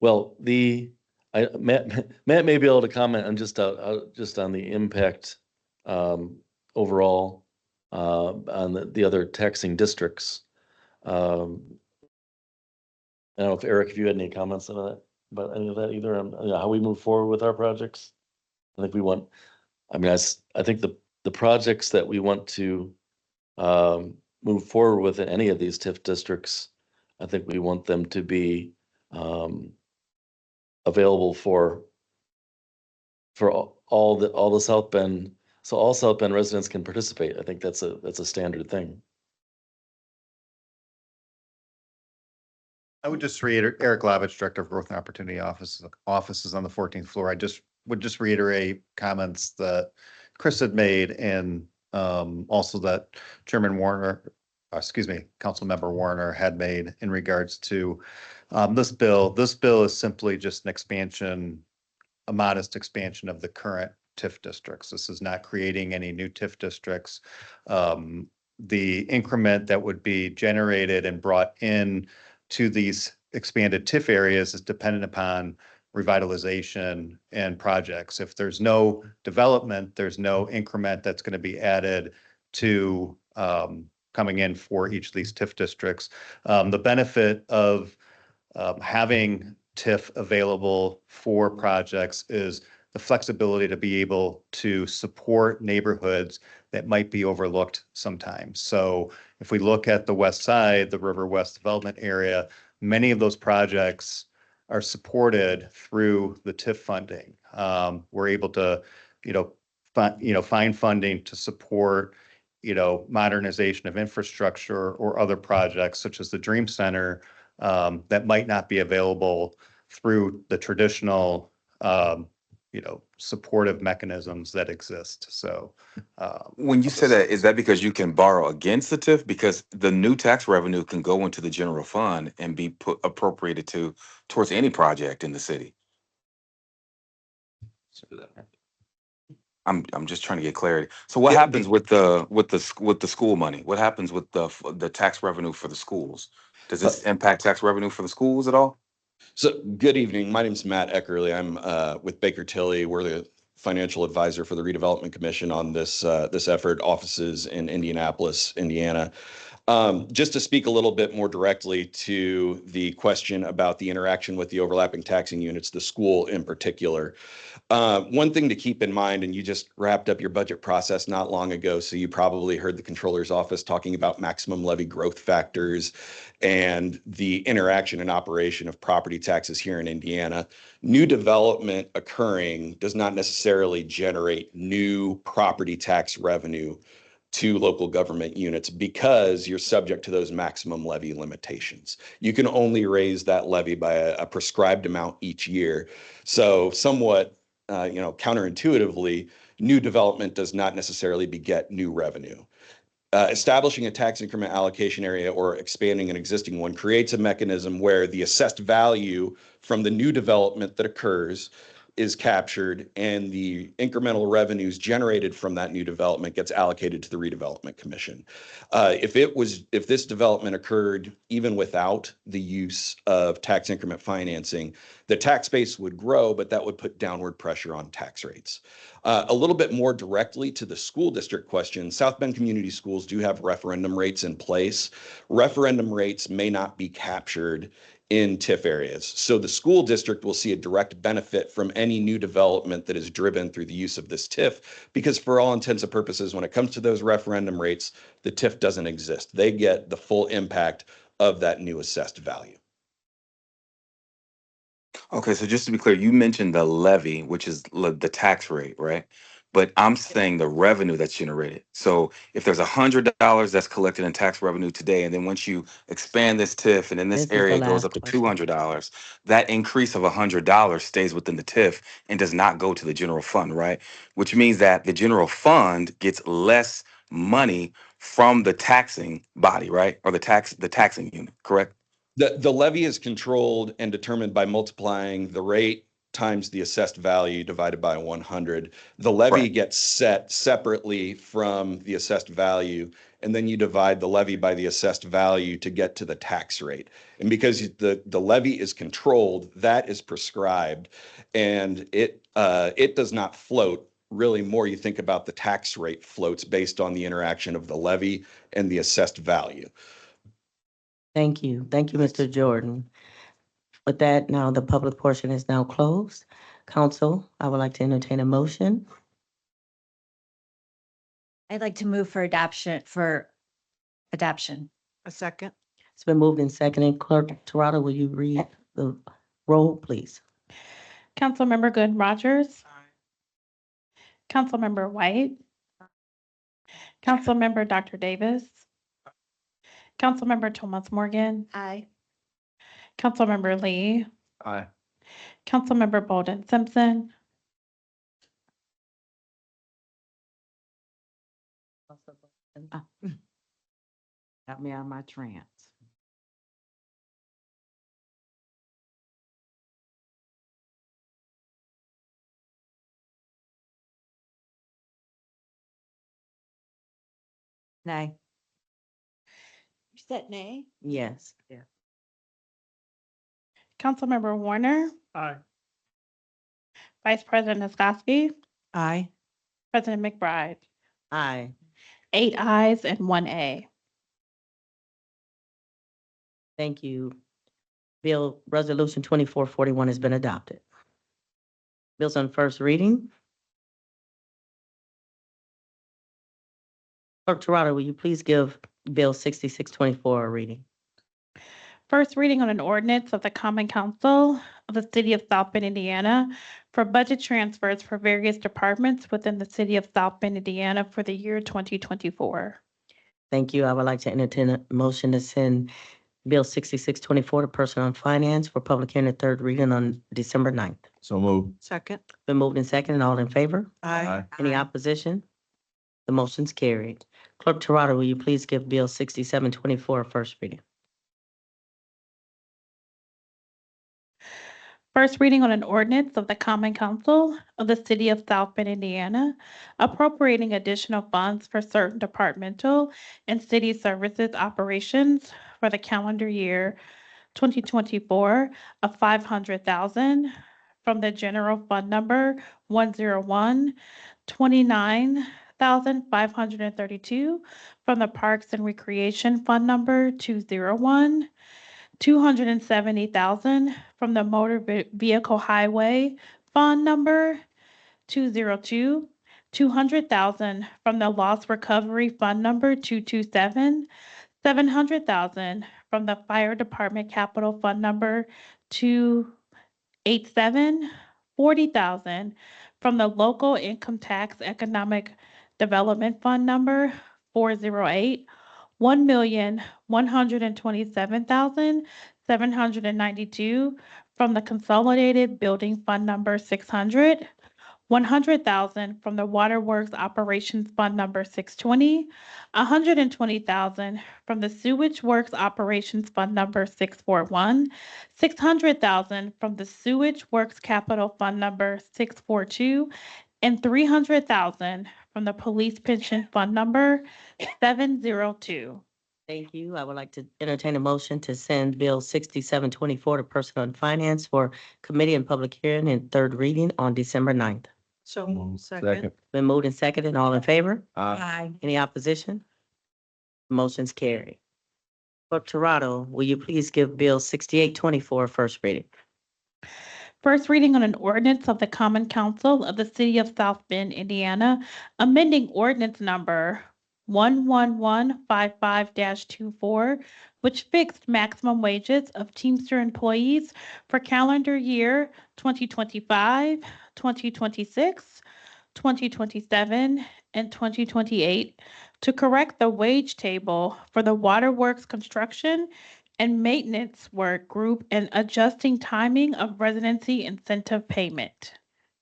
Well, Matt may be able to comment on just on the impact overall on the other taxing districts. I don't know if Eric, if you had any comments on that, about any of that either, on how we move forward with our projects. I think I think the projects that we want to move forward with in any of these TIF districts, I think we want them to be available for all the South Bend, so all South Bend residents can participate. I think that's a standard thing. I would just reiterate, Eric Lavich, Director of Growth and Opportunity Offices on the 14th floor. I would just reiterate comments that Chris had made, and also that Chairman Warner, Councilmember Warner had made in regards to this bill. This bill is simply just an expansion, a modest expansion of the current TIF districts. This is not creating any new TIF districts. The increment that would be generated and brought in to these expanded TIF areas is dependent upon revitalization and projects. If there's no development, there's no increment that's going to be added to coming in for each of these TIF districts. The benefit of having TIF available for projects is the flexibility to be able to support neighborhoods that might be overlooked sometimes. So if we look at the west side, the River West Development Area, many of those projects are supported through the TIF funding. We're able to, find funding to support, modernization of infrastructure or other projects such as the Dream Center that might not be available through the traditional, supportive mechanisms that exist. So When you say that, is that because you can borrow against the TIF? Because the new tax revenue can go into the general fund and be appropriated towards any project in the city. I'm just trying to get clarity. So what happens with the school money? What happens with the tax revenue for the schools? Does this impact tax revenue for the schools at all? So, good evening. My name is Matt Eckerly. I'm with Baker Tilly. We're the financial advisor for the Redevelopment Commission on this effort, offices in Indianapolis, Indiana. Just to speak a little bit more directly to the question about the interaction with the overlapping taxing units, the school in particular. One thing to keep in mind, and you just wrapped up your budget process not long ago, so you probably heard the controller's office talking about maximum levy growth factors and the interaction and operation of property taxes here in Indiana. New development occurring does not necessarily generate new property tax revenue to local government units because you're subject to those maximum levy limitations. You can only raise that levy by a prescribed amount each year. So somewhat, counterintuitively, new development does not necessarily beget new revenue. Establishing a tax increment allocation area or expanding an existing one creates a mechanism where the assessed value from the new development that occurs is captured and the incremental revenues generated from that new development gets allocated to the Redevelopment Commission. If this development occurred even without the use of tax increment financing, the tax base would grow, but that would put downward pressure on tax rates. A little bit more directly to the school district question, South Bend Community Schools do have referendum rates in place. Referendum rates may not be captured in TIF areas. So the school district will see a direct benefit from any new development that is driven through the use of this TIF, because for all intents and purposes, when it comes to those referendum rates, the TIF doesn't exist. They get the full impact of that new assessed value. Okay, so just to be clear, you mentioned the levy, which is the tax rate, right? But I'm saying the revenue that's generated. So if there's $100 that's collected in tax revenue today, and then once you expand this TIF and in this area it goes up to $200, that increase of $100 stays within the TIF and does not go to the general fund, right? Which means that the general fund gets less money from the taxing body, right? Or the taxing unit, correct? The levy is controlled and determined by multiplying the rate times the assessed value divided by 100. The levy gets set separately from the assessed value, and then you divide the levy by the assessed value to get to the tax rate. And because the levy is controlled, that is prescribed, and it does not float. Really, more you think about the tax rate floats based on the interaction of the levy and the assessed value. Thank you. Thank you, Mr. Jordan. With that, now the public portion is now closed. Council, I would like to entertain a motion. I'd like to move for adoption. A second. It's been moved and seconded. Clerk Torado, will you read the roll, please? Councilmember Good Rogers. Councilmember White. Councilmember Dr. Davis. Councilmember Thomas Morgan. Aye. Councilmember Lee. Aye. Councilmember Bolden Simpson. Got me out of my trance. Nay. You said nay? Yes. Yeah. Councilmember Warner. Aye. Vice President Niskoski. Aye. President McBride. Aye. 8 ayes and 1 A. Thank you. Resolution 2441 has been adopted. Bills on first reading. Clerk Toronto, will you please give Bill 6624 a reading? First reading on an ordinance of the Common Council of the City of South Bend, Indiana for budget transfers for various departments within the City of South Bend, Indiana for the year 2024. Thank you. I would like to entertain a motion to send Bill 6624 to Personnel and Finance for public hearing and third reading on December 9th. So moved. Second. Been moved and seconded. All in favor? Aye. Any opposition? The motion's carried. Clerk Toronto, will you please give Bill 6724 a first reading? First reading on an ordinance of the Common Council of the City of South Bend, Indiana, appropriating additional funds for certain departmental and city services operations for the calendar year 2024 of $500,000 from the general fund number 101-29,532 from the Parks and Recreation Fund number 201. 270,000 from the Motor Vehicle Highway Fund number 202, 200,000 from the Loss Recovery Fund number 227, 700,000 from the Fire Department Capital Fund number 287, 40,000 from the Local Income Tax Economic Development Fund number 408, 1,127,792 from the Consolidated Building Fund number 600, 100,000 from the Waterworks Operations Fund number 620, 120,000 from the Sewage Works Operations Fund number 641, 600,000 from the Sewage Works Capital Fund number 642, and 300,000 from the Police Pension Fund number 702. Thank you. I would like to entertain a motion to send Bill 6724 to Personnel and Finance for committee and public hearing and third reading on December 9th. So second. Been moved and seconded. All in favor? Aye. Any opposition? Motion's carried. Clerk Toronto, will you please give Bill 6824 a first reading? First reading on an ordinance of the Common Council of the City of South Bend, Indiana, amending ordinance number 11155-24, which fixed maximum wages of Teamster employees for calendar year 2025, 2026, 2027, and 2028 to correct the wage table for the Waterworks construction and maintenance work group and adjusting timing of residency incentive payment.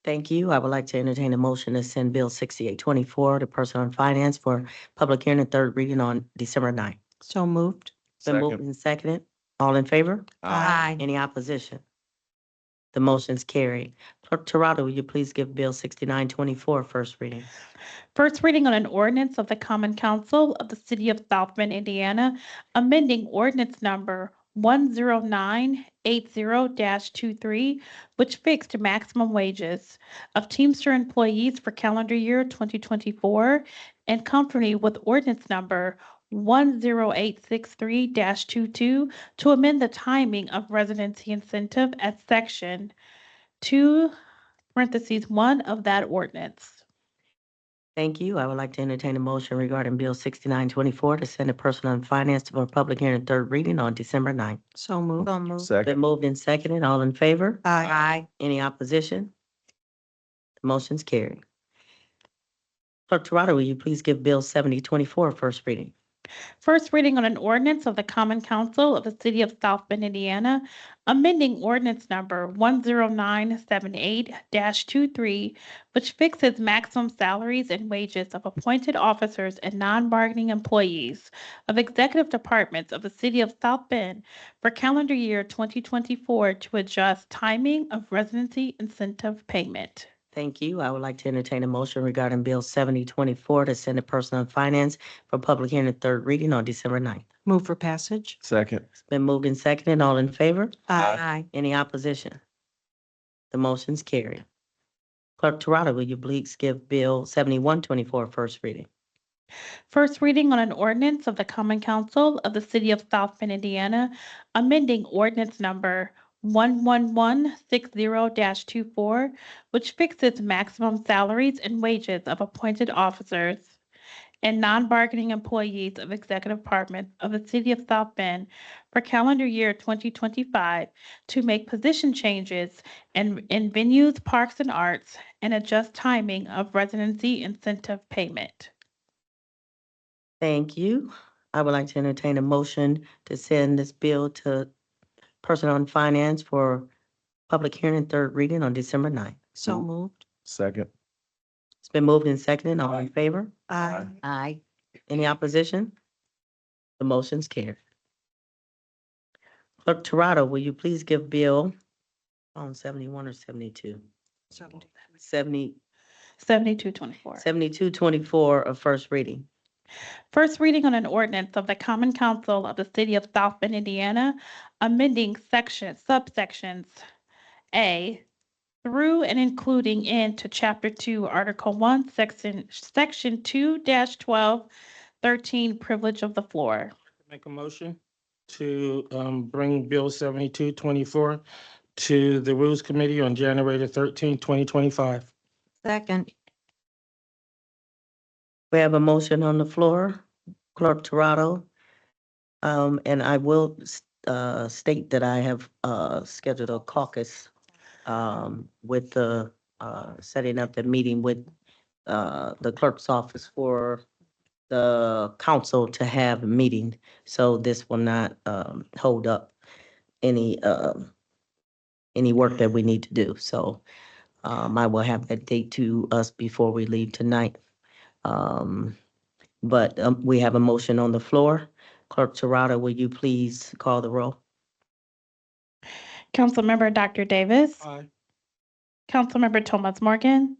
Thank you. I would like to entertain a motion to send Bill 6824 to Personnel and Finance for public hearing and third reading on December 9th. So moved. Been moved and seconded. All in favor? Aye. Any opposition? The motion's carried. Clerk Toronto, will you please give Bill 6924 first reading? First reading on an ordinance of the Common Council of the City of South Bend, Indiana, amending ordinance number 10980-23, which fixed maximum wages of Teamster employees for calendar year 2024 and company with ordinance number 10863-22 to amend the timing of residency incentive at section 2(1) of that ordinance. Thank you. I would like to entertain a motion regarding Bill 6924 to send to Personnel and Finance for public hearing and third reading on December 9th. So moved. Been moved and seconded. All in favor? Aye. Any opposition? The motion's carried. Clerk Toronto, will you please give Bill 7024 first reading? First reading on an ordinance of the Common Council of the City of South Bend, Indiana, amending ordinance number 10978-23, which fixes maximum salaries and wages of appointed officers and non-bargaining employees of executive departments of the City of South Bend for calendar year 2024 to adjust timing of residency incentive payment. Thank you. I would like to entertain a motion regarding Bill 7024 to send to Personnel and Finance for public hearing and third reading on December 9th. Move for passage. Second. It's been moved and seconded. All in favor? Aye. Any opposition? The motion's carried. Clerk Toronto, will you please give Bill 7124 first reading? First reading on an ordinance of the Common Council of the City of South Bend, Indiana, amending ordinance number 11160-24, which fixes maximum salaries and wages of appointed officers and non-bargaining employees of executive departments of the City of South Bend for calendar year 2025 to make position changes in venues, parks, and arts, and adjust timing of residency incentive payment. Thank you. I would like to entertain a motion to send this bill to Personnel and Finance for public hearing and third reading on December 9th. So moved. Second. It's been moved and seconded. All in favor? Aye. Aye. Any opposition? The motion's carried. Clerk Torado, will you please give Bill on 71 or 72? 70. 7224. 7224 of first reading. First reading on an ordinance of the Common Council of the City of South Bend, Indiana, amending subsections A through and including into Chapter 2, Article 1, Section 2-1213, Privilege of the Floor. Make a motion to bring Bill 7224 to the Rules Committee on January the 13th, 2025. Second. We have a motion on the floor, Clerk Torado. And I will state that I have scheduled a caucus with the setting up the meeting with the clerk's office for the council to have a meeting. So this will not hold up any work that we need to do. So I will have that date to us before we leave tonight. But we have a motion on the floor. Clerk Torado, will you please call the roll? Councilmember Dr. Davis. Aye. Councilmember Thomas Morgan.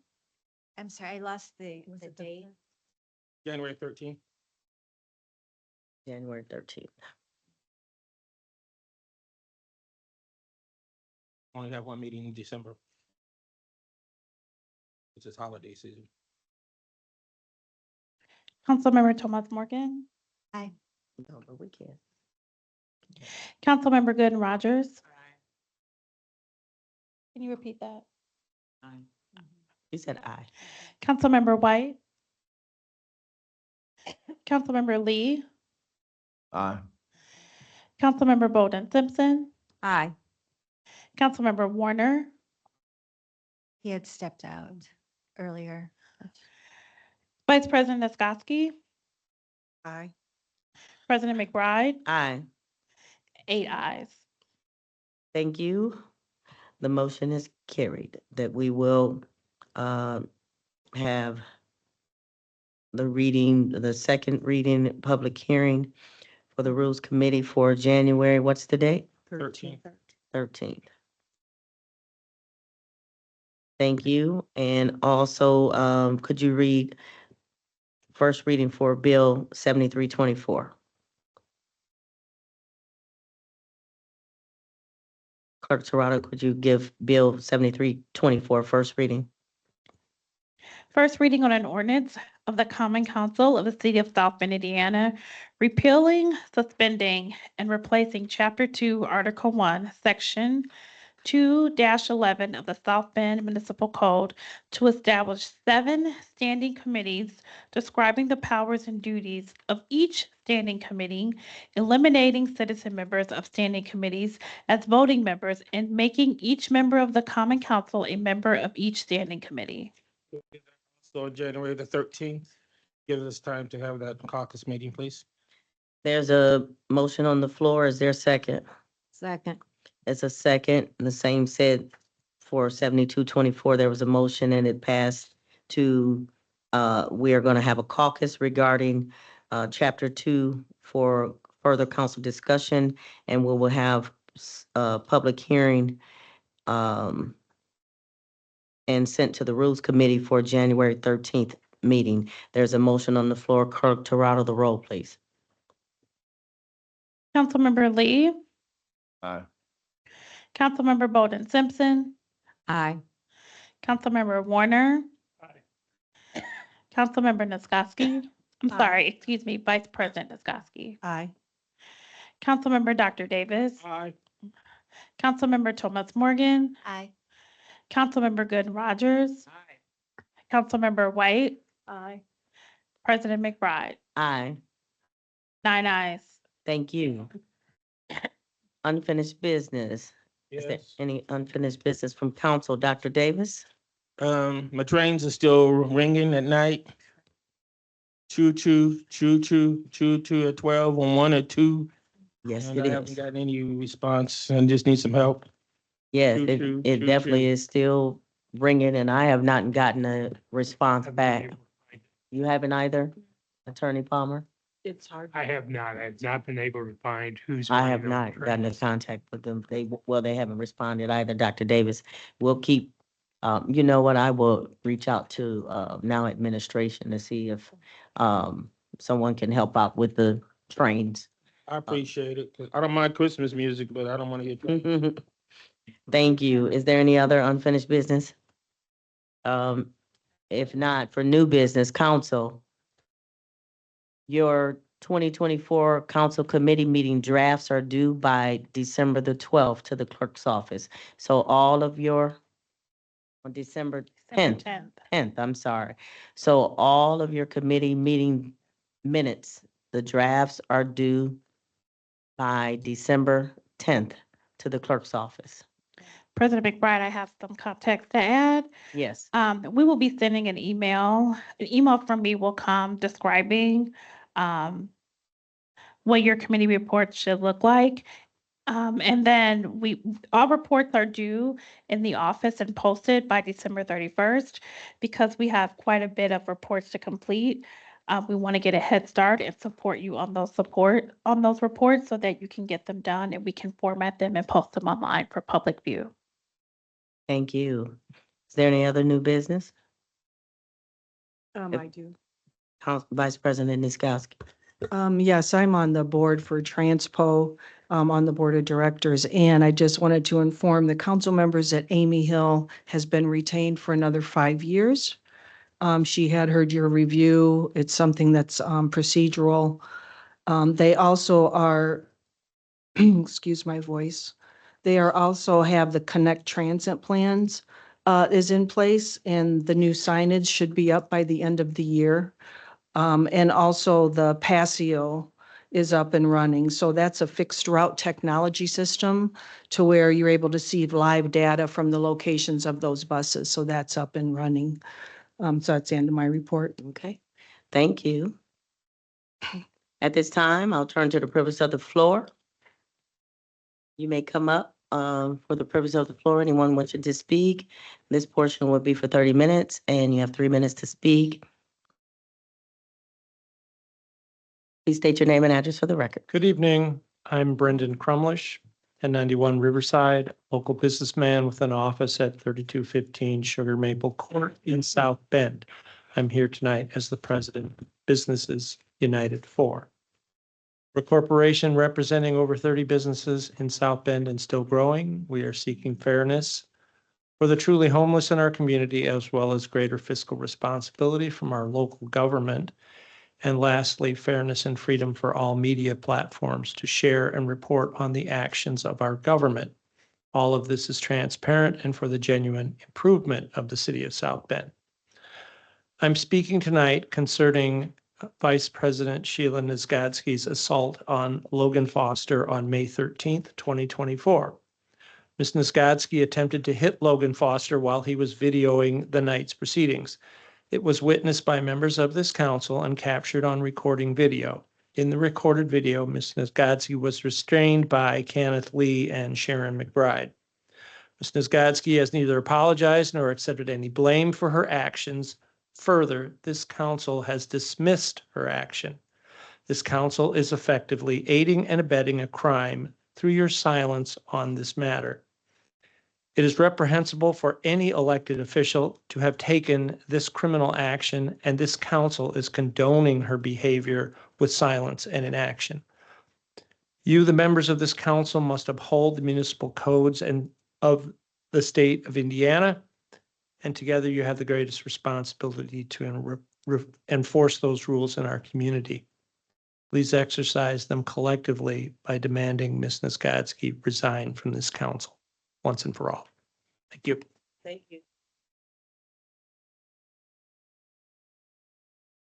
I'm sorry, I lost the date. January 13th. January 13th. Only have one meeting in December. It's just holiday season. Councilmember Thomas Morgan. Aye. No, but we can. Councilmember Gooden Rogers. Can you repeat that? You said aye. Councilmember White. Councilmember Lee. Aye. Councilmember Bowden Simpson. Aye. Councilmember Warner. He had stepped out earlier. Vice President Niskoski. Aye. President McBride. Aye. 8 ayes. Thank you. The motion is carried that we will have the second reading, public hearing for the Rules Committee for January, what's the date? 13th. 13th. Thank you. And also, could you read first reading for Bill 7324? Clerk Torado, could you give Bill 7324 first reading? First reading on an ordinance of the Common Council of the City of South Bend, Indiana, repealing, suspending, and replacing Chapter 2, Article 1, Section 2-11 of the South Bend Municipal Code to establish 7 standing committees describing the powers and duties of each standing committee, eliminating citizen members of standing committees as voting members, and making each member of the Common Council a member of each standing committee. So January the 13th, give us time to have that caucus meeting, please. There's a motion on the floor. Is there a second? Second. It's a second. The same said for 7224, there was a motion and it passed to, we are going to have a caucus regarding Chapter 2 for further council discussion, and we will have a public hearing and sent to the Rules Committee for January 13th meeting. There's a motion on the floor. Clerk Torado, the roll, please. Councilmember Lee. Aye. Councilmember Bowden Simpson. Aye. Councilmember Warner. Aye. Councilmember Niskoski. I'm Aye. sorry, excuse me, Vice President Nisgowsky. Aye. Councilmember Dr. Davis. Aye. Councilmember Thomas Morgan. Aye. Councilmember Good Rogers. Councilmember White. Aye. President McBride. Aye. 9 ayes. Thank you. Unfinished business. Is there Yes. any unfinished business from council? Dr. Davis? My trains are still ringing at night. Choo choo, choo choo, choo choo at 12 on 1 at 2. Yes, And it I haven't is. gotten any response and just need some help. Yes, Choo it, choo, it choo definitely choo. is still ringing and I have not gotten a response back. You haven't either, Attorney Palmer? It's hard. I have not. I've not been able to find who's. I running have those not gotten in trains. contact with them. They haven't responded either, Dr. Davis. We'll keep, you know what, I will reach out to, now administration to see if, someone can help out with the trains. I appreciate it. 'Cause I don't mind Christmas music, but I don't want to hear. Thank you. Is there any other unfinished business? If not, for new business, council, your 2024 council committee meeting drafts are due by December the 12th to the clerk's office. So all of your, on December 10th, 10th, I'm sorry. So all of your committee meeting minutes, the drafts are due by December 10th to the clerk's office. President McBride, I have some context to add. Yes. We will be sending an email. An email from me will come describing what your committee report should look like. And then all reports are due in the office and posted by December 31st because we have quite a bit of reports to complete. We want to get a head start and support you on those reports so that you can get them done and we can format them and post them online for public view. Thank you. Is there any other new business? I do. Vice President Niskowski. Yes, I'm on the board for Transpo, on the board of directors, and I just wanted to inform the council members that Amy Hill has been retained for another 5 years. She had heard your review. It's something that's procedural. They also are, excuse my voice, they are also have the Connect Transit plans is in place, and the new signage should be up by the end of the year. And also the Passio is up and running. So that's a fixed route technology system to where you're able to see live data from the locations of those buses. So that's up and running. So that's the end of my report. Okay, thank you. At this time, I'll turn to the privilege of the floor. You may come up for the privilege of the floor. Anyone wishing to speak? This portion will be for 30 minutes and you have 3 minutes to speak. Please state your name and address for the record. Good evening. I'm Brendan Crumlish, 1091 Riverside, local businessman with an office at 3215 Sugar Maple Court in South Bend. I'm here tonight as the president of Businesses United 4. We're a corporation representing over 30 businesses in South Bend and still growing. We are seeking fairness for the truly homeless in our community, as well as greater fiscal responsibility from our local government. And lastly, fairness and freedom for all media platforms to share and report on the actions of our government. All of this is transparent and for the genuine improvement of the city of South Bend. I'm speaking tonight concerning Vice President Sheila Nisgowsky's assault on Logan Foster on May 13th, 2024. Ms. Nisgowsky attempted to hit Logan Foster while he was videoing the night's proceedings. It was witnessed by members of this council and captured on recording video. In the recorded video, Ms. Nisgowsky was restrained by Kenneth Lee and Sharon McBride. Ms. Nisgowsky has neither apologized nor accepted any blame for her actions. Further, this council has dismissed her action. This council is effectively aiding and abetting a crime through your silence on this matter. It is reprehensible for any elected official to have taken this criminal action, and this council is condoning her behavior with silence and inaction. You, the members of this council, must uphold the municipal codes and of the state of Indiana, and together you have the greatest responsibility to enforce those rules in our community. Please exercise them collectively by demanding Ms. Niskodsky resign from this council once and for all. Thank you. Thank you.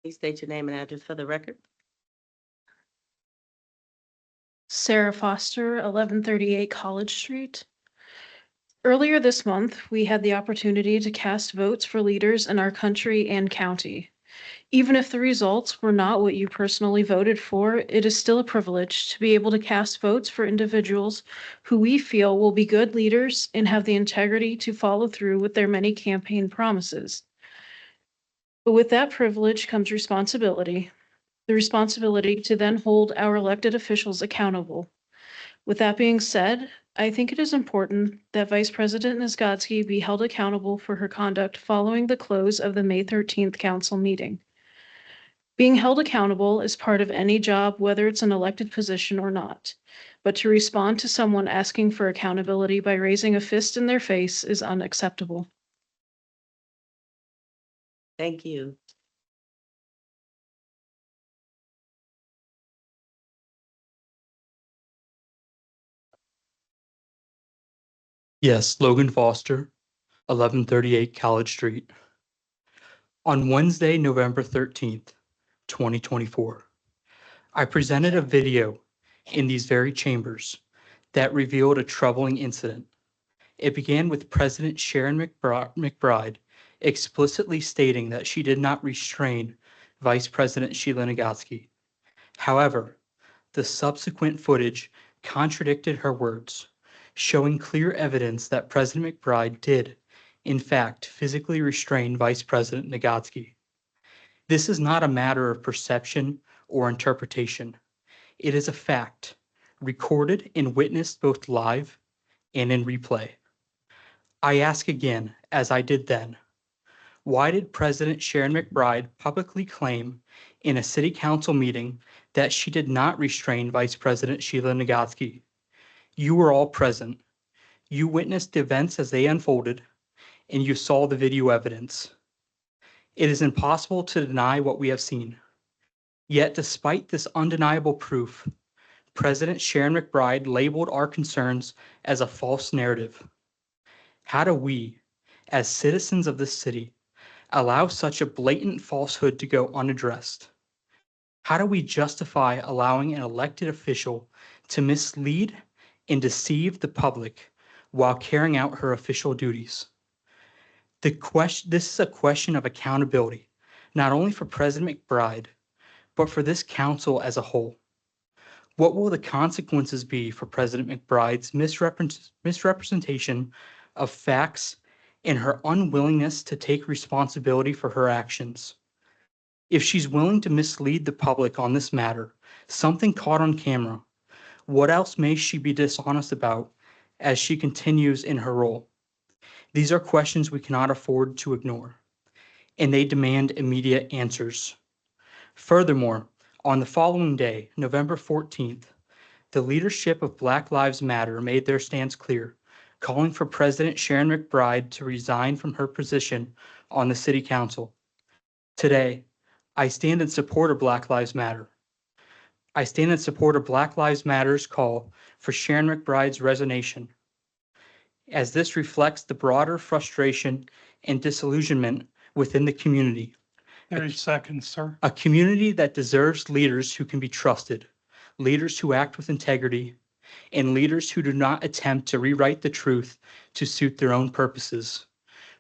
Please state your name and address for the record. Sarah Foster, 1138 College Street. Earlier this month, we had the opportunity to cast votes for leaders in our country and county. Even if the results were not what you personally voted for, it is still a privilege to be able to cast votes for individuals who we feel will be good leaders and have the integrity to follow through with their many campaign promises. But with that privilege comes responsibility, the responsibility to then hold our elected officials accountable. With that being said, I think it is important that Vice President Niskodsky be held accountable for her conduct following the close of the May 13th council meeting. Being held accountable is part of any job, whether it's an elected position or not. But to respond to someone asking for accountability by raising a fist in their face is unacceptable. Thank you. Yes, Logan Foster, 1138 College Street. On Wednesday, November 13th, 2024, I presented a video in these very chambers that revealed a troubling incident. It began with President Sharon McBride explicitly stating that she did not restrain Vice President Sheila Niskodsky. However, the subsequent footage contradicted her words, showing clear evidence that President McBride did, in fact, physically restrain Vice President Niskodsky. This is not a matter of perception or interpretation. It is a fact, recorded and witnessed both live and in replay. I ask again, as I did then, why did President Sharon McBride publicly claim in a city council meeting that she did not restrain Vice President Sheila Niskodsky? You were all present. You witnessed the events as they unfolded, and you saw the video evidence. It is impossible to deny what we have seen. Yet, despite this undeniable proof, President Sharon McBride labeled our concerns as a false narrative. How do we, as citizens of this city, allow such a blatant falsehood to go unaddressed? How do we justify allowing an elected official to mislead and deceive the public while carrying out her official duties? This is a question of accountability, not only for President McBride, but for this council as a whole. What will the consequences be for President McBride's misrepresentation of facts and her unwillingness to take responsibility for her actions? If she's willing to mislead the public on this matter, something caught on camera, what else may she be dishonest about as she continues in her role? These are questions we cannot afford to ignore, and they demand immediate answers. Furthermore, on the following day, November 14th, the leadership of Black Lives Matter made their stance clear, calling for President Sharon McBride to resign from her position on the City Council. Today, I stand in support of Black Lives Matter. I stand in support of Black Lives Matter's call for Sharon McBride's resignation, as this reflects the broader frustration and disillusionment within the community. 30 seconds, sir. A community that deserves leaders who can be trusted, leaders who act with integrity, and leaders who do not attempt to rewrite the truth to suit their own purposes.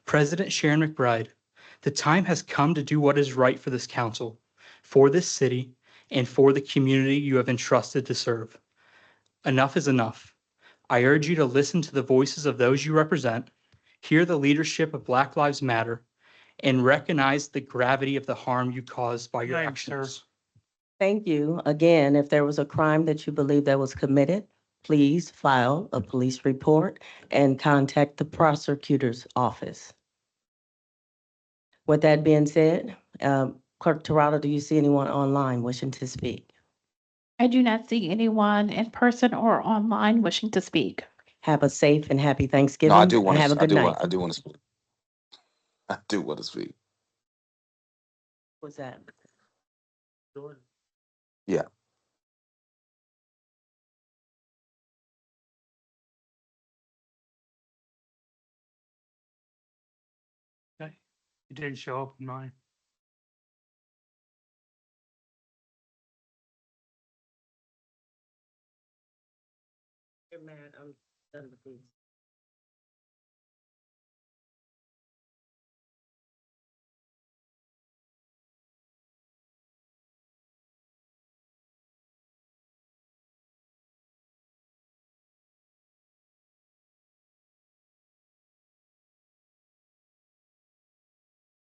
President Sharon McBride, the time has come to do what is right for this council, for this city, and for the community you have entrusted to serve. Enough is enough. I urge you to listen to the voices of those you represent, hear the leadership of Black Lives Matter, and recognize the gravity of the harm you caused by your actions. Thank you. Again, if there was a crime that you believe that was committed, please file a police report and contact the prosecutor's office. With that being said, Clerk Tirado, do you see anyone online wishing to speak? I do not see anyone in person or online wishing to speak. Have a safe and happy Thanksgiving. No, I do want and have a to. good night. I do want to speak. I do want to speak. Was that? Yeah. Okay. It didn't show up in mine. You're mad, I'm done with these.